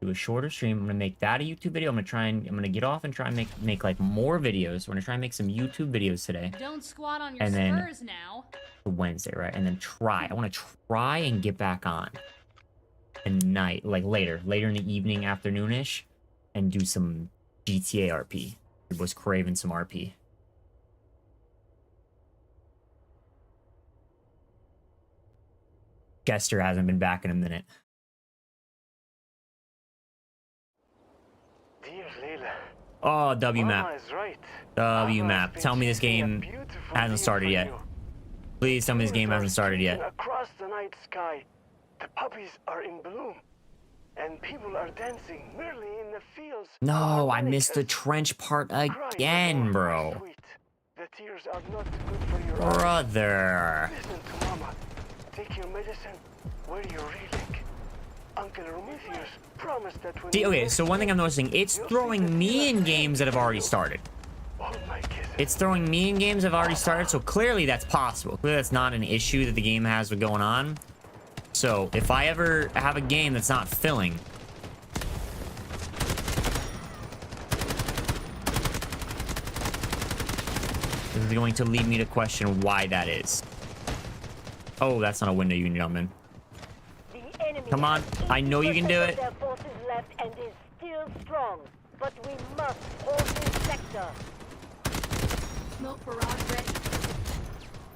Do a shorter stream. I'm gonna make that a YouTube video. I'm gonna get off and try and make like more videos. We're gonna try and make some YouTube videos today. Don't squat on your And then- spurs now. Wednesday, right? And then I want to try and get back on at night, like later in the evening, afternoonish, and do some GTA RP. It was craving some RP. Gester hasn't been back in a minute. Dear Layla, Oh, W Mama map. is right. W Mama map. has Tell been me this shaping a game beautiful hasn't deal started for yet. you. Please tell me this game Birds are hasn't started yet. streaming across the night sky. The puppies are in bloom. And people are dancing merely in the fields. No, I missed the trench part again, bro. Sweet. The tears are not good for your eyes. Brother. Listen to Mama. Take your medicine. Wear your relic. Uncle Prometheus promised that when you Okay, next so one thing I'm noticing, it's throwing me in games that have already started. all my kisses. It's throwing me in games that have already started, so clearly that's possible. Clearly that's not an issue that the game has with going on. So if I ever have a game that's not filling, this is going to lead me to question why that is. Oh, that's not a window you can jump in. The enemy Come on, has I know you can do 80% of it. their forces left and is still strong, but we must hold this sector. Smoke barrage ready.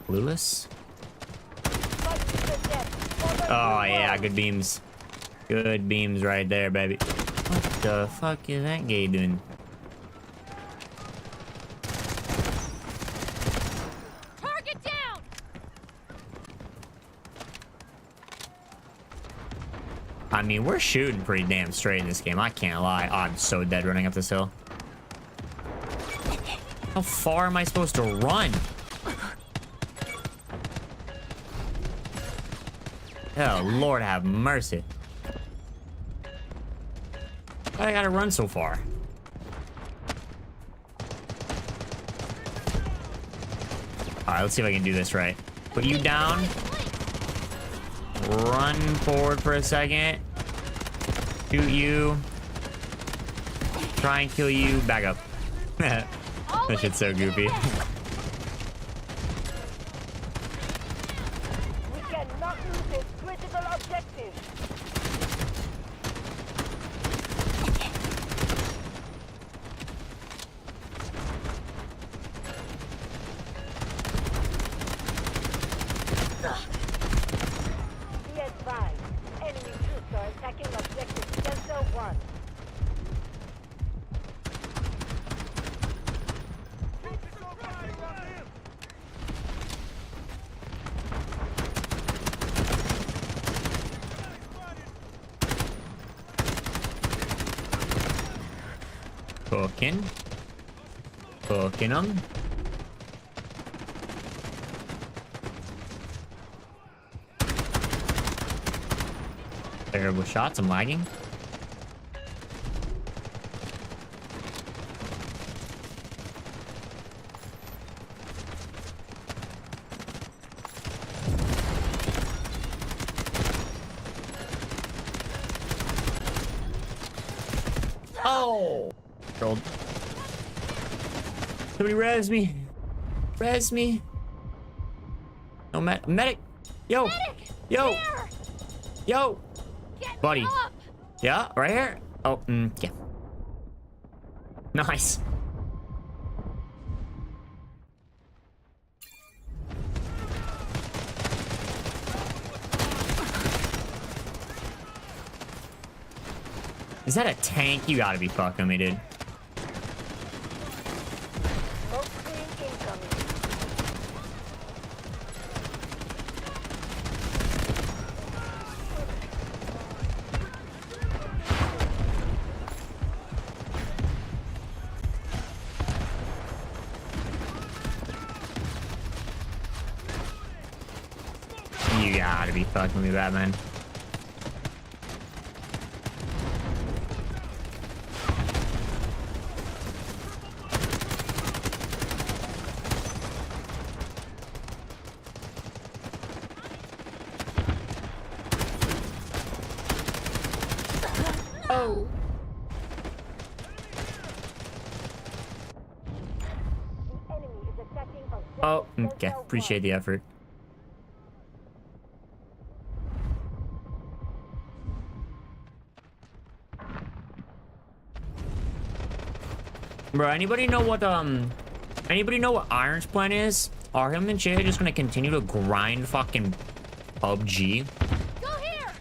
Lewis? Fight to the death. For the Oh new yeah, world. good beams. Good beams right there, baby. What the fuck is that guy doing? Target down. I mean, we're shooting pretty damn straight in this game. I can't lie. Oh, I'm so dead running up this hill. How far am I supposed to run? Oh, Lord have mercy. Why I gotta run so far? Alright, let's see if I can do this right. Put you down. Run forward for a second. Shoot you. Try and kill you. Back up. That shit's so goofy. We cannot lose this critical objective. Be advised, enemy troops are attacking objective Delta 1. Cooking. Cooking them. Terrible shots. I'm lagging. Oh! Trolled. Somebody res me. Res me. No medic. Yo. Yo. There. Yo. Get Buddy. up. Yeah, right here. Oh, yeah. Nice. Is that a tank? You gotta be fucking me, dude. Smoke screen incoming. You gotta be fucking me, Batman. Oh. The enemy is attacking objective Oh, okay. Delta Appreciate the effort. Bro, anybody know what Iron's plan is? Are him and Jay just gonna continue to grind fucking PUBG? Go here!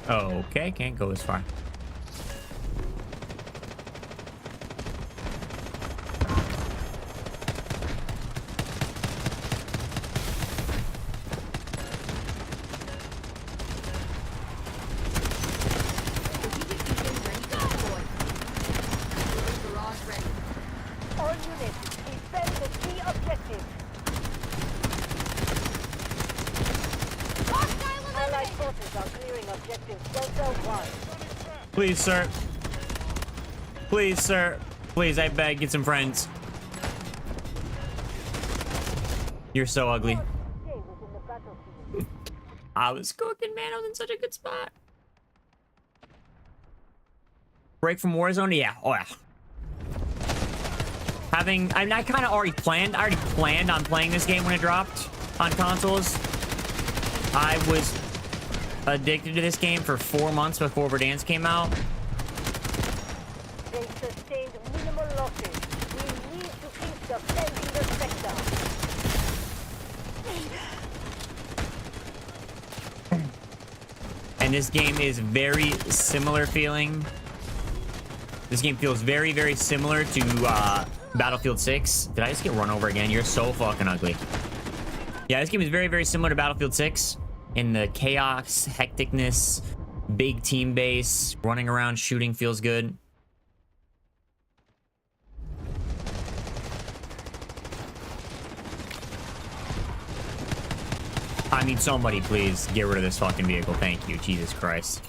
Okay, can't go as far. Ready to deploy. Garage ready. All units, defend the key objective. Hostile Allied eliminated! forces are clearing objective Delta 1. Please, sir. Please, sir. Please, I beg, get some friends. You're so ugly. Stay within the battlefield. I was cooking, man. I was in such a good spot. Break from Warzone? Yeah. Oh, yeah. I mean, I kind of already planned. I already planned on playing this game when it dropped on consoles. I was addicted to this game for 4 months before Verdansk came out. They sustained minimal losses. We need to keep defending the sector. And this game is very similar feeling. This game feels very, very similar to Battlefield 6. Did I just get run over again? You're so fucking ugly. Yeah, this game is very, very similar to Battlefield 6 in the chaos, hecticness, big team base, running around, shooting feels good. I mean, somebody please get rid of this fucking vehicle. Thank you. Jesus Christ.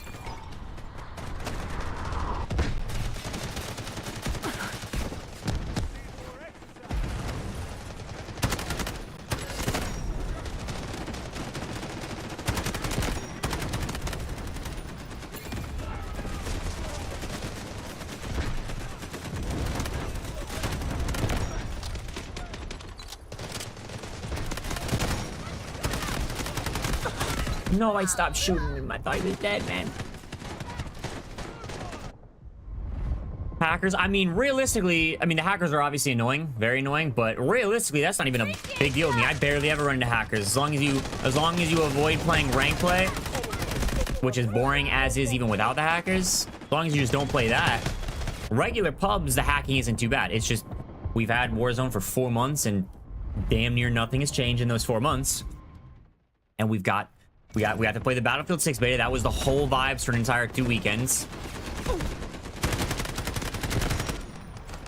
No, I stopped shooting him. I thought he was dead, man. Hackers, I mean, realistically, I mean, the hackers are obviously annoying, very annoying, but realistically, that's not even a big deal to me. I barely ever run into hackers. As long as you avoid playing rank play, which is boring as is even without the hackers, as long as you just don't play that, regular pubs, the hacking isn't too bad. It's just, we've had Warzone for 4 months, and damn near nothing has changed in those 4 months. And we got to play the Battlefield 6 beta. That was the whole vibes for an entire 2 weekends.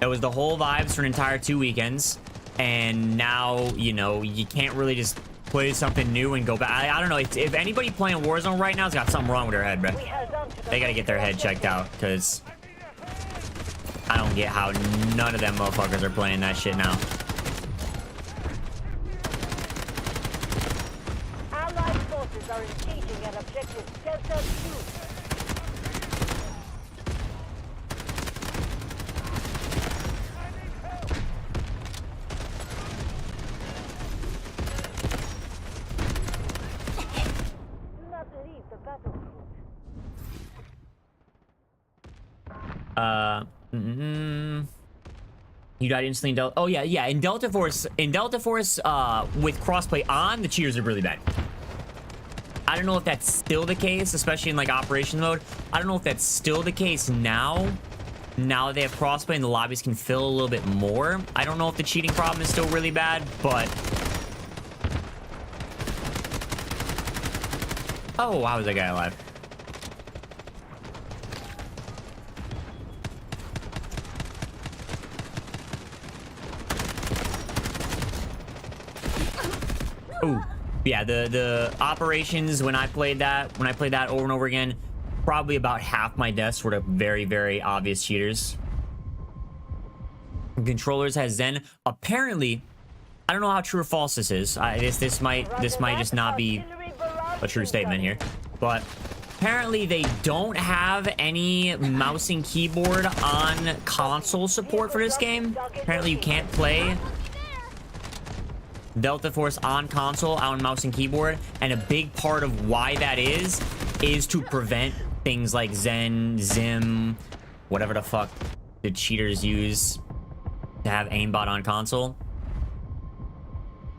That was the whole vibes for an entire 2 weekends. And now, you know, you can't really just play something new and go back. I don't know. If anybody playing Warzone right now has got something wrong with their head, bro. They gotta get their head checked out, because I don't get how none of them motherfuckers are playing that shit now. Allied forces are engaging at objective Delta 2. leave the battlefield. You died instantly in Delta. Oh yeah, yeah. In Delta Force, with crossplay on, the cheaters are really bad. I don't know if that's still the case, especially in like operation mode. I don't know if that's still the case now. Now that they have crossplay and the lobbies can fill a little bit more. I don't know if the cheating problem is still really bad, but... Oh, how is that guy alive? Ooh. Yeah, the operations when I played that over and over again, probably about half my deaths were to very, very obvious cheaters. Controllers has Zen. Apparently, I don't know how true or false this is. This might just not be a true statement here, but apparently they don't have any mouse and keyboard on console support for this game. Apparently you can't play Delta Force on console, on mouse and keyboard, and a big part of why that is to prevent things like Zen, Zim, whatever the fuck the cheaters use to have aimbot on console.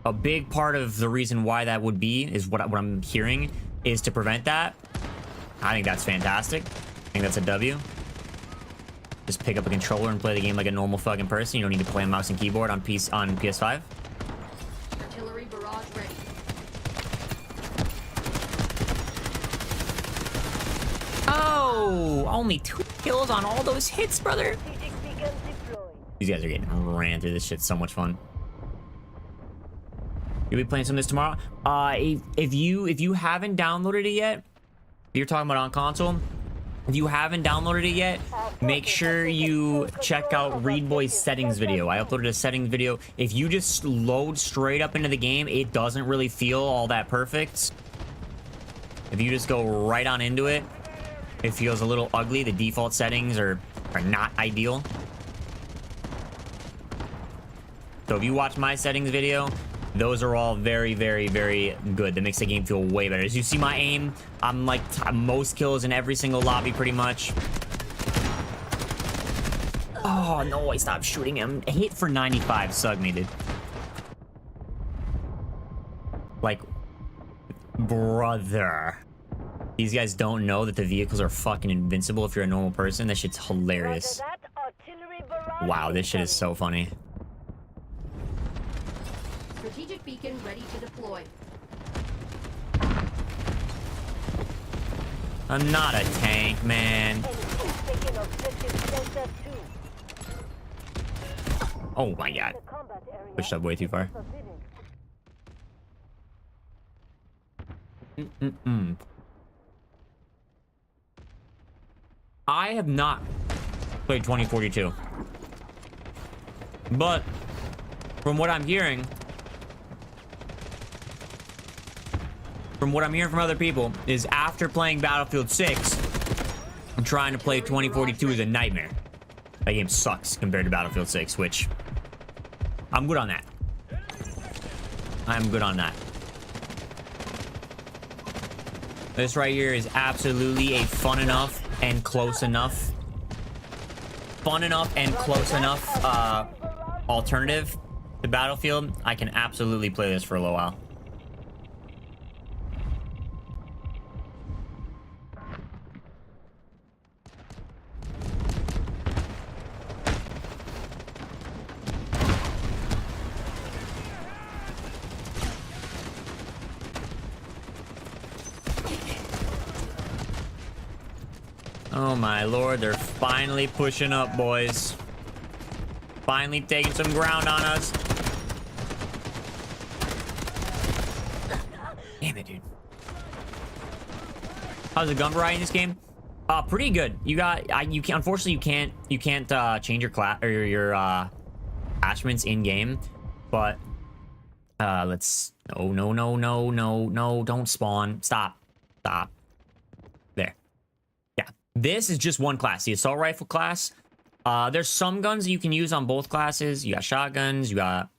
A big part of the reason why that would be is what I'm hearing is to prevent that. I think that's fantastic. I think that's a W. Just pick up a controller and play the game like a normal fucking person. You don't need to play on mouse and keyboard on PS5. Artillery barrage ready. Oh, only 2 kills on all those hits, brother. Strategic beacon deployed. These guys are getting ran through. This shit's so much fun. You'll be playing some of this tomorrow. If you haven't downloaded it yet, you're talking about on console. If you haven't downloaded it yet, make sure you check out Reidboy's settings video. I uploaded a settings video. If you just load straight up into the game, it doesn't really feel all that perfect. If you just go right on into it, it feels a little ugly. The default settings are not ideal. So if you watch my settings video, those are all very, very, very good. That makes the game feel way better. As you see my aim, I'm like most kills in every single lobby pretty much. Oh, no, I stopped shooting him. Hit for 95 sug me, dude. Like, brother. These guys don't know that the vehicles are fucking invincible if you're a normal person. That shit's hilarious. Wow, this shit is so funny. Strategic beacon ready to deploy. I'm not a tank, man. Oh my god. Pushed up way too far. I have not played 2042. But from what I'm hearing, from other people, is after playing Battlefield 6, I'm trying to play 2042 is a nightmare. That game sucks compared to Battlefield 6, which I'm good on that. I'm good on that. This right here is absolutely a fun enough and close enough alternative to Battlefield. I can absolutely play this for a little while. Oh my lord, they're finally pushing up, boys. Finally taking some ground on us. Damn it, dude. How's the gunplay in this game? Pretty good. You got you can unfortunately you can't change your class or your attachments in game, but let's no, don't spawn. Stop. There. Yeah. This is just one class, the assault rifle class. There's some guns that you can use on both classes. You got shotguns, you got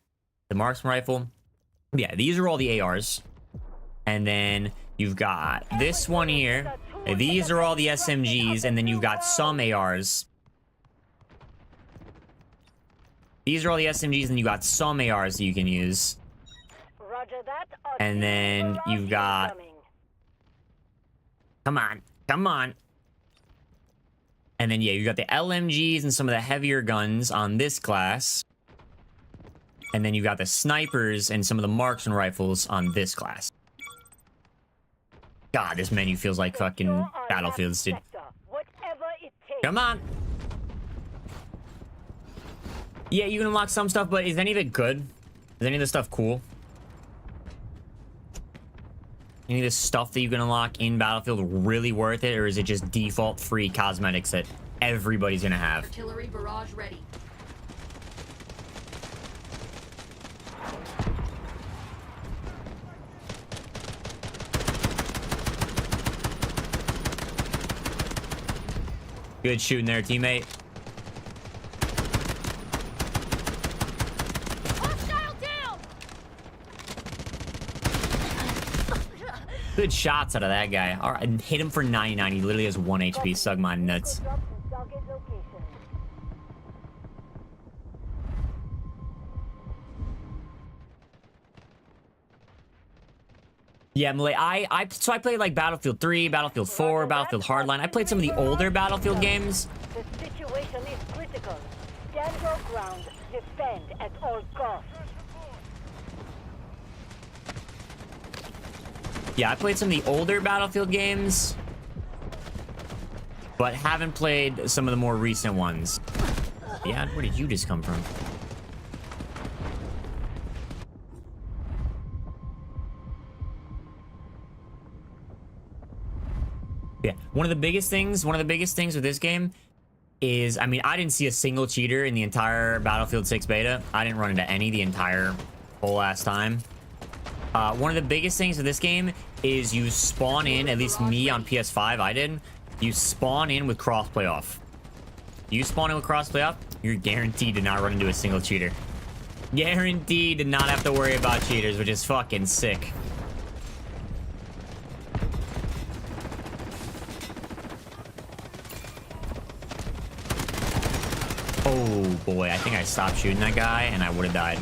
the marksman rifle. Yeah, these are all the ARs. And then You've got this one here. These are all the SMGs, and then you've got some ARs. These are all the SMGs, and you got some ARs that you can use. Roger that. And then you've got... Come on. Come on. And then, yeah, you got the LMGs and some of the heavier guns on this class. And then you got the snipers and some of the marksman rifles on this class. God, this menu feels like fucking Battlefields, dude. Come on. Yeah, you can unlock some stuff, but is any of it good? Is any of this stuff cool? Any of this stuff that you can unlock in Battlefield really worth it, or is it just default free cosmetics that everybody's gonna have? Artillery barrage ready. Good shooting there, teammate. Hostile down. Good shots out of that guy. All right, hit him for 99. He literally has 1 HP. Suck my nuts. Yeah, Malay, I played like Battlefield 3, Battlefield 4, Battlefield Hardline. I played some of the older Battlefield games. The situation is critical. Stand your ground. Defend at all costs. Yeah, I played some of the older Battlefield games, but haven't played some of the more recent ones. Yeah, where did you just come from? Yeah, one of the biggest things with this game is, I mean, I didn't see a single cheater in the entire Battlefield 6 beta. I didn't run into any the entire whole ass time. One of the biggest things with this game is you spawn in, at least me on PS5, I did, you spawn in with crossplay off. You spawn in with crossplay off, you're guaranteed to not run into a single cheater. Guaranteed to not have to worry about cheaters, which is fucking sick. Oh boy, I think I stopped shooting that guy and I would have died.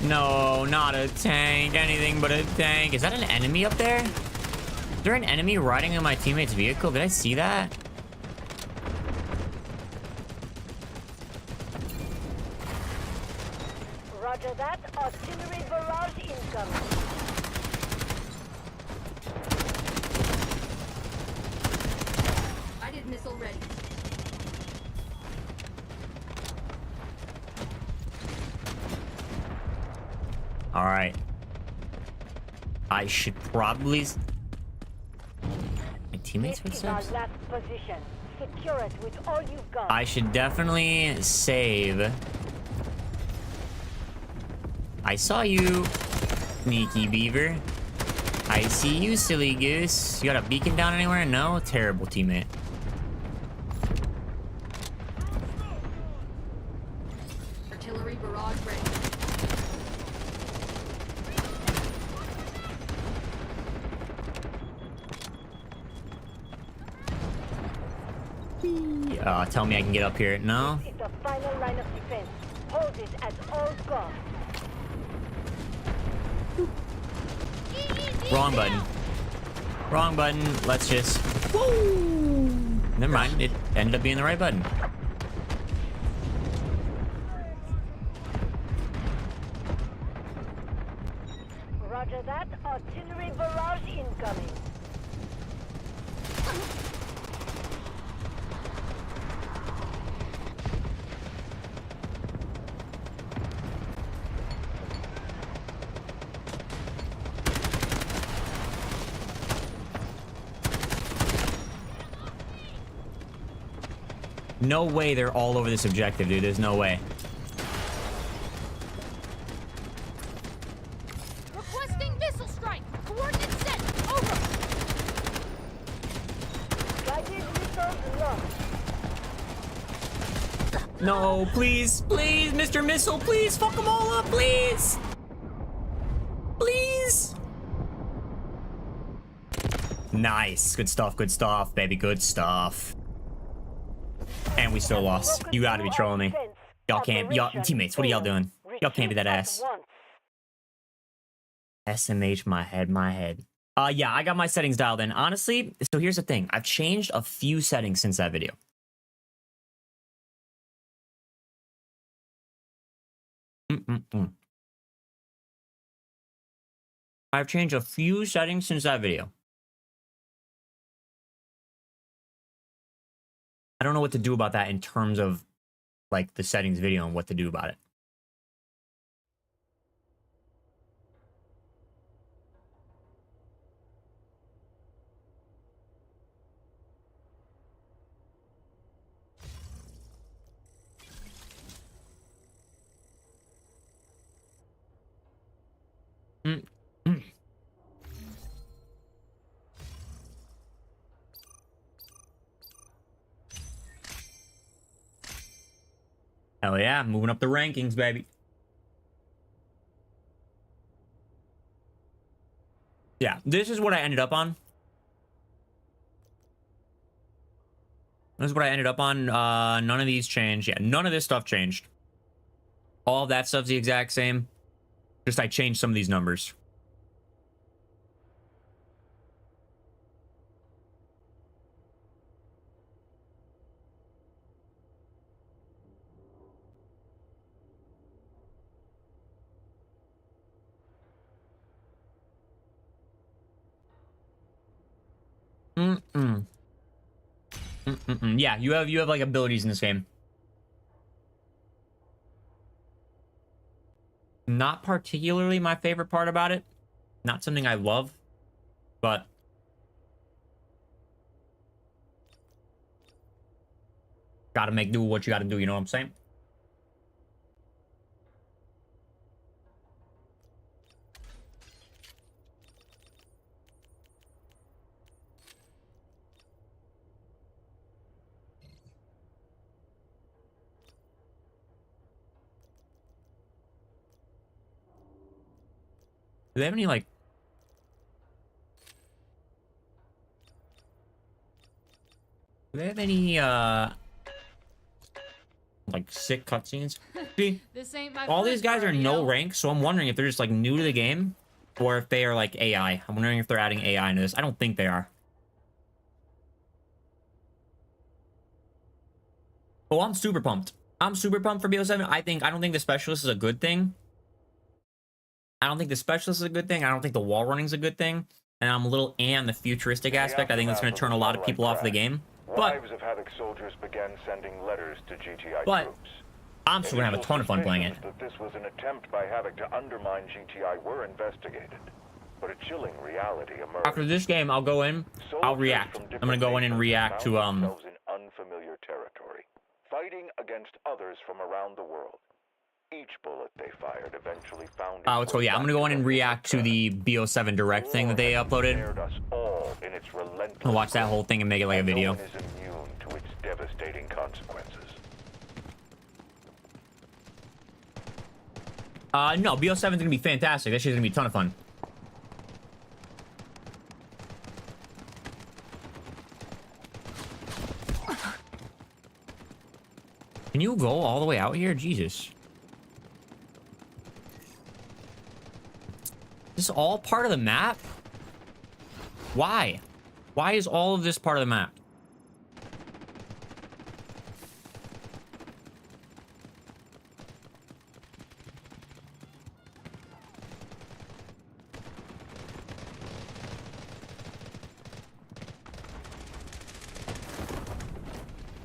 No, not a tank, anything but a tank. Is that an enemy up there? Is there an enemy riding on my teammate's vehicle? Did I see that? Roger that. Artillery barrage incoming. I did missile ready. All right. I should probably... My teammates This is our footsteps? last position. Secure it with all you've got. I should definitely save. I saw you, sneaky beaver. I see you, silly goose. You got a beacon down anywhere? No? Terrible teammate. Artillery barrage ready. Tell me I can get up here. No? It's the final line of defense. Hold it at all costs. Wrong button. Wrong button. Let's just... Woo! Never mind. It ended up being the right button. Roger that. Artillery barrage incoming. No way they're all over this objective, dude. There's no way. Requesting missile strike. Coordinates set. Over. Engine returned lost. No, please, please, Mr. Missile, please, fuck them all up, please. Please. Nice. Good stuff, baby. Good stuff. And we still lost. You gotta be trolling me. Y'all can't. Y'all teammates, what are y'all doing? Y'all can't be that ass. SMH my head. Yeah, I got my settings dialed in. Honestly, so here's the thing. I've changed a few settings since that video. I've changed a few settings since that video. I don't know what to do about that in terms of like the settings video and what to do about it. Hell yeah, moving up the rankings, baby. Yeah, this is what I ended up on. This is what I ended up on. None of these changed. Yeah, none of this stuff changed. All of that stuff's the exact same. Just I changed some of these numbers. Yeah, you have like abilities in this game. Not particularly my favorite part about it. Not something I love, but gotta make do what you gotta do, you know what I'm saying? Do they have any, like... Do they have any, like, sick cutscenes? See, This ain't my all these guys are first no rodeo. rank, so I'm wondering if they're just, like, new to the game, or if they are, like, AI. I'm wondering if they're adding AI into this. I don't think they are. Oh, I'm super pumped. I'm super pumped for BO7. I don't think the specialist is a good thing. I don't think the specialist is a good thing. I don't think the wall running is a good thing. And I'm a little the futuristic aspect. I think that's going to turn a lot of people off the game. But Wives of Havoc soldiers began sending letters to GTI But troops. I'm still going to have a ton of fun playing it. That this was an attempt by Havoc to undermine GTI were investigated, but a chilling reality emerged. After this game, I'll go in. I'll Soldiers react. from I'm different going to go in and nations react to found themselves in unfamiliar territory, fighting against others from around the world. Each bullet they fired eventually found. so yeah, I'm gonna go in and react to the BO7 Direct thing that they uploaded. I'll watch that whole thing and make it like a video. No one is immune to its devastating consequences. No, BO7 is gonna be fantastic. That shit's gonna be a ton of fun. Can you go all the way out here? Jesus. This is all part of the map? Why? Why is all of this part of the map?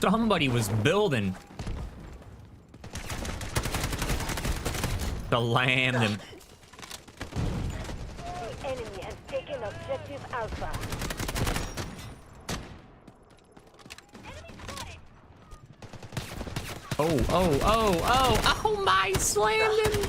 Somebody was building to lamb them. The enemy has taken objective Alpha. Oh my, slammed him.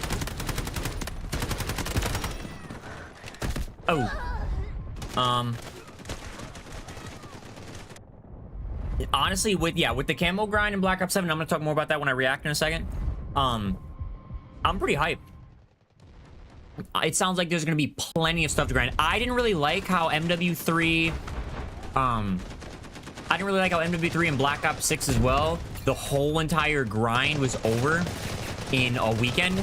Honestly, with the camo grind in Black Ops 7, I'm gonna talk more about that when I react in a second. I'm pretty hyped. It sounds like there's gonna be plenty of stuff to grind. I didn't really like how MW3 and Black Ops 6 as well, the whole entire grind was over in a weekend.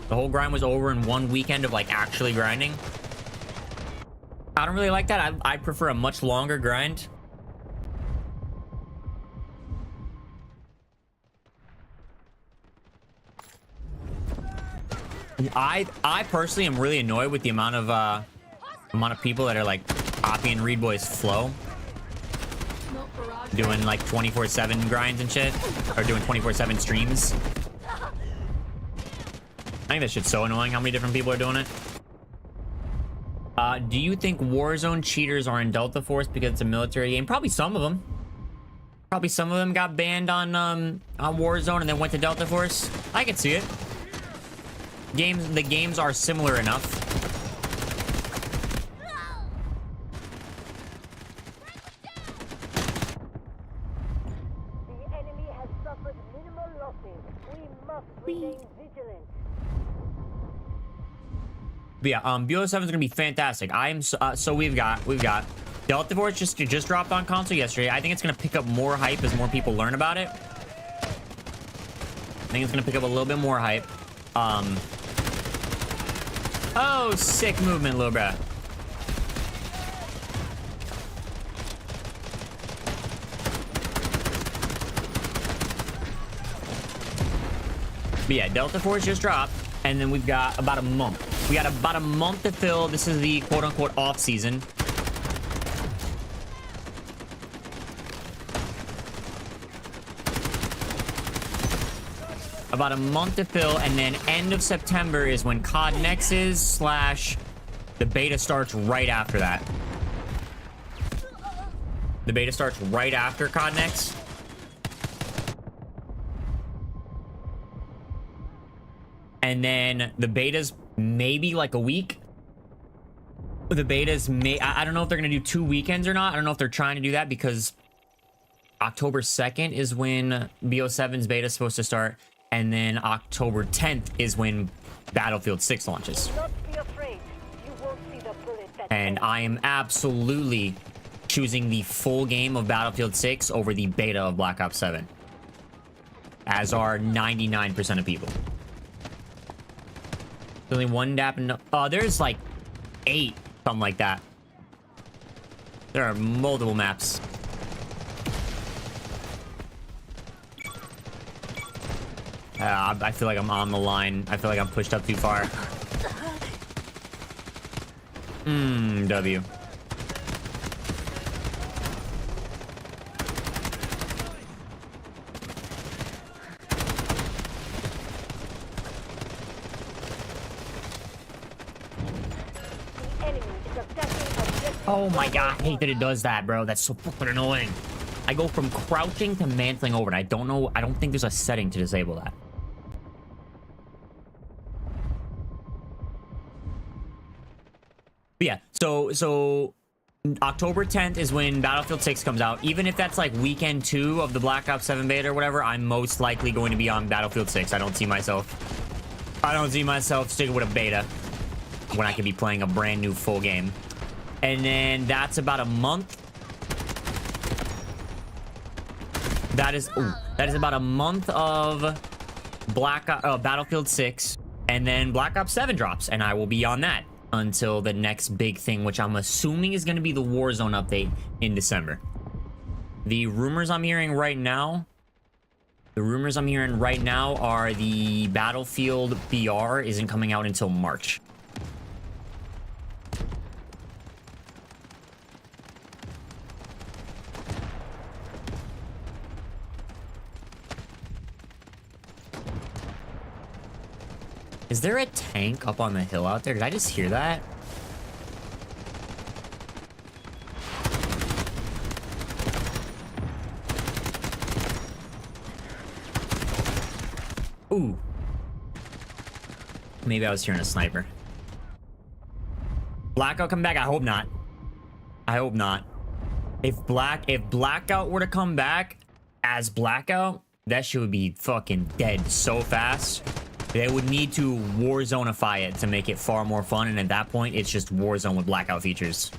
The whole grind was over in one weekend of like actually grinding. I don't really like that. I prefer a much longer grind. I personally am really annoyed with the amount of people that are like copying Reidboyy's flow, doing like 24/7 grinds and shit, or doing 24/7 streams. I think that shit's so annoying how many different people are doing it. Do you think Warzone cheaters are in Delta Force because it's a military game? Probably some of them. Probably some of them got banned on Warzone and then went to Delta Force. I could see it. The games are similar enough. The enemy has suffered minimal losses. We must remain vigilant. But yeah, BF6 is gonna be fantastic. So we've got Delta Force just dropped on console yesterday. I think it's gonna pick up more hype as more people learn about it. I think it's gonna pick up a little bit more hype. Oh, sick movement, little bruh. But yeah, Delta Force just dropped, and then we've got about a month. We got about a month to fill. This is the quote-unquote off season. About a month to fill, and then end of September is when COD Next is, / the beta starts right after that. The beta starts right after COD Next. And then the beta's maybe like a week. The beta's I don't know if they're gonna do 2 weekends or not. I don't know if they're trying to do that because October 2nd is when BO7's beta is supposed to start. And then October 10th is when Battlefield 6 launches. Do not be afraid. You won't see the bullet that And I am absolutely choosing the full game of Battlefield 6 over the beta of Black Ops 7. As are 99% of people. There's only one DAP and there's like 8, something like that. There are multiple maps. I feel like I'm on the line. I feel like I'm pushed up too far. W. Oh my god, I hate that it does that, bro. That's so fucking annoying. I go from crouching to mantling over, and I don't think there's a setting to disable that. But yeah, so October 10th is when Battlefield 6 comes out. Even if that's like weekend 2 of the Black Ops 7 beta or whatever, I'm most likely going to be on Battlefield 6. I don't see myself sticking with a beta when I could be playing a brand new full game. And then that's about a month. That is about a month of Battlefield 6, and then Black Ops 7 drops, and I will be on that until the next big thing, which I'm assuming is going to be the Warzone update in December. The rumors I'm hearing right now are the Battlefield BR isn't coming out until March. Is there a tank up on the hill out there? Did I just hear that? Ooh. Maybe I was hearing a sniper. Blackout come back? I hope not. I hope not. If Blackout were to come back as Blackout, that shit would be fucking dead so fast. They would need to Warzone-ify it to make it far more fun, and at that point, it's just Warzone with Blackout features.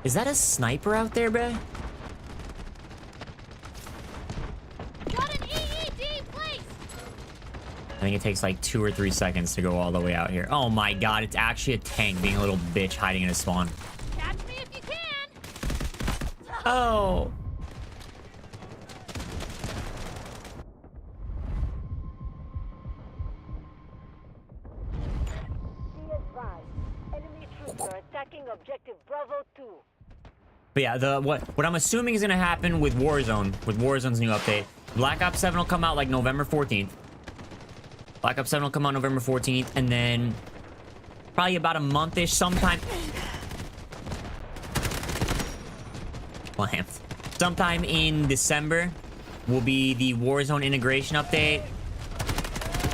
Is that a sniper out there, bruh? Got an EED, please. I think it takes like 2 or 3 seconds to go all the way out here. Oh my god, it's actually a tank being a little bitch hiding in a spawn. Catch me if you can. Oh. Be advised. Enemy troops are attacking objective Bravo 2. But yeah, what I'm assuming is gonna happen with Warzone's new update. Black Ops 7 will come out like November 14th. Black Ops 7 will come out November 14th, and then probably about a month-ish sometime. Sometime in December will be the Warzone integration update.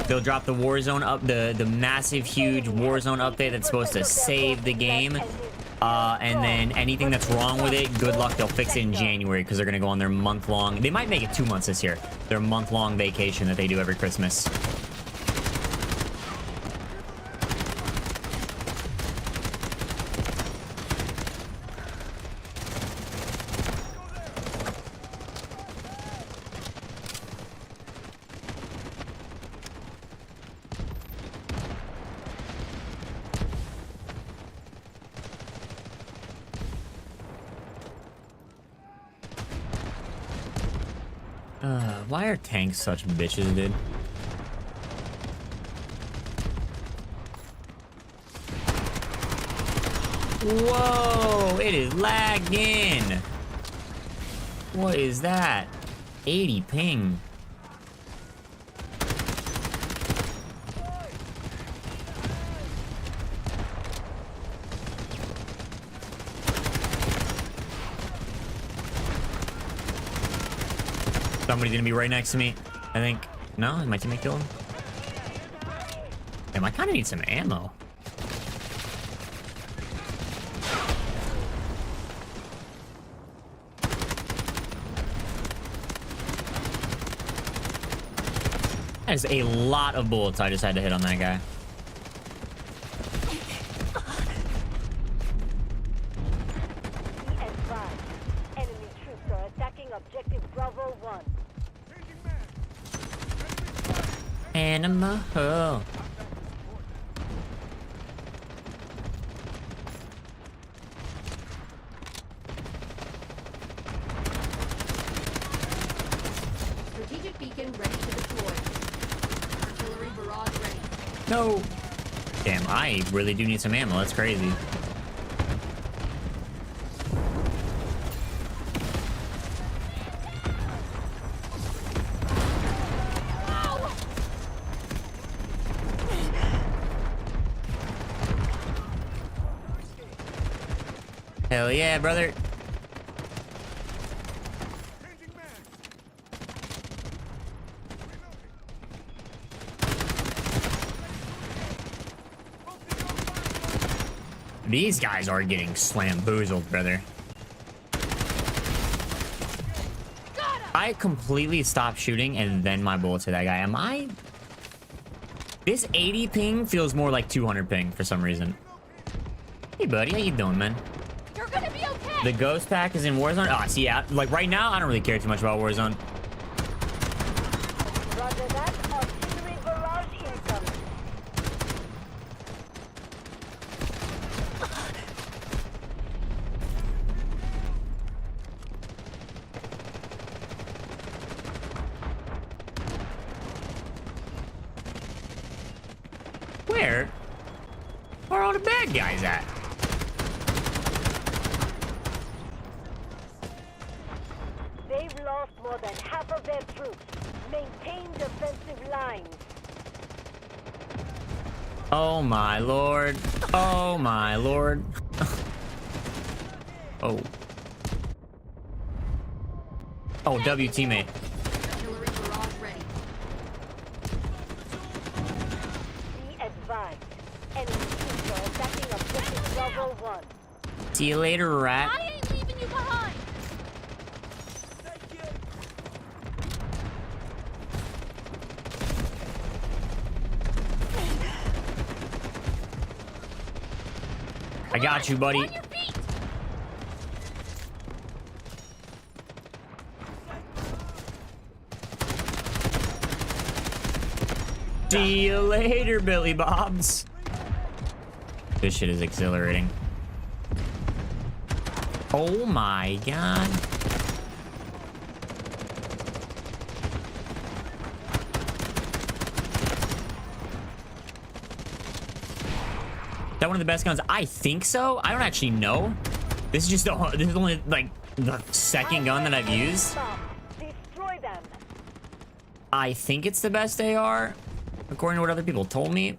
They'll drop the Warzone the massive, huge Warzone update that's supposed to save the game. And then anything that's wrong with it, good luck, they'll fix it in January because they're going to go on their month-long... They might make it 2 months this year. Their month-long vacation that they do every Christmas. Why are tanks such bitches, dude? Whoa, it is lagging. What is that? 80 ping. Somebody's gonna be right next to me, I think. No, my teammate killed him. Damn, I kind of need some ammo. That is a lot of bullets I just had to hit on that guy. Be advised. Enemy troops are attacking objective Bravo 1. Anima. Oh. Strategic beacon ready to deploy. Artillery barrage ready. No. Damn, I really do need some ammo. That's crazy. Hell yeah, brother. These guys are getting slamboozled, brother. I completely stopped shooting and then my bullets hit that guy. Am I... This 80 ping feels more like 200 ping for some reason. Hey, buddy. How you doing, man? You're gonna be okay. The ghost pack is in Warzone. Oh, see, yeah. Like, right now, I don't really care too much about Warzone. Roger that. Artillery barrage incoming. Where are all the bad guys at? They've lost more than half of their troops. Maintain defensive lines. Oh my lord. Oh my lord. Oh. Oh, W teammate. Artillery barrage ready. Be advised. Enemy troops are attacking objective Bravo 1. See you later, rat. I ain't leaving you behind. Thank you. I got you, buddy. On your feet. See you later, Billy Bobs. This shit is exhilarating. Oh my god. Is that one of the best guns? I think so. I don't actually know. This is just this is only like the second gun that I've used. Destroy them. I think it's the best AR, according to what other people told me.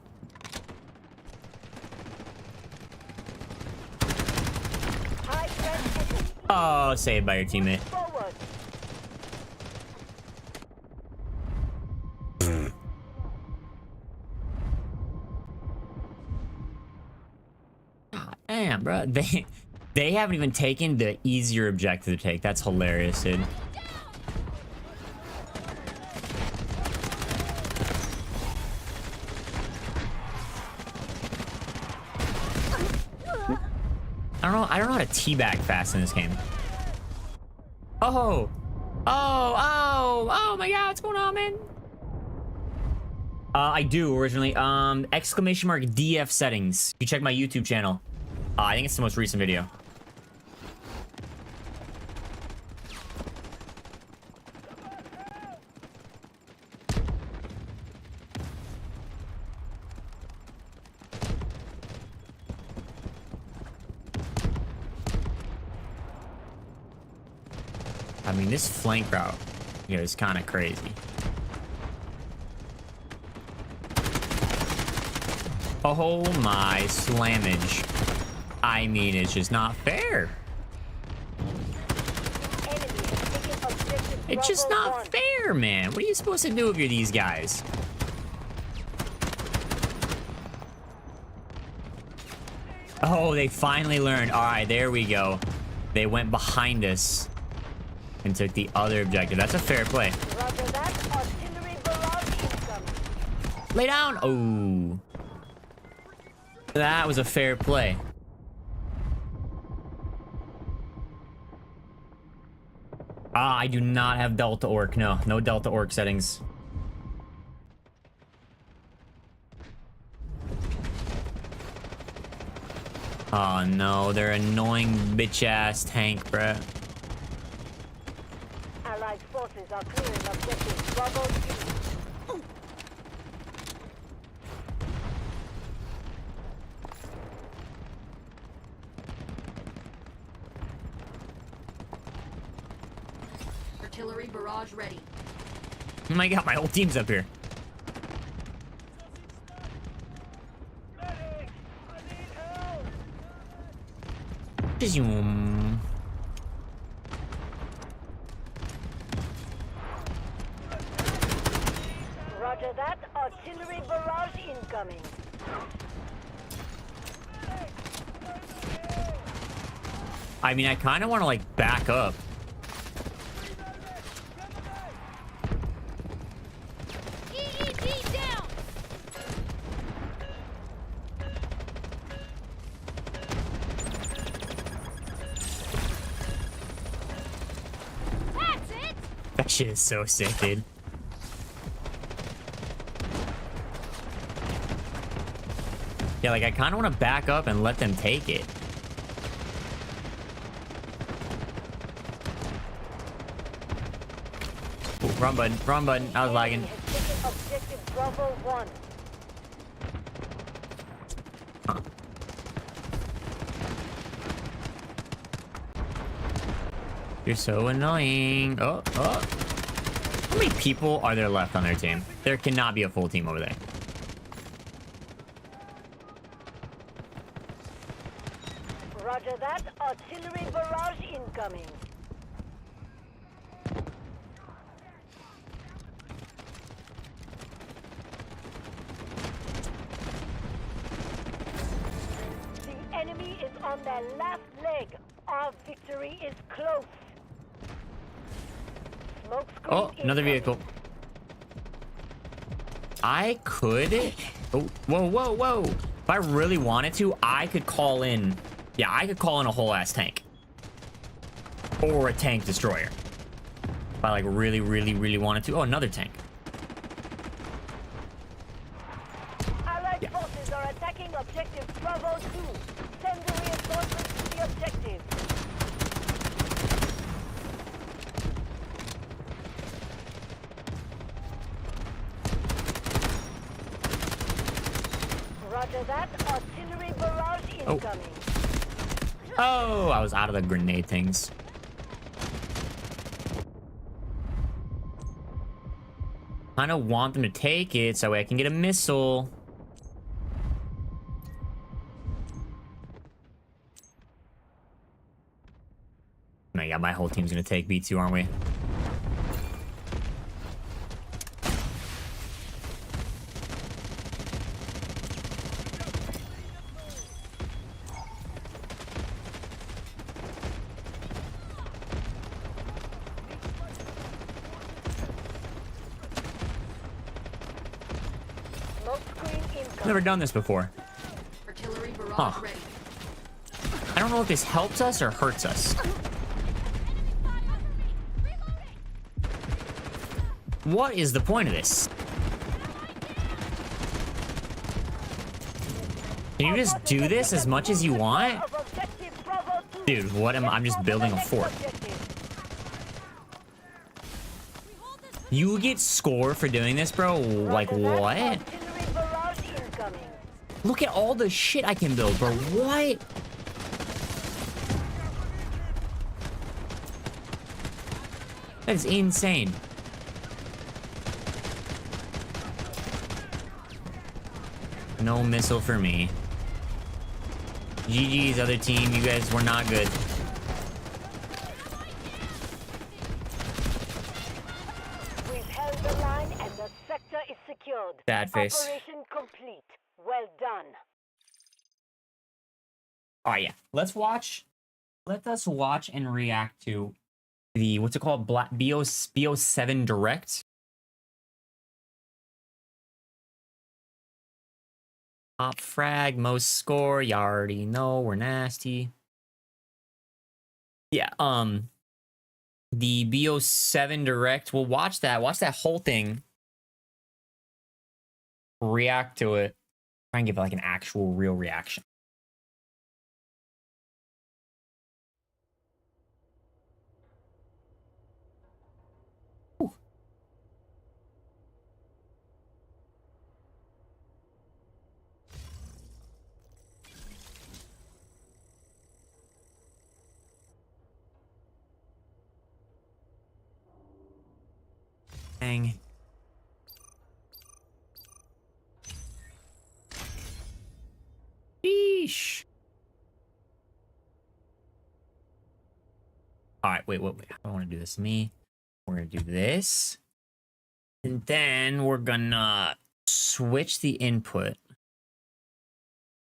High threat enemy. Oh, saved by your teammate. Forward. Damn, bro. They haven't even taken the easier objective to take. That's hilarious, dude. I don't know how to teabag fast in this game. Oh my god, what's going on, man? I do originally. Exclamation mark DF settings. You check my YouTube channel. I think it's the most recent video. I mean, this flank route here is kind of crazy. Oh my slammage. I mean, it's just not fair. Enemy has taken objective It's just Bravo not 1. fair, man. What are you supposed to do if you're these guys? Oh, they finally learned. All right, there we go. They went behind us and took the other objective. That's a fair play. Roger that. Artillery barrage incoming. Lay down. Oh. That was a fair play. Ah, I do not have Delta Orc. No, no Delta Orc settings. Oh no, they're annoying bitch-ass tank, bruh. Allied forces are clearing objective Bravo 2. Artillery barrage ready. Oh my god, my whole team's up here. Medic! I need help! Zoom. Roger that. Artillery barrage incoming. I mean, I kind of want to like back up. EED down. That's it. That shit is so sick, dude. Yeah, like I kind of want to back up and let them take it. Ooh, wrong button, wrong button. I was lagging. Enemy has taken objective Bravo 1. Huh. You're so annoying. Oh. How many people are there left on their team? There cannot be a full team over there. Roger that. Artillery barrage incoming. on the last leg. Our victory is close. Smoke screen Oh, another incoming. vehicle. I could... Oh, whoa. If I really wanted to, I could call in... Yeah, I could call in a whole ass tank. Or a tank destroyer. If I like really wanted to. Oh, another tank. Allied forces are attacking objective Bravo 2. Send the reinforcements to the objective. Roger that. Artillery barrage incoming. Oh, I was out of the grenade things. Kind of want them to take it so I can get a missile. Oh my god, my whole team's gonna take B2, aren't we? Smoke screen incoming. Never done this before. Artillery barrage Huh. ready. I don't know if this helps us or hurts us. What is the point of this? Can you just do this as much as you want? Dude, what am I'm just building a fort. You get score for doing this, bro? Like, what? Look at all the shit I can build, bro. What? That is insane. No missile for me. GG's other team, you guys were not good. We've held the line and the sector is secured. Sad face. Operation complete. Well done. Oh yeah, let's watch. Let us watch and react to the what's it called? Black BO7 Direct. Top frag, most score. You already know we're nasty. Yeah. The BO7 Direct. We'll watch that. Watch that whole thing. React to it. Try and give like an actual real reaction. Ooh. Dang. Sheesh. All right, wait. I don't want to do this. We're gonna do this, and then we're gonna switch the input.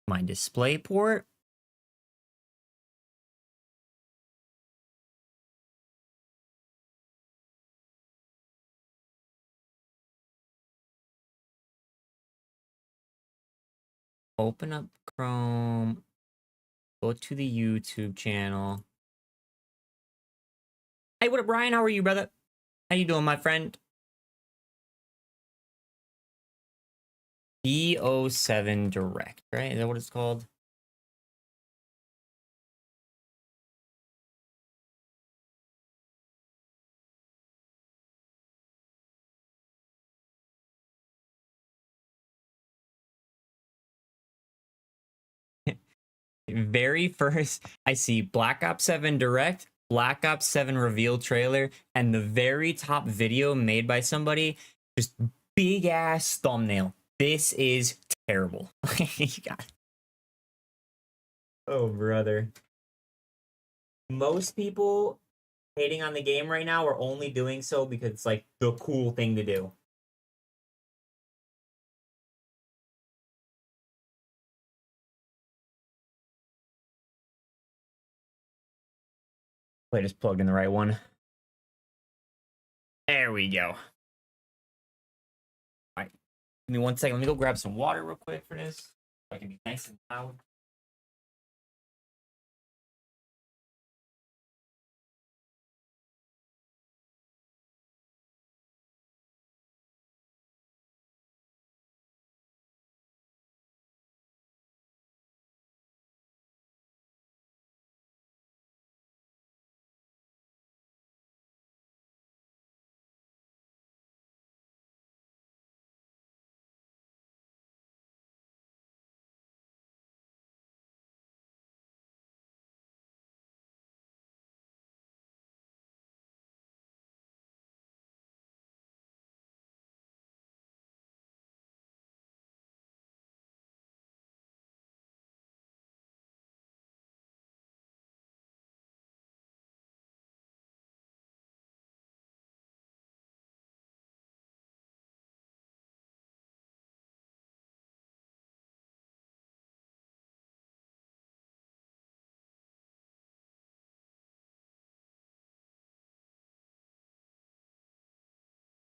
My display port. Open up Chrome. Go to the YouTube channel. Hey, what up, Brian? How are you, brother? How you doing, my friend? BO7 Direct, right? Is that what it's called? Very first, I see Black Ops 7 Direct, Black Ops 7 reveal trailer, and the very top video made by somebody, just big ass thumbnail. This is terrible. You got... Oh, brother. Most people hating on the game right now are only doing so because it's like the cool thing to do. I just plugged in the right one. There we go. All right. Give me 1 second. Let me go grab some water real quick for this. So I can be nice and loud.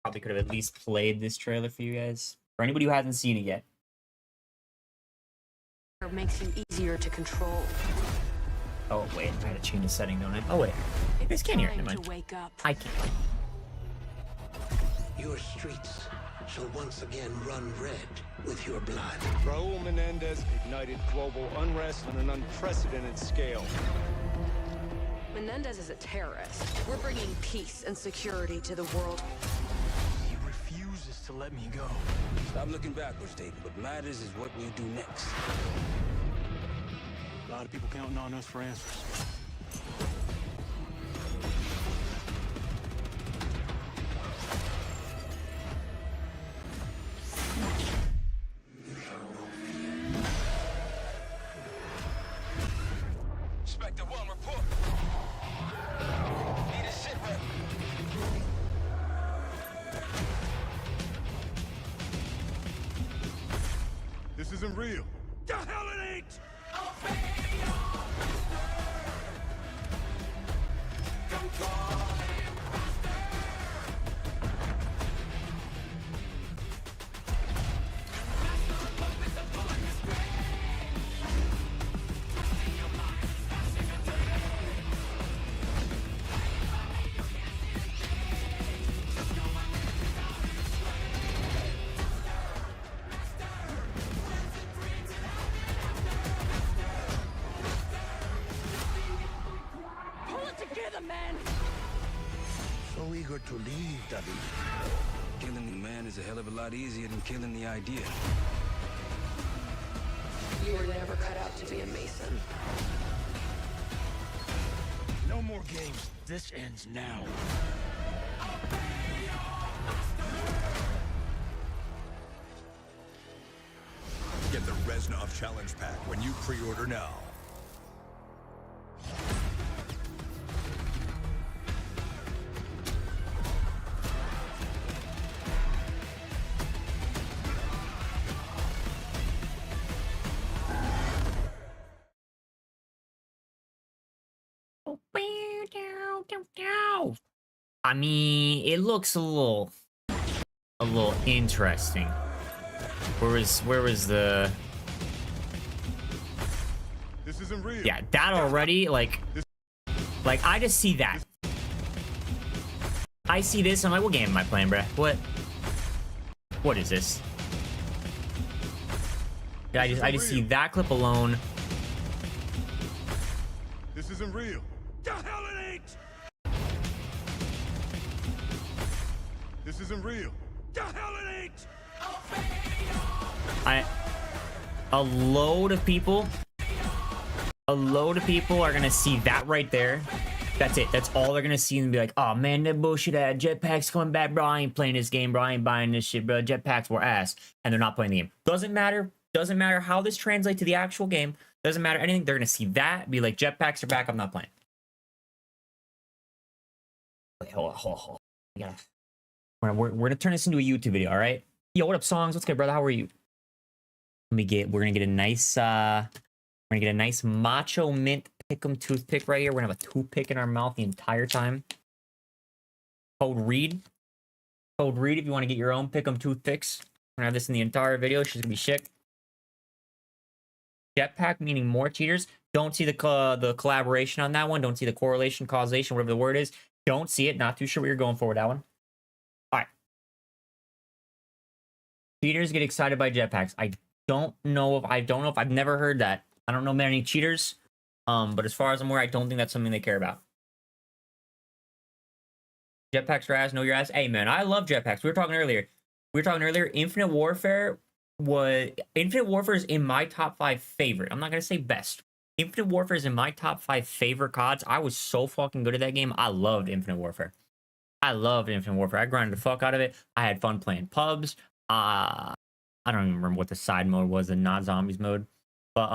Probably could have at least played this trailer for you guys. For anybody who hasn't seen it yet. It makes you easier to control. Oh, wait. I had to change the setting, don't I? Oh, wait. You guys can't hear it. Never mind. To wake up. I can't. Your streets shall once again run red with your blood. Raul Menendez ignited global unrest on an unprecedented scale. Menendez is a terrorist. We're bringing peace and security to the world. He refuses to let me go. Stop looking backwards, Dayton. What matters is what we do next. A lot of people counting on us for answers. Inspector 1, report. Need a sit rep. This isn't real. The hell it ain't! Pull it together, man! So eager to leave, David. Killing the man is a hell of a lot easier than killing the idea. You were never cut out to be a Mason. No more games. This ends now. Get the Reznov Challenge Pack when you pre-order now. I mean, it looks a little interesting. Where was the? This isn't real. Yeah, that already, like I just see that. I see this. I'm like, what game am I playing, bruh? What is this? Yeah, I just see that clip alone. This isn't real. The hell it ain't! This isn't real. The hell it ain't! A load of people are gonna see that right there. That's it. That's all they're gonna see and be like, oh man, that bullshit ass jetpacks coming back, bro. I ain't playing this game, bro. I ain't buying this shit, bro. Jetpacks were ass. And they're not playing the game. Doesn't matter how this translates to the actual game. Doesn't matter anything. They're gonna see that, be like, jetpacks are back, I'm not playing. Wait, hold on. We're gonna turn this into a YouTube video, all right? Yo, what up, Songs? What's good, brother? How are you? We're gonna get a nice macho mint pick'em toothpick right here. We're gonna have a toothpick in our mouth the entire time. Code Reid. Code Reid if you want to get your own pick'em toothpicks. We're gonna have this in the entire video. She's gonna be sick. Jetpack meaning more cheaters. Don't see the collaboration on that one. Don't see the correlation, causation, whatever the word is. Don't see it. Not too sure what you're going for with that one. All right. Cheaters get excited by jetpacks. I don't know if I've never heard that. I don't know many cheaters. But as far as I'm aware, I don't think that's something they care about. Jetpacks are ass, know your ass. Hey man, I love jetpacks. We were talking earlier. Infinite Warfare is in my top 5 favorite. I'm not gonna say best. Infinite Warfare is in my top 5 favorite CODs. I was so fucking good at that game. I loved Infinite Warfare. I grinded the fuck out of it. I had fun playing pubs. I don't even remember what the side mode was, the not zombies mode. But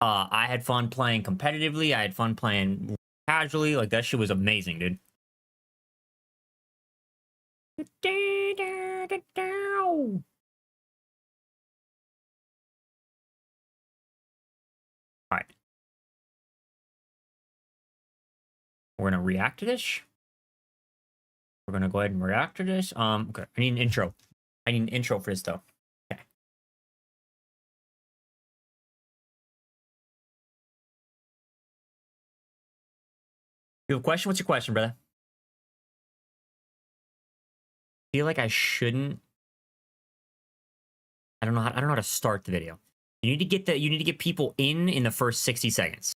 I had fun playing competitively. I had fun playing casually. Like, that shit was amazing, dude. All right. We're gonna react to this. We're gonna go ahead and react to this. Okay. I need an intro. I need an intro for this though. Okay. You have a question? What's your question, brother? I feel like I shouldn't. I don't know how to start the video. You need to get people in the first 60 seconds.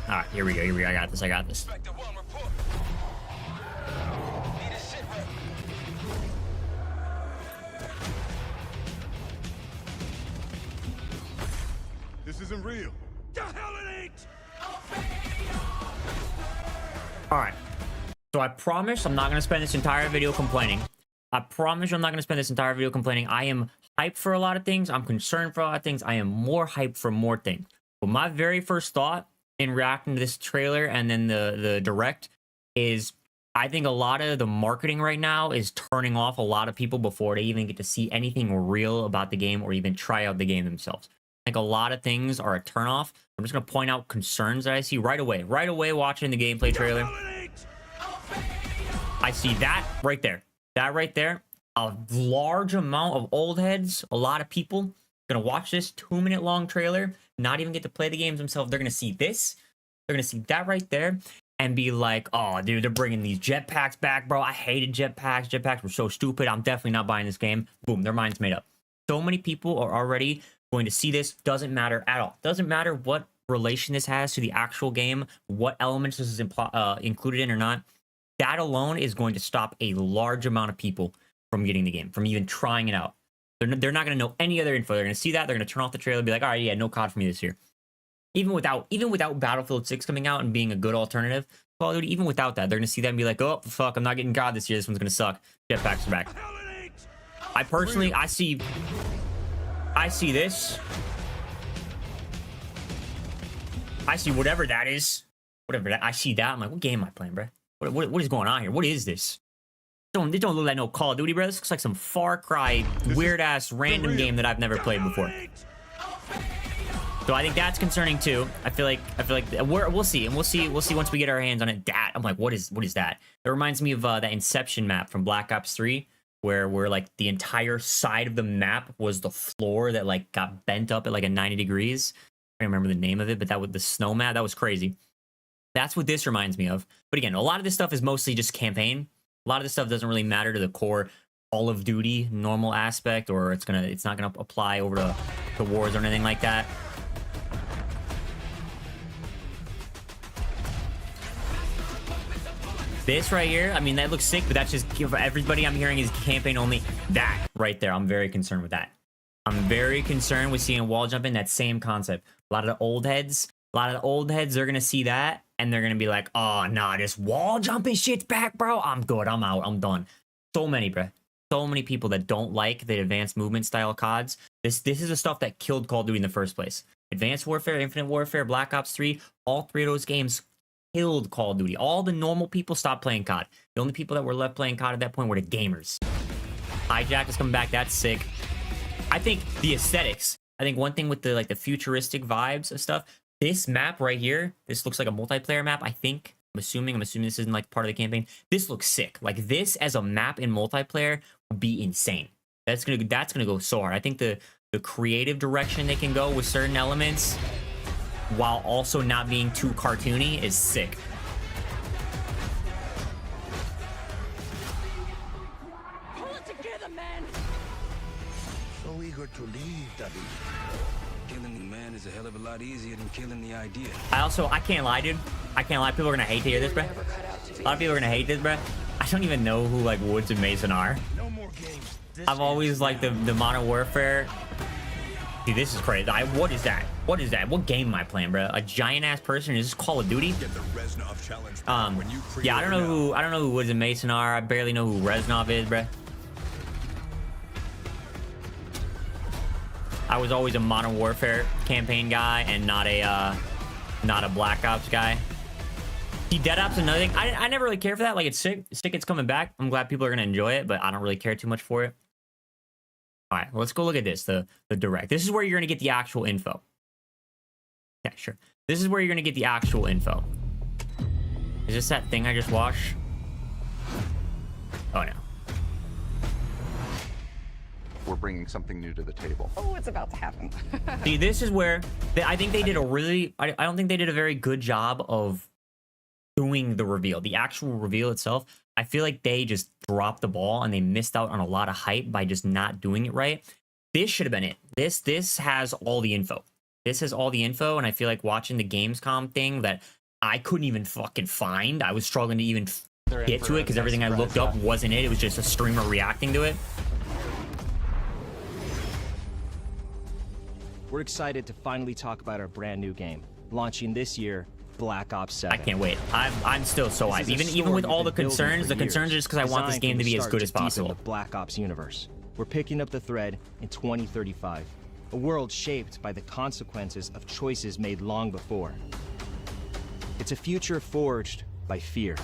All right, here we go. I got this. This isn't real. The hell it ain't! All right. So I promise I'm not going to spend this entire video complaining. I am hyped for a lot of things. I'm concerned for a lot of things. I am more hyped for more things. But my very first thought in reacting to this trailer and then the direct is I think a lot of the marketing right now is turning off a lot of people before they even get to see anything real about the game or even try out the game themselves. I think a lot of things are a turnoff. I'm just going to point out concerns that I see right away watching the gameplay trailer. I see that right there. A large amount of old heads, a lot of people going to watch this 2-minute long trailer, not even get to play the games themselves. They're going to see this. They're going to see that right there and be like, oh, dude, they're bringing these jetpacks back, bro. I hated jetpacks. Jetpacks were so stupid. I'm definitely not buying this game. Boom, their mind's made up. So many people are already going to see this. Doesn't matter at all. Doesn't matter what relation this has to the actual game, what elements this is included in or not. That alone is going to stop a large amount of people from getting the game, from even trying it out. They're not going to know any other info. They're going to see that. They're going to turn off the trailer and be like, all right, yeah, no COD for me this year. Even without Battlefield 6 coming out and being a good alternative, Call of Duty, even without that, they're going to see that and be like, oh, fuck, I'm not getting COD this year. This one's going to suck. Jetpacks are back. I personally, I see this. I see whatever that is. I see that. I'm like, what game am I playing, bro? What is going on here? What is this? This don't look like no Call of Duty, bro. This looks like some Far Cry weird-ass random game that I've never played before. So I think that's concerning too. I feel like we'll see once we get our hands on it. I'm like, what is that? It reminds me of that Inception map from Black Ops 3, where like the entire side of the map was the floor that like got bent up at like a 90 degrees. I don't remember the name of it, but that was the snow map. That was crazy. That's what this reminds me of. But again, a lot of this stuff is mostly just campaign. A lot of this stuff doesn't really matter to the core Call of Duty normal aspect, or it's not gonna apply over to wars or anything like that. This right here, I mean, that looks sick, but that's just for everybody I'm hearing is campaign only. That right there, I'm very concerned with that. I'm very concerned with seeing wall jumping, that same concept. A lot of the old heads, they're gonna see that and they're gonna be like, oh nah, this wall jumping shit's back, bro. I'm good, I'm out, I'm done. So many, bro. So many people that don't like the advanced movement style CODs. This is the stuff that killed Call of Duty in the first place. Advanced Warfare, Infinite Warfare, Black Ops 3, all 3 of those games killed Call of Duty. All the normal people stopped playing COD. The only people that were left playing COD at that point were the gamers. Hijack is coming back. That's sick. I think the aesthetics. I think one thing with the the futuristic vibes of stuff. This map right here, this looks like a multiplayer map. I think. I'm assuming this isn't like part of the campaign. This looks sick. Like this as a map in multiplayer would be insane. That's gonna go so hard. I think the creative direction they can go with certain elements, while also not being too cartoony, is sick. Pull it together, man. So eager to leave, Daddy. Killing the man is a hell of a lot easier than killing the idea. I can't lie, dude. I can't lie. People are gonna hate to hear this, bro. A lot of people are gonna hate this, bro. I don't even know who like Woods and Mason are. No more games. I've always liked the Modern Warfare. Dude, this is crazy. What is that? What is that? What game am I playing, bro? A giant ass person? Is this Call of Duty? Get the Reznov challenge pack when you Yeah, I don't know who Woods and Mason are. I barely know who Reznov is, bro. I was always a Modern Warfare campaign guy and not a Black Ops guy. See, Dead Ops another thing. I never really care for that. Like, it's sick. It's sick it's coming back. I'm glad people are gonna enjoy it, but I don't really care too much for it. All right, let's go look at this. The direct. This is where you're gonna get the actual info. Yeah, sure. This is where you're gonna get the actual info. Is this that thing I just watched? Oh no. We're bringing something new to the table. Oh, it's about to happen. See, this is where I think they did a really. I don't think they did a very good job of doing the reveal. The actual reveal itself, I feel like they just dropped the ball and they missed out on a lot of hype by just not doing it right. This should have been it. This has all the info. This has all the info, and I feel like watching the Gamescom thing that I couldn't even fucking find. I was struggling to even get to it because everything I looked up wasn't it. It was just a streamer reacting to it. We're excited to finally talk about our brand new game, launching this year, Black Ops 7. I can't wait. I'm still so hyped. Even with all the concerns are just because I want this game to be as good as possible. The Black Ops universe. We're picking up the thread in 2035, a world shaped by the consequences of choices made long before. It's a future forged by fear.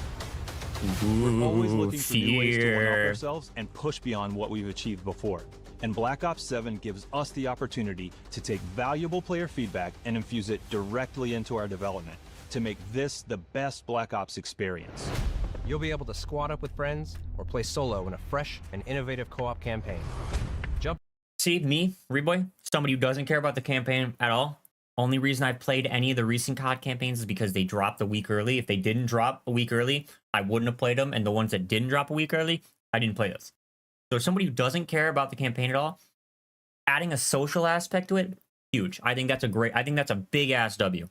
We're always looking for new ways to one-up Fear. ourselves and push beyond what we've achieved before. And Black Ops 7 gives us the opportunity to take valuable player feedback and infuse it directly into our development to make this the best Black Ops experience. You'll be able to squad up with friends or play solo in a fresh and innovative co-op campaign. See, me, Reidboyy, somebody who doesn't care about the campaign at all. Only reason I've played any of the recent COD campaigns is because they dropped a week early. If they didn't drop a week early, I wouldn't have played them. And the ones that didn't drop a week early, I didn't play those. So somebody who doesn't care about the campaign at all, adding a social aspect to it, huge. I think that's a big ass W.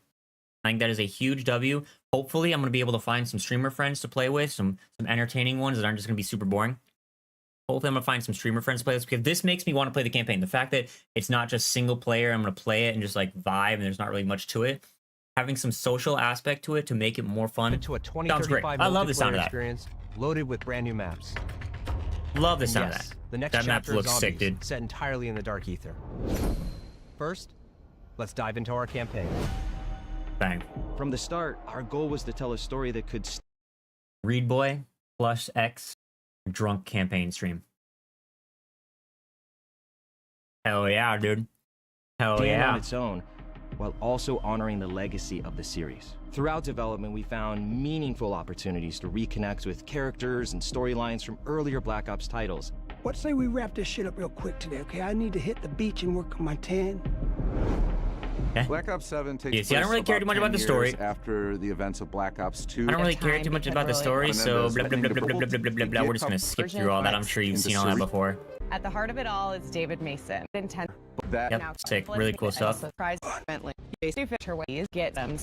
I think that is a huge W. Hopefully, I'm going to be able to find some streamer friends to play with, some entertaining ones that aren't just going to be super boring. Hopefully, I'm going to find some streamer friends to play with, because this makes me want to play the campaign. The fact that it's not just single player, I'm going to play it and just like vibe, and there's not really much to it. Having some social aspect to it to make it more fun. Into a Sounds great. I love the sound of that. Experience loaded with brand new maps. Love the sound of that. The next that map chapter looks of sick, Zombies, dude. set entirely in the dark ether. First, let's dive into our campaign. Bang. From the start, our goal was to tell a story that could Reidboyy plus X drunk campaign stream. Hell yeah, dude. Hell stand yeah. on its own, while also honoring the legacy of the series. Throughout development, we found meaningful opportunities to reconnect with characters and storylines from earlier Black Ops titles. What say we wrap this shit up real quick today, okay? I need to hit the beach and work on my tan. Okay. Black Ops 7 takes Yeah, see, I don't place really care too much about the story. after the events of Black Ops 2. I don't really care too much about the story, so blah blah blah blah blah blah blah blah blah. We're just gonna skip through all that. I'm sure you've seen all that before. At the heart of it all is David Mason. Intense. Yep, sick. Really cool stuff. Surprisingly, basically fit her ways, get them.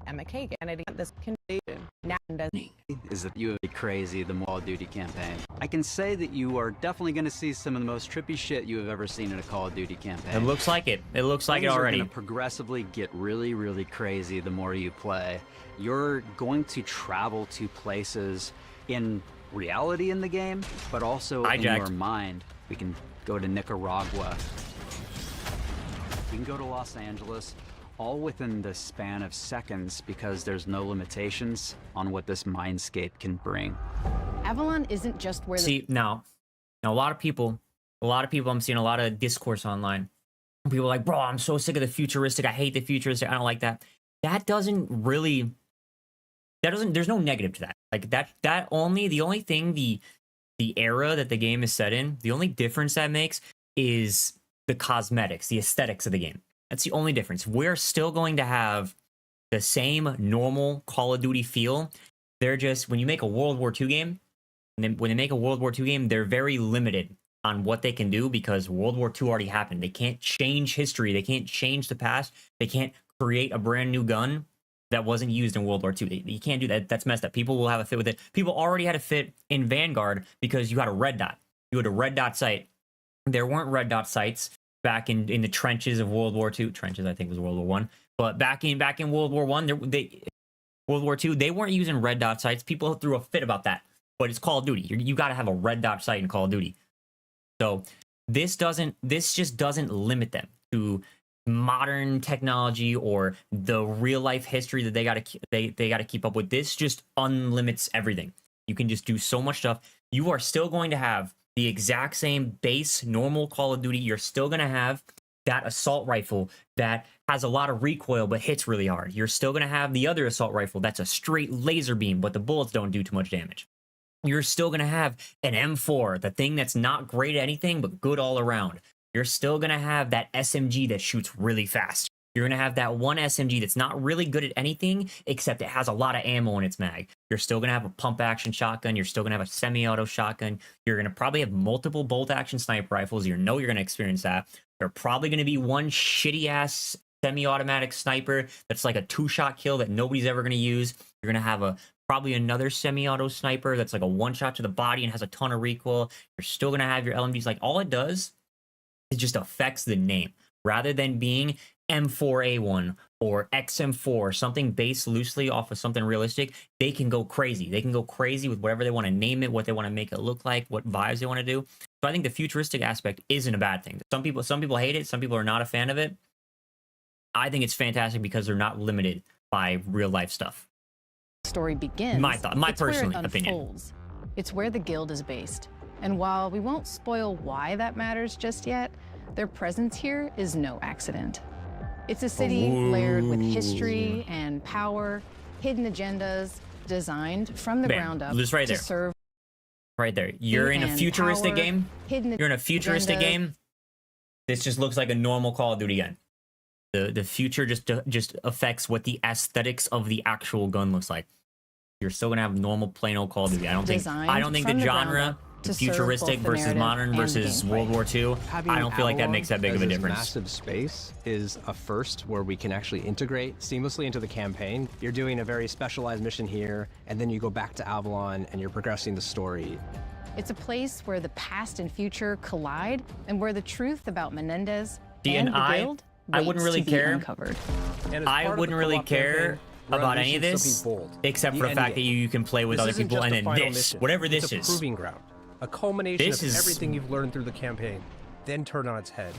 Emma Kagan, and this condition now doesn't. Is that you would be crazy the Call of Duty campaign. I can say that you are definitely going to see some of the most trippy shit you have ever seen in a Call of Duty campaign. It looks like it. It looks like it Things already. are going to progressively get really, really crazy the more you play. You're going to travel to places in reality in the game, but also in your mind. We can go to Nicaragua. You can go to Los Angeles all within the span of seconds because there's no limitations on what this mindscape can bring. Avalon isn't just where See, now a lot of people, I'm seeing a lot of discourse online. People are like, bro, I'm so sick of the futuristic. I hate the futuristic. I don't like that. There's no negative to that. Like the only thing, the era that the game is set in, the only difference that makes is the cosmetics, the aesthetics of the game. That's the only difference. We're still going to have the same normal Call of Duty feel. They're just, when you make a World War II game, and then when they make a World War II game, they're very limited on what they can do because World War II already happened. They can't change history. They can't change the past. They can't create a brand new gun that wasn't used in World War II. You can't do that. That's messed up. People will have a fit with it. People already had a fit in Vanguard because you had a red dot. You had a red dot sight. There weren't red dot sights back in the trenches of World War II. Trenches, I think, was World War I. But back in World War I, World War II, they weren't using red dot sights. People threw a fit about that. But it's Call of Duty. You got to have a red dot sight in Call of Duty. So this just doesn't limit them to modern technology or the real life history that they got to keep up with. This just unlimits everything. You can just do so much stuff. You are still going to have the exact same base normal Call of Duty. You're still going to have that assault rifle that has a lot of recoil but hits really hard. You're still going to have the other assault rifle that's a straight laser beam, but the bullets don't do too much damage. You're still going to have an M4, the thing that's not great at anything, but good all around. You're still going to have that SMG that shoots really fast. You're going to have that one SMG that's not really good at anything, except it has a lot of ammo in its mag. You're still going to have a pump-action shotgun. You're still going to have a semi-auto shotgun. You're going to probably have multiple bolt-action sniper rifles. You're going to experience that. There's probably going to be one shitty-ass semi-automatic sniper that's like a two-shot kill that nobody's ever going to use. You're going to have probably another semi-auto sniper that's like a one-shot to the body and has a ton of recoil. You're still going to have your LMGs. Like, all it does is just affects the name. Rather than being M4A1 or XM4 or something based loosely off of something realistic, they can go crazy. They can go crazy with whatever they want to name it, what they want to make it look like, what vibes they want to do. So I think the futuristic aspect isn't a bad thing. Some people hate it. Some people are not a fan of it. I think it's fantastic because they're not limited by real life stuff. Story begins. My personal where it opinion. Unfolds. It's where the guild is based. And while we won't spoil why that matters just yet, their presence here is no accident. It's a city layered with history and power, hidden agendas, designed from the ground up Just right to there. serve. Right there. You're in a futuristic power, game. You're in a futuristic game. This just looks like a normal Call of Duty gun. The future just affects what the aesthetics of the actual gun looks like. You're still gonna have normal plain old Call of Duty. I don't think the genre, the futuristic versus modern versus World War II, I don't feel like that makes that big of a difference. Massive space is a first where we can actually integrate seamlessly into the campaign. You're doing a very specialized mission here, and then you go back to Avalon and you're progressing the story. It's a place where the past and future collide, and where the truth about Menendez and the guild I wouldn't really care. I wouldn't really care about any of this, except for the fact that you can play with other people, and then this, whatever this is. It's a proving ground, a culmination of everything you've learned through the campaign, then turned on its head.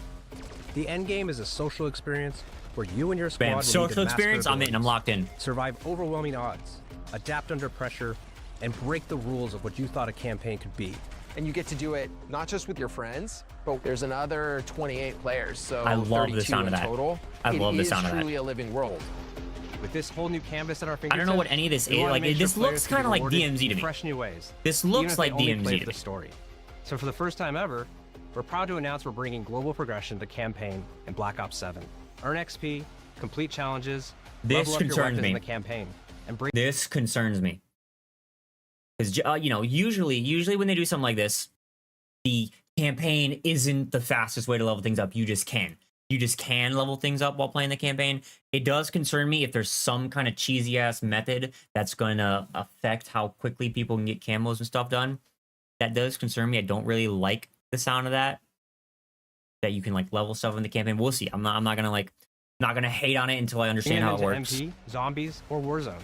The end game is a social experience where you and your squad social experience. I'm in. I'm locked in. Survive overwhelming odds, adapt under pressure, and break the rules of what you thought a campaign could be. And you get to do it not just with your friends, but there's another 28 players, so I love the sound of that. Total. I love the sound of that. It is truly a living world. With this whole new canvas at our fingertips, I don't know what any of this is. Like, this looks kind of like DMZ to me. Fresh new ways. This looks like DMZ to me. Story. So for the first time ever, we're proud to announce we're bringing global progression to campaign in Black Ops 7. Earn XP, complete challenges, this concerns me. In the campaign, and this concerns me. Because you know, usually when they do something like this, the campaign isn't the fastest way to level things up. You just can level things up while playing the campaign. It does concern me if there's some kind of cheesy ass method that's going to affect how quickly people can get camos and stuff done. That does concern me. I don't really like the sound of that. That you can like level stuff in the campaign. We'll see. I'm not gonna hate on it until I understand how it works. MP, zombies, or Warzone.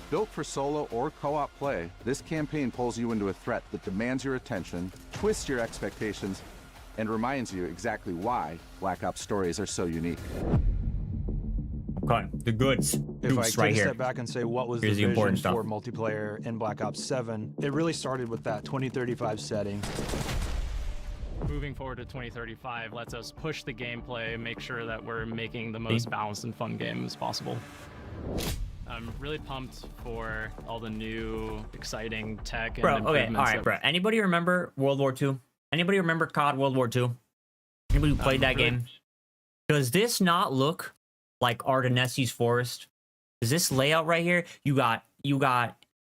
Built for solo or co-op play, this campaign pulls you into a threat that demands your attention, twists your expectations, and reminds you exactly why Black Ops stories are so unique. Okay, the goods. If I take right a here. step back and say what was Here's the the vision important stuff. for multiplayer in Black Ops 7, it really started with that 2035 setting. Moving forward to 2035 lets us push the gameplay, make sure that we're making the most balanced and fun game as possible. I'm really pumped for all the new, exciting tech and improvements. Okay, all right, bro. Anybody remember World War II? Anybody remember CoD World War II? Anybody who played that game? Does this not look like Ardenessi's Forest? Is this layout right here? You got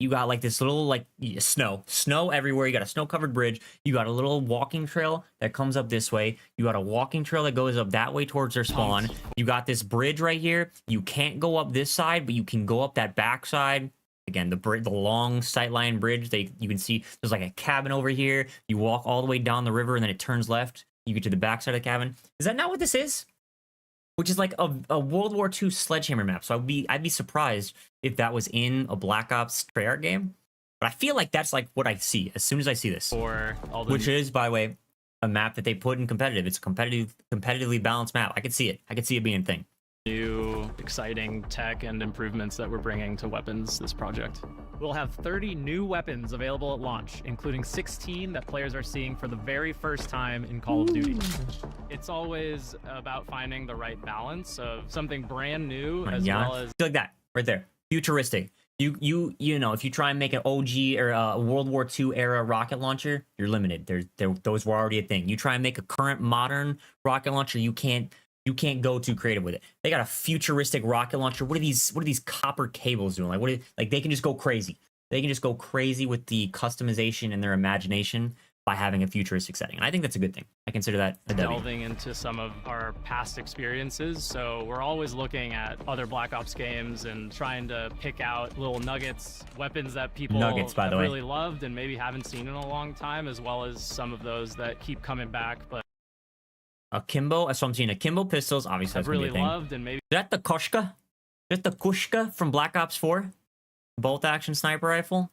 like this little like snow everywhere. You got a snow-covered bridge. You got a little walking trail that comes up this way. You got a walking trail that goes up that way towards their spawn. You got this bridge right here. You can't go up this side, but you can go up that back side. Again, the long sightline bridge. You can see there's like a cabin over here. You walk all the way down the river and then it turns left. You get to the back side of the cabin. Is that not what this is? Which is like a World War II sledgehammer map. So I'd be surprised if that was in a Black Ops Treyarch game. But I feel like that's like what I see as soon as I see this. Which is, by the way, a map that they put in competitive. It's a competitively balanced map. I could see it. I could see it being a thing. New, exciting tech and improvements that we're bringing to weapons this project. We'll have 30 new weapons available at launch, including 16 that players are seeing for the very first time in Call of Duty. It's always about finding the right balance of something brand new as well as like that right there, futuristic. You know, if you try and make an OG or a World War II era rocket launcher, you're limited. Those were already a thing. You try and make a current modern rocket launcher, you can't go too creative with it. They got a futuristic rocket launcher. What are these copper cables doing? Like they can just go crazy. They can just go crazy with the customization and their imagination by having a futuristic setting. And I think that's a good thing. I consider that a W. delving into some of our past experiences. So we're always looking at other Black Ops games and trying to pick out little nuggets, weapons that people have really loved and maybe haven't seen in a long time, as well as some of those that keep coming back. But Akimbo, so I'm seeing Akimbo pistols. Obviously, that's really gonna be a thing. loved, and maybe Is that the Kushka? Is that the Kushka from Black Ops 4? Bolt action sniper rifle?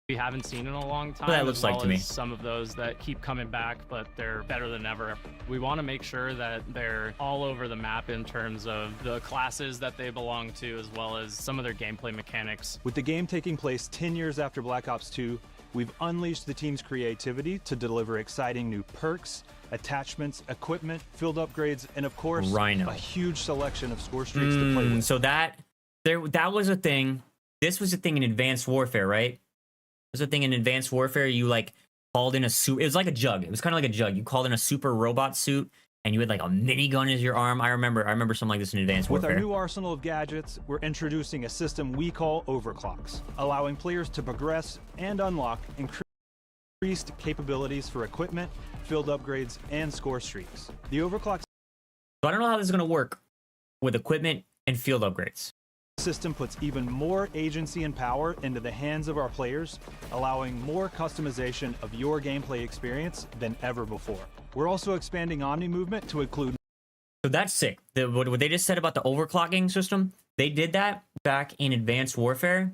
we haven't seen in a long time. That looks like to me. Some of those that keep coming back, but they're better than ever. We want to make sure that they're all over the map in terms of the classes that they belong to, as well as some of their gameplay mechanics. With the game taking place 10 years after Black Ops 2, we've unleashed the team's creativity to deliver exciting new perks, attachments, equipment, field upgrades, and of course, Rhino. a huge selection of score streaks to play with. So that was a thing. This was a thing in Advanced Warfare, right? It was a thing in Advanced Warfare. You like called in a suit. It was like a jug. It was kind of like a jug. You called in a super robot suit, and you had like a minigun as your arm. I remember something like this in Advanced With Warfare. our new arsenal of gadgets, we're introducing a system we call overclocks, allowing players to progress and unlock increased capabilities for equipment, field upgrades, and score streaks. The overclock So I don't know how this is going to work with equipment and field upgrades. system puts even more agency and power into the hands of our players, allowing more customization of your gameplay experience than ever before. We're also expanding Omni movement to include. So that's sick. What they just said about the overclocking system, they did that back in Advanced Warfare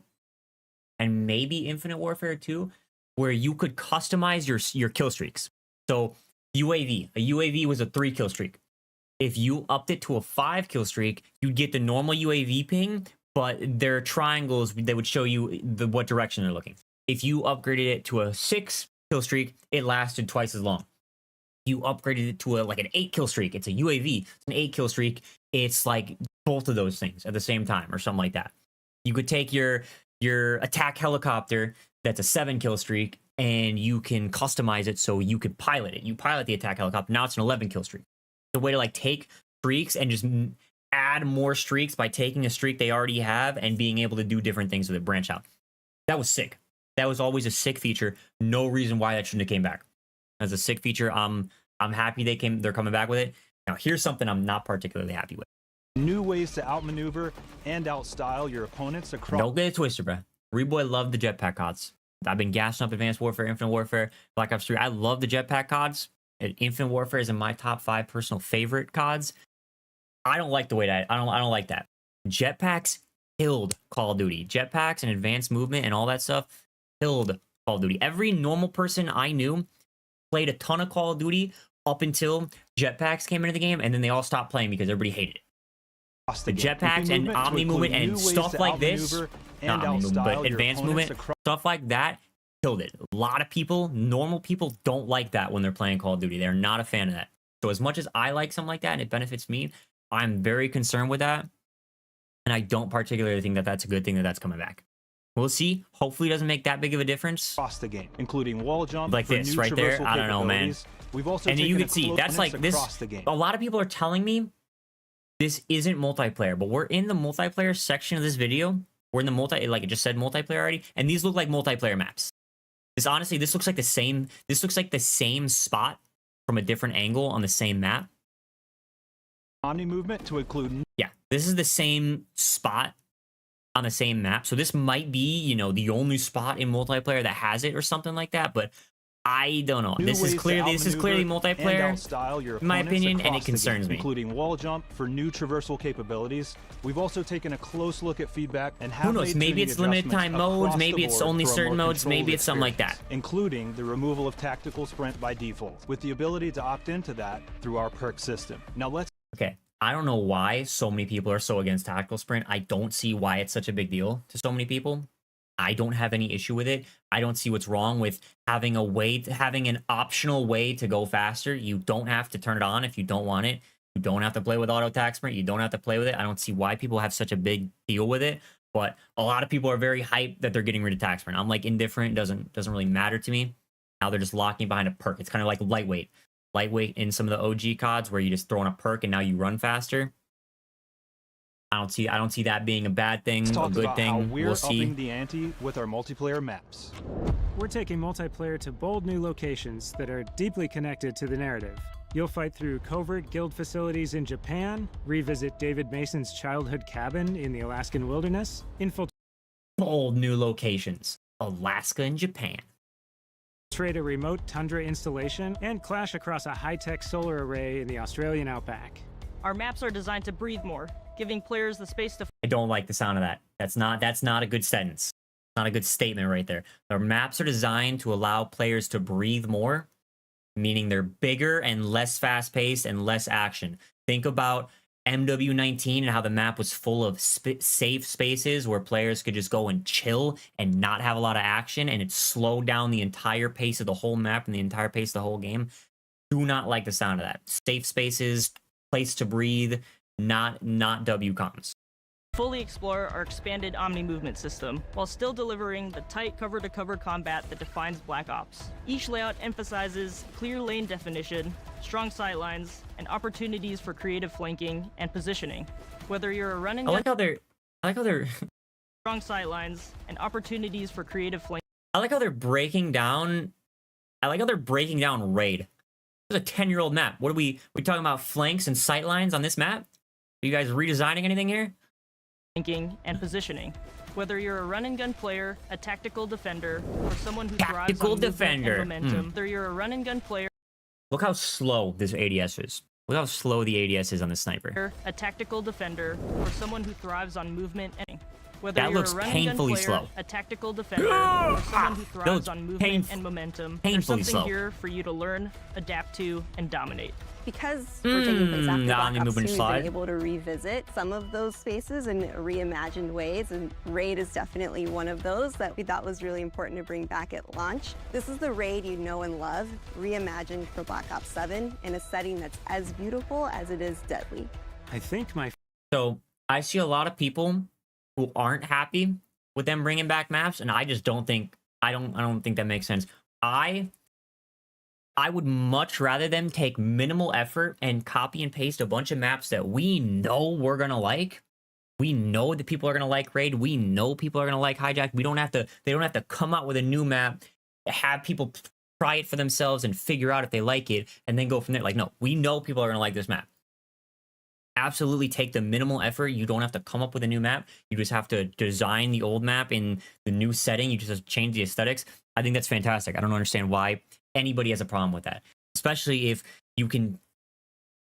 and maybe Infinite Warfare 2, where you could customize your kill streaks. So a UAV was a 3 kill streak. If you upped it to a 5 kill streak, you'd get the normal UAV ping, but their triangles, they would show you what direction they're looking. If you upgraded it to a 6 kill streak, it lasted twice as long. You upgraded it to an 8 kill streak, it's a UAV. It's an 8 kill streak. It's like both of those things at the same time or something like that. You could take your attack helicopter that's a 7 kill streak and you can customize it so you could pilot it. You pilot the attack helicopter. Now it's an 11 kill streak. The way to like take streaks and just add more streaks by taking a streak they already have and being able to do different things with it, branch out. That was sick. That was always a sick feature. No reason why that shouldn't have came back. As a sick feature, I'm happy they're coming back with it. Now here's something I'm not particularly happy with. New ways to outmaneuver and outstyle your opponents across. Don't get it twisted, bro. Reidboyy loved the jetpack CODs. I've been gassing up Advanced Warfare, Infinite Warfare, Black Ops 3. I love the jetpack CODs. Infinite Warfare is in my top 5 personal favorite CODs. I don't like the way that I don't like that. Jetpacks killed Call of Duty. Jetpacks and advanced movement and all that stuff killed Call of Duty. Every normal person I knew played a ton of Call of Duty up until jetpacks came into the game, and then they all stopped playing because everybody hated it. The jetpacks and omni movement and stuff like this, not omni movement, but advanced movement, stuff like that, killed it. A lot of people, normal people, don't like that when they're playing Call of Duty. They're not a fan of that. So as much as I like something like that and it benefits me, I'm very concerned with that. And I don't particularly think that that's a good thing that that's coming back. We'll see. Hopefully it doesn't make that big of a difference. Across the game, including wall jump, like this right there. I don't know, man. We've also and you can see that's like this. A lot of people are telling me this isn't multiplayer, but we're in the multiplayer section of this video. We're in the like it just said multiplayer already, and these look like multiplayer maps. This honestly, this looks like the same. This looks like the same spot from a different angle on the same map. Omni movement to include. Yeah, this is the same spot on the same map. So this might be, you know, the only spot in multiplayer that has it or something like that. But I don't know. This is clearly multiplayer, in my opinion, and it concerns me. Including wall jump for new traversal capabilities. We've also taken a close look at feedback and have who knows? Maybe it's limited time modes. Maybe it's only certain modes. Maybe it's something like that. Including the removal of tactical sprint by default, with the ability to opt into that through our perk system. Now let's. Okay. I don't know why so many people are so against tactical sprint. I don't see why it's such a big deal to so many people. I don't have any issue with it. I don't see what's wrong with having having an optional way to go faster. You don't have to turn it on if you don't want it. You don't have to play with auto attack sprint. You don't have to play with it. I don't see why people have such a big deal with it. But a lot of people are very hyped that they're getting rid of attack sprint. I'm like indifferent. Doesn't really matter to me. Now they're just locking behind a perk. It's kind of like lightweight in some of the OG CODs where you just throw in a perk and now you run faster. I don't see that being a bad thing, a good thing. We'll see. Upping the ante with our multiplayer maps. We're taking multiplayer to bold new locations that are deeply connected to the narrative. You'll fight through covert guild facilities in Japan, revisit David Mason's childhood cabin in the Alaskan wilderness, infiltrate bold new locations, Alaska and Japan. Trade a remote tundra installation, and clash across a high-tech solar array in the Australian outback. Our maps are designed to breathe more, giving players the space to... I don't like the sound of that. That's not a good sentence. Not a good statement right there. Our maps are designed to allow players to breathe more, meaning they're bigger and less fast-paced and less action. Think about MW19 and how the map was full of safe spaces where players could just go and chill and not have a lot of action, and it slowed down the entire pace of the whole map and the entire pace of the whole game. Do not like the sound of that. Safe spaces, place to breathe, not WCOMs. Fully explore our expanded Omni movement system, while still delivering the tight cover-to-cover combat that defines Black Ops. Each layout emphasizes clear lane definition, strong sightlines, and opportunities for creative flanking and positioning. Whether you're a running... I like how they're strong sightlines and opportunities for creative flanking. I like how they're breaking down... Raid. It's a 10-year-old map. What are we talking about? Flanks and sightlines on this map? Are you guys redesigning anything here? Thinking and positioning. Whether you're a run-and-gun player, a tactical defender, or someone who thrives on movement and momentum, whether you're a run-and-gun player... Look how slow this ADS is. Look how slow the ADS is on the sniper. A tactical defender, or someone who thrives on movement and... Whether that looks painfully slow. A tactical defender, or someone who thrives on movement and momentum, there's something here for you to learn, adapt to, and dominate. Because we're taking place after Black Ops 2, we've been able to revisit some of those spaces in reimagined ways, and Raid is definitely one of those that we thought was really important to bring back at launch. This is the Raid you know and love, reimagined for Black Ops 7 in a setting that's as beautiful as it is deadly. I think So, I see a lot of people who aren't happy with them bringing back maps, and I just don't think... I don't think that makes sense. I would much rather them take minimal effort and copy and paste a bunch of maps that we know we're gonna like. We know that people are gonna like Raid. We know people are gonna like Hijack. They don't have to come out with a new map, have people try it for themselves and figure out if they like it, and then go from there. Like, no, we know people are gonna like this map. Absolutely take the minimal effort. You don't have to come up with a new map. You just have to design the old map in the new setting. You just have to change the aesthetics. I think that's fantastic. I don't understand why anybody has a problem with that, especially if you can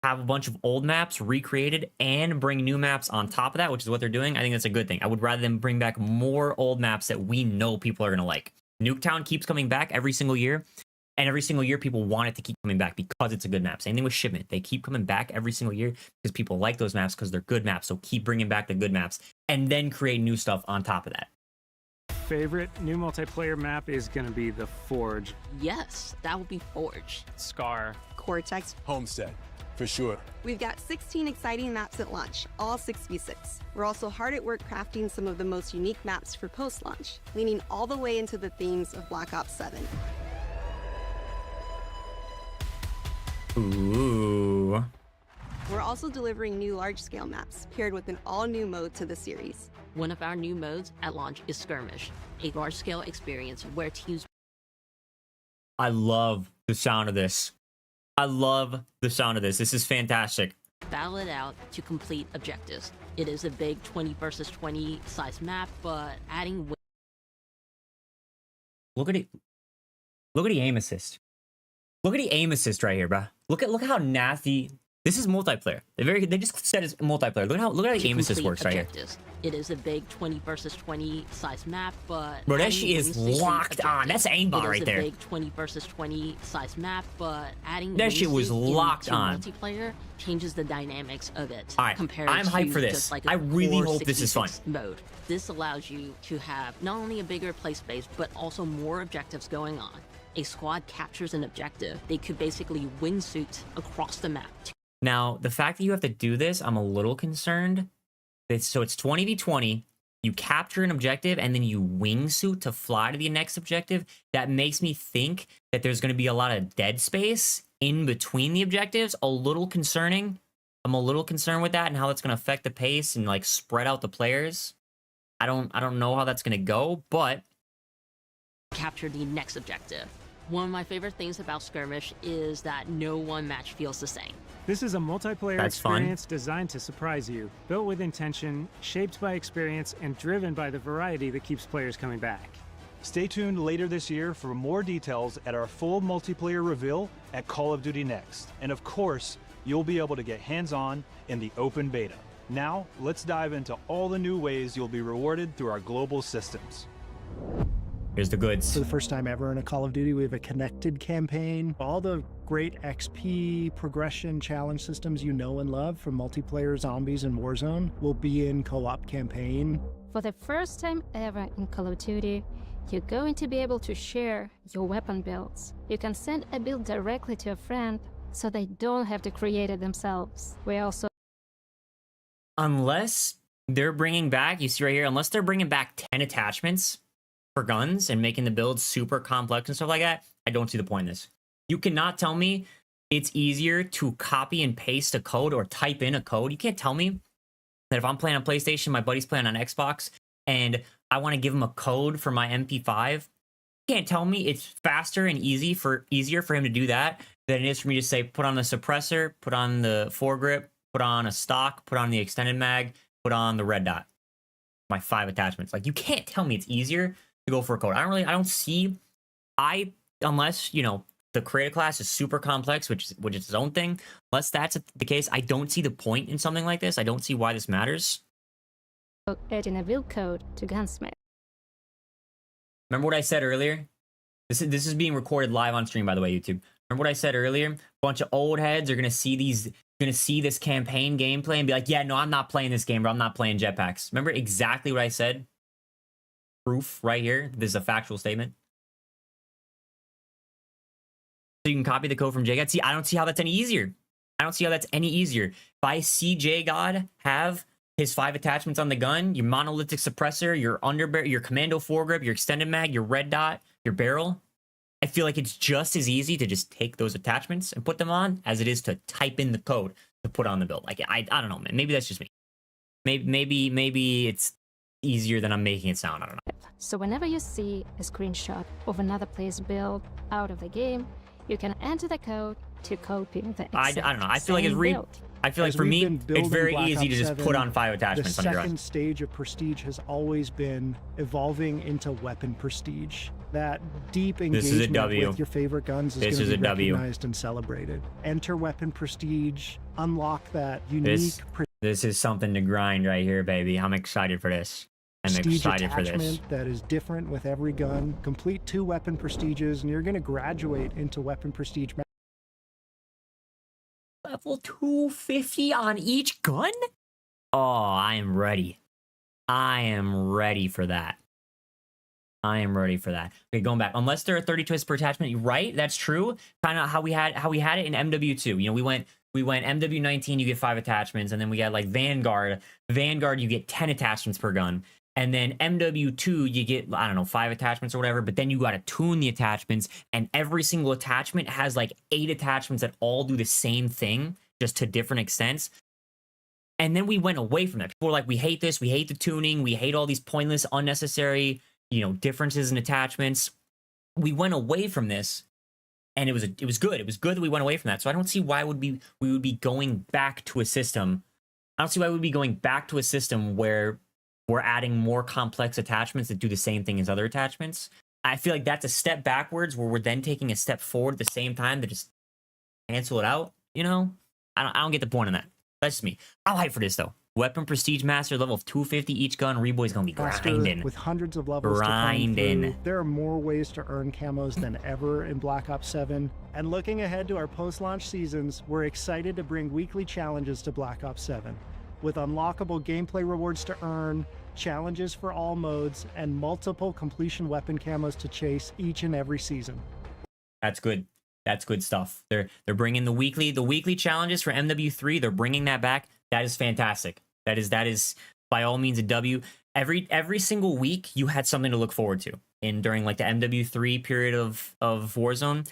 have a bunch of old maps recreated and bring new maps on top of that, which is what they're doing. I think that's a good thing. I would rather them bring back more old maps that we know people are going to like. Nuketown keeps coming back every single year, And every single year, people want it to keep coming back because it's a good map. Same thing with Shipment. They keep coming back every single year because people like those maps because they're good maps. So keep bringing back the good maps and then create new stuff on top of that. Favorite new multiplayer map is going to be the Forge. Yes, that would be Forge. Scar. Cortex. Homestead, for sure. We've got 16 exciting maps at launch, all 6v6. We're also hard at work crafting some of the most unique maps for post-launch, leaning all the way into the themes of Black Ops 7. Ooh. We're also delivering new large-scale maps, paired with an all-new mode to the series. One of our new modes at launch is Skirmish, a large-scale experience where teams... I love the sound of this. I love the sound of this. This is fantastic. battle it out to complete objectives. It is a big 20 versus 20 size map, but adding... Look at it. Look at the aim assist. Look at the aim assist right here, bro. Look how nasty. This is multiplayer. They just said it's multiplayer. Look how the aim assist works right here. It is a big 20 versus 20 size map, but bro, that shit is locked on. That's aimbot right there. It is a big 20 versus 20 size map, but adding that shit was locked on. Multiplayer changes the dynamics of it. All right, I'm hyped for this. Like I really hope this is fun. Mode. This allows you to have not only a bigger play space, but also more objectives going on. A squad captures an objective, they could basically wingsuit across the map. Now, the fact that you have to do this, I'm a little concerned. So it's 20v20, you capture an objective, and then you wingsuit to fly to the next objective. That makes me think that there's going to be a lot of dead space in between the objectives. A little concerning. I'm a little concerned with that and how that's going to affect the pace and like spread out the players. I don't know how that's going to go, but... Capture the next objective. One of my favorite things about Skirmish is that no one match feels the same. This is a multiplayer experience designed to surprise you, built with intention, shaped by experience, and driven by the variety that keeps players coming back. Stay tuned later this year for more details at our full multiplayer reveal at Call of Duty Next. And of course, you'll be able to get hands-on in the open beta. Now, let's dive into all the new ways you'll be rewarded through our global systems. Here's the goods. For the first time ever in a Call of Duty, we have a connected campaign. All the great XP, progression, challenge systems you know and love from multiplayer, zombies, and Warzone will be in co-op campaign. For the first time ever in Call of Duty, you're going to be able to share your weapon builds. You can send a build directly to a friend, so they don't have to create it themselves. We also... Unless they're bringing back, you see right here, unless they're bringing back 10 attachments for guns and making the build super complex and stuff like that, I don't see the point in this. You cannot tell me it's easier to copy and paste a code or type in a code. You can't tell me that if I'm playing on PlayStation, my buddy's playing on Xbox, and I want to give him a code for my MP5. You can't tell me it's faster and easier for him to do that than it is for me to say, put on the suppressor, put on the foregrip, put on a stock, put on the extended mag, put on the red dot. My 5 attachments. Like, you can't tell me it's easier to go for a code. I don't see, unless, you know, the creator class is super complex, which is its own thing. Unless that's the case, I don't see the point in something like this. I don't see why this matters. Adding a build code to Gunsmith. Remember what I said earlier? This is being recorded live on stream, by the way, YouTube. Remember what I said earlier? A bunch of old heads are gonna see this campaign gameplay and be like, yeah, no, I'm not playing this game, bro. I'm not playing jetpacks. Remember exactly what I said? Proof right here. This is a factual statement. So you can copy the code from JGod. See, I don't see how that's any easier. I don't see how that's any easier. If I see JGod have his 5 attachments on the gun, your monolithic suppressor, your underbarrel, your commando foregrip, your extended mag, your red dot, your barrel, I feel like it's just as easy to just take those attachments and put them on as it is to type in the code to put on the build. Like, I don't know, man. Maybe that's just me. Maybe it's easier than I'm making it sound. I don't know. So whenever you see a screenshot of another player's build out of the game, you can enter the code to copy the exact I don't know. I feel like I feel like for me, it's very easy to just put on 5 attachments on your gun. The second stage of Prestige has always been evolving into weapon Prestige. That deep engagement with your favorite guns is going to be recognized and celebrated. Enter weapon Prestige, unlock that unique... This is something to grind right here, baby. I'm excited for this. prestige excited for this. attachment that is different with every gun. Complete 2 weapon prestiges, and you're going to graduate into weapon prestige. Level 250 on each gun? Oh, I am ready. I am ready for that. I am ready for that. Okay, going back. Unless there are 30 twists per attachment, right? That's true. Kind of how we had it in MW2. You know, we went MW19, you get 5 attachments, and then we got like Vanguard. Vanguard, you get 10 attachments per gun. And then MW2, you get, I don't know, 5 attachments or whatever, but then you got to tune the attachments, and every single attachment has like 8 attachments that all do the same thing, just to different extents. And then we went away from that. People were like, we hate this, we hate the tuning, we hate all these pointless, unnecessary, you know, differences in attachments. We went away from this, and it was good. It was good that we went away from that. So I don't see why we would be going back to a system. I don't see why we would be going back to a system where we're adding more complex attachments that do the same thing as other attachments. I feel like that's a step backwards where we're then taking a step forward at the same time to just cancel it out, you know? I don't get the point in that. That's just me. I'm hyped for this, though. Weapon Prestige Master, level of 250 each gun. Reidboyy's gonna be grinding. With hundreds of levels grinding. to climb through. There are more ways to earn camos than ever in Black Ops 7. And looking ahead to our post-launch seasons, we're excited to bring weekly challenges to Black Ops 7. With unlockable gameplay rewards to earn, challenges for all modes, and multiple completion weapon camos to chase each and every season. That's good. That's good stuff. They're bringing the weekly challenges for MW3. They're bringing that back. That is fantastic. That is by all means a W. Every single week you had something to look forward to. During like the MW3 period of Warzone,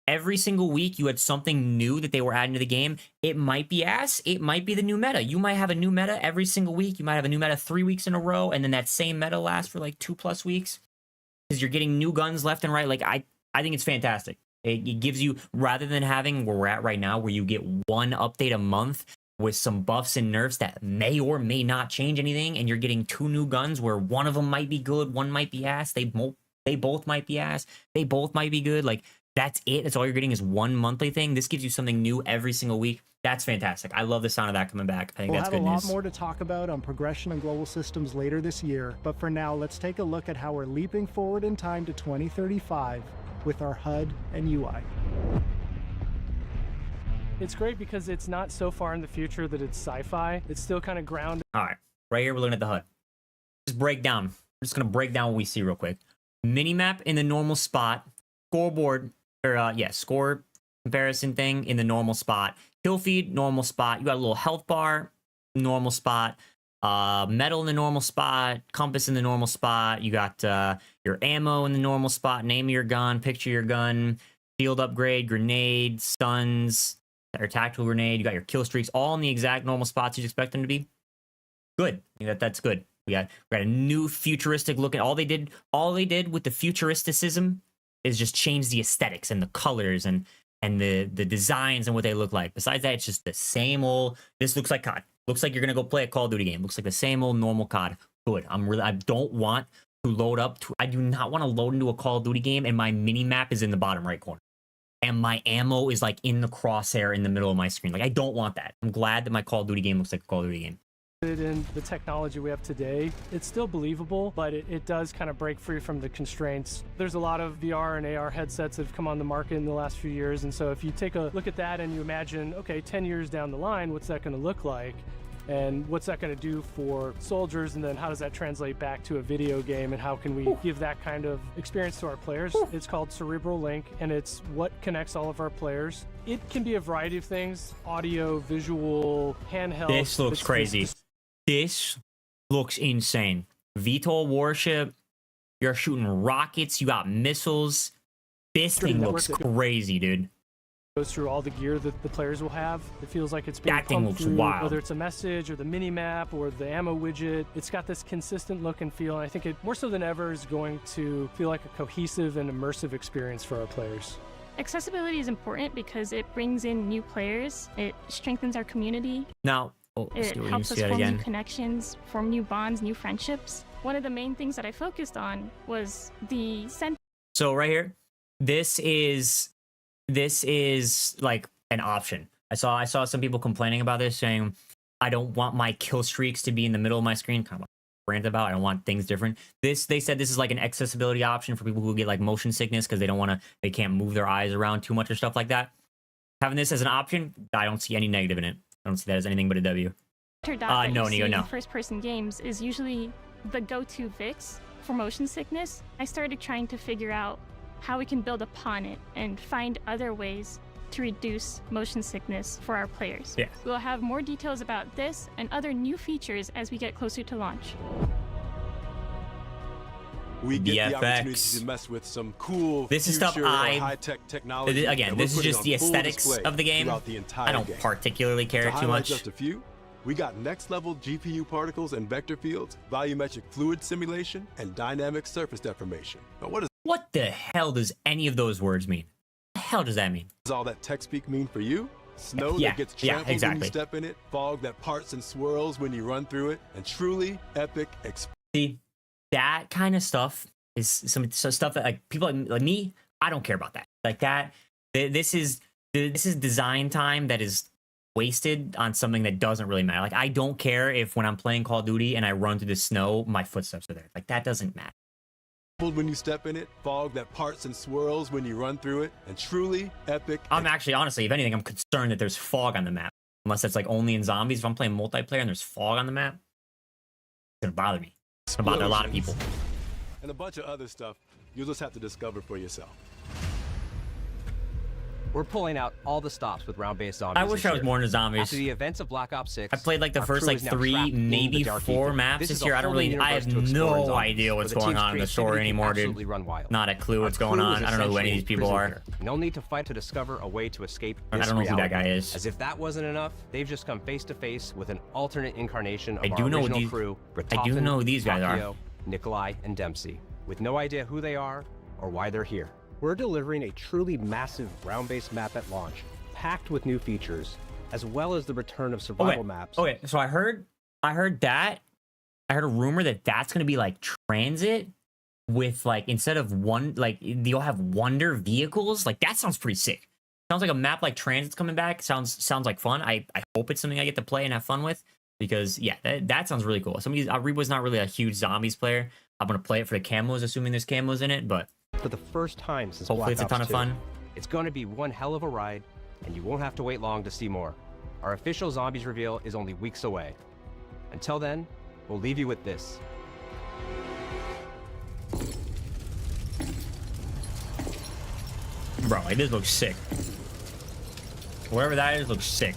every single week you had something new that they were adding to the game. It might be ass. It might be the new meta. You might have a new meta every single week. You might have a new meta 3 weeks in a row, and then that same meta lasts for like 2+ weeks because you're getting new guns left and right. Like I think it's fantastic. It gives you, rather than having where we're at right now, where you get one update a month with some buffs and nerfs that may or may not change anything, and you're getting 2 new guns where one of them might be good, one might be ass. They both might be ass. They both might be good. Like, that's it. That's all you're getting is one monthly thing. This gives you something new every single week. That's fantastic. I love the sound of that coming back. I think that's good news. We'll have a lot more to talk about on progression and global systems later this year, but for now, let's take a look at how we're leaping forward in time to 2035 with our HUD and UI. It's great because it's not so far in the future that it's sci-fi. It's still kind of grounded. All right, right here we're looking at the HUD. Just break down. We're just gonna break down what we see real quick. Minimap in the normal spot. Scoreboard, or score comparison thing in the normal spot. Kill feed, normal spot. You got a little health bar, normal spot. Metal in the normal spot. Compass in the normal spot. You got your ammo in the normal spot. Name of your gun. Picture your gun. Field upgrade. Grenade. Stuns. Or tactical grenade. You got your kill streaks all in the exact normal spots you'd expect them to be. Good. I think that's good. We got a new futuristic look at all they did with the futuristicism is just change the aesthetics and the colors and the designs and what they look like. Besides that, it's just the same old. This looks like COD. Looks like you're gonna go play a Call of Duty game. Looks like the same old normal COD. Good. I don't want to load up to. I do not want to load into a Call of Duty game and my mini map is in the bottom right corner, and my ammo is like in the crosshair in the middle of my screen. Like, I don't want that. I'm glad that my Call of Duty game looks like a Call of Duty game. In the technology we have today, it's still believable, but it does kind of break free from the constraints. There's a lot of VR and AR headsets that have come on the market in the last few years, and so if you take a look at that and you imagine, okay, 10 years down the line, what's that going to look like? And what's that going to do for soldiers? And then how does that translate back to a video game? And how can we give that kind of experience to our players? It's called Cerebral Link, and it's what connects all of our players. It can be a variety of things: audio, visual, handheld. This looks crazy. This looks insane. VTOL warship. You're shooting rockets. You got missiles. This thing looks crazy, dude. Goes through all the gear that the players will have. It feels like it's being that thing looks through, wild. Whether it's a message or the mini map or the ammo widget, it's got this consistent look and feel. And I think it more so than ever is going to feel like a cohesive and immersive experience for our players. Accessibility is important because it brings in new players. It strengthens our community. Now, it helps us form new connections, form new bonds, new friendships. One of the main things that I focused on was the sense. So right here, this is like an option. I saw some people complaining about this, saying, I don't want my kill streaks to be in the middle of my screen. Kind of rant about. I don't want things different. They said this is like an accessibility option for people who get like motion sickness because they can't move their eyes around too much or stuff like that. Having this as an option, I don't see any negative in it. I don't see that as anything but a W. No, Nico, no. First-person games is usually the go-to fix for motion sickness. I started trying to figure out how we can build upon it and find other ways to reduce motion sickness for our players. Yeah. We'll have more details about this and other new features as we get closer to launch. We get BF6. the opportunity to mess with some cool this is stuff high-tech technology. Again, this is just the aesthetics of the game. I don't particularly care too much. Just a few. We got next-level GPU particles and vector fields, volumetric fluid simulation, and dynamic surface deformation. Now, what the hell does any of those words mean? What the hell does that mean? Does all that tech speak mean for you? Snow that gets trampled when you step in it, fog that parts and swirls when you run through it, and truly epic See, that kind of stuff is some stuff that like people like me, I don't care about that. Like that, this is design time that is wasted on something that doesn't really matter. Like I don't care if when I'm playing Call of Duty and I run through the snow, my footsteps are there. Like that doesn't matter. When you step in it, fog that parts and swirls when you run through it, and truly epic. I'm actually, honestly, if anything, I'm concerned that there's fog on the map. Unless that's like only in zombies. If I'm playing multiplayer and there's fog on the map, it's gonna bother me. It's gonna bother a lot of people. And a bunch of other stuff you'll just have to discover for yourself. We're pulling out all the stops with round-based zombies. I wish I was more into zombies. After the events of Black Ops 6, I played like the first like 3, maybe 4 maps this year. I have no idea what's going on in the story anymore, dude. Not a clue what's going on. I don't know who any of these people are. No need to fight to discover a way to escape this I don't know who that guy is. As if that wasn't enough, they've just come face to face with an alternate incarnation of I do our know original crew. I do know who these guys are. Nikolai and Dempsey, with no idea who they are or why they're here. We're delivering a truly massive ground-based map at launch, packed with new features, as well as the return of survival maps. Okay, so I heard that. I heard a rumor that that's going to be like transit with like, instead of you'll have wonder vehicles. Like that sounds pretty sick. Sounds like a map like Transit's coming back. Sounds like fun. I hope it's something I get to play and have fun with because yeah, that sounds really cool. Some of these, Reidboyy's not really a huge zombies player. I'm going to play it for the camos, assuming there's camos in it, but for the first time since hopefully it's a ton of fun. It's going to be one hell of a ride, and you won't have to wait long to see more. Our official zombies reveal is only weeks away. Until then, we'll leave you with this. Bro, like this looks sick. Whatever that is looks sick.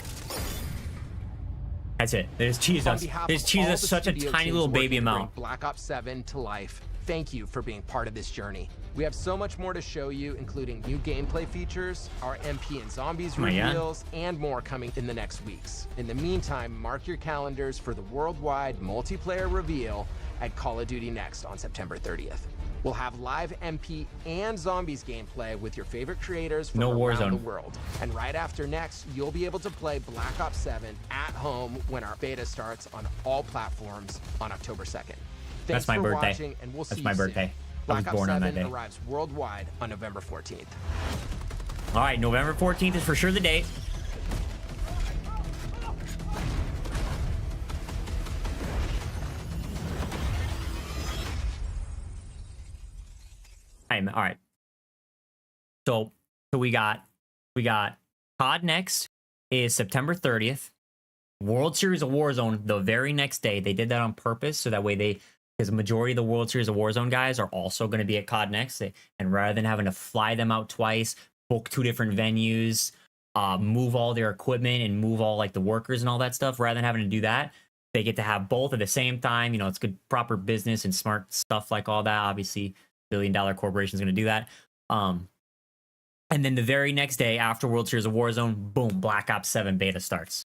That's it. There's Jesus. There's Jesus, such a tiny little baby amount. Black Ops 7 to life. Thank you for being part of this journey. We have so much more to show you, including new gameplay features, our MP and Zombies reveals, and more coming in the next weeks. In the meantime, mark your calendars for the worldwide multiplayer reveal at Call of Duty Next on September 30th. We'll have live MP and Zombies gameplay with your favorite creators from around the world. And right after Next, you'll be able to play Black Ops 7 at home when our beta starts on all platforms on October 2nd. That's my birthday. Watching, and we'll That's see my you birthday. Soon. I was born on that day. Arrives worldwide on November 14th. All right, November 14th is for sure the date. All right. So we got COD Next is September 30th. World Series of Warzone the very next day. They did that on purpose so that way because the majority of the World Series of Warzone guys are also going to be at COD Next. And rather than having to fly them out twice, book 2 different venues, move all their equipment and move all like the workers and all that stuff, rather than having to do that, they get to have both at the same time. You know, it's good, proper business and smart stuff like all that. Obviously, billion-dollar corporation is going to do that. And then the very next day after World Series of Warzone, boom, Black Ops 7 beta starts.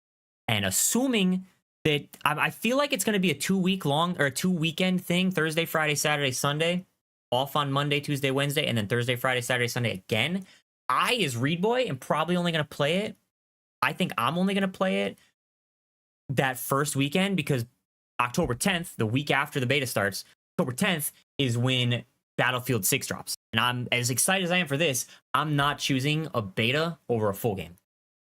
And assuming that I feel like it's going to be a 2-weekend thing, Thursday, Friday, Saturday, Sunday, off on Monday, Tuesday, Wednesday, and then Thursday, Friday, Saturday, Sunday again. I, as Reidboyy, am probably only going to play it. I think I'm only going to play it that first weekend because October 10th, the week after the beta starts, October 10th is when Battlefield 6 drops. And I'm as excited as I am for this, I'm not choosing a beta over a full game.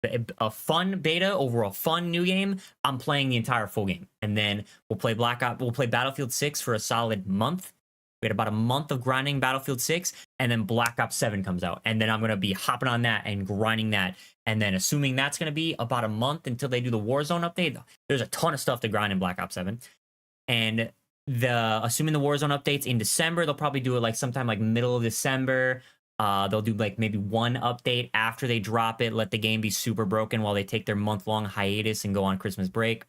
a fun beta over a fun new game, I'm playing the entire full game. And then we'll play we'll play Battlefield 6 for a solid month. We had about a month of grinding Battlefield 6, and then Black Ops 7 comes out. And then I'm going to be hopping on that and grinding that. And then assuming that's going to be about a month until they do the Warzone update, there's a ton of stuff to grind in Black Ops 7. And assuming the Warzone update's in December, they'll probably do it like sometime like middle of December. They'll do like maybe one update after they drop it, let the game be super broken while they take their month-long hiatus and go on Christmas break.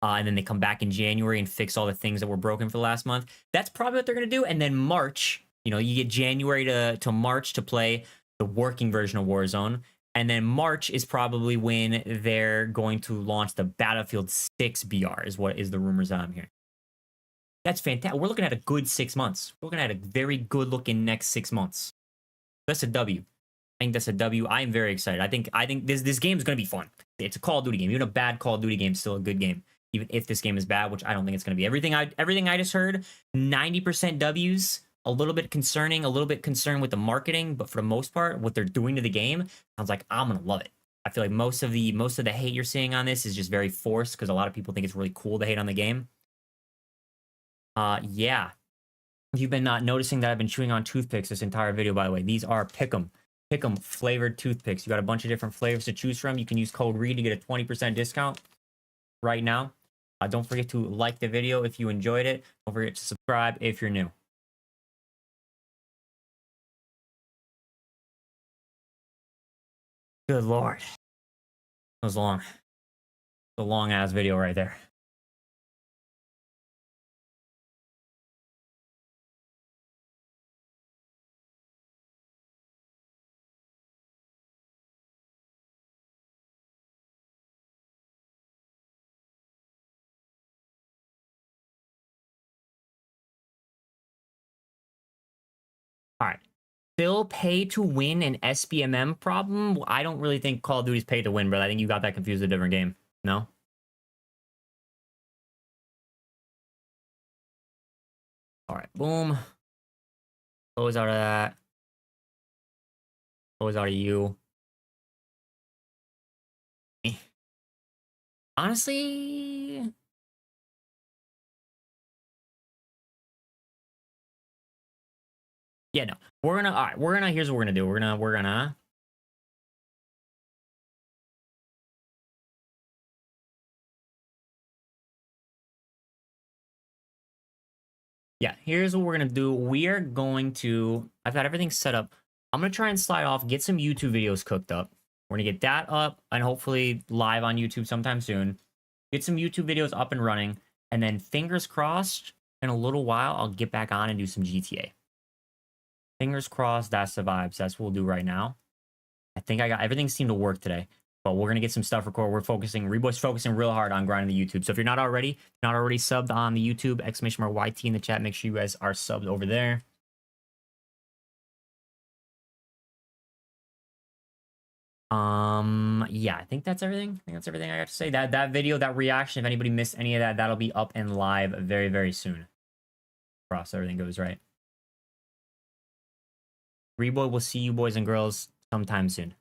And then they come back in January and fix all the things that were broken for the last month. That's probably what they're going to do. And then March, you know, you get January to March to play the working version of Warzone. And then March is probably when they're going to launch the Battlefield 6 BR, is what is the rumors that I'm hearing. That's fantastic. We're looking at a good 6 months. We're looking at a very good looking next 6 months. That's a W. I think that's a W. I am very excited. I think this game is going to be fun. It's a Call of Duty game. Even a bad Call of Duty game is still a good game. Even if this game is bad, which I don't think it's going to be. Everything I just heard, 90% W's. A little bit concerning, a little bit concerned with the marketing, but for the most part, what they're doing to the game sounds like I'm gonna love it. I feel like most of the hate you're seeing on this is just very forced because a lot of people think it's really cool to hate on the game. Yeah. If you've been not noticing that I've been chewing on toothpicks this entire video, by the way, these are Pick'em flavored toothpicks. You got a bunch of different flavors to choose from. You can use code REID to get a 20% discount right now. Don't forget to like the video if you enjoyed it. Don't forget to subscribe if you're new. Good Lord. That was long. A long ass video right there. All right. Still pay to win an SBMM problem? I don't really think Call of Duty's pay to win, but I think you got that confused with a different game. No? All right, boom. Close out of that. Close out of you. Honestly... Yeah, no. Here's what we're gonna do. We're gonna Yeah, here's what we're gonna do. I've got everything set up. I'm gonna try and slide off, get some YouTube videos cooked up. We're gonna get that up and hopefully live on YouTube sometime soon. Get some YouTube videos up and running, and then fingers crossed, in a little while, I'll get back on and do some GTA. Fingers crossed, that's the vibes. That's what we'll do right now. I think everything seemed to work today, but we're gonna get some stuff recorded. Reidboyy's focusing real hard on grinding the YouTube. So if you're not already subbed on the YouTube, !YT in the chat. Make sure you guys are subbed over there. Yeah, I think that's everything. I got to say. That video, that reaction, if anybody missed any of that, that'll be up and live very, very soon. Cross everything goes right. Reidboyy will see you boys and girls sometime soon.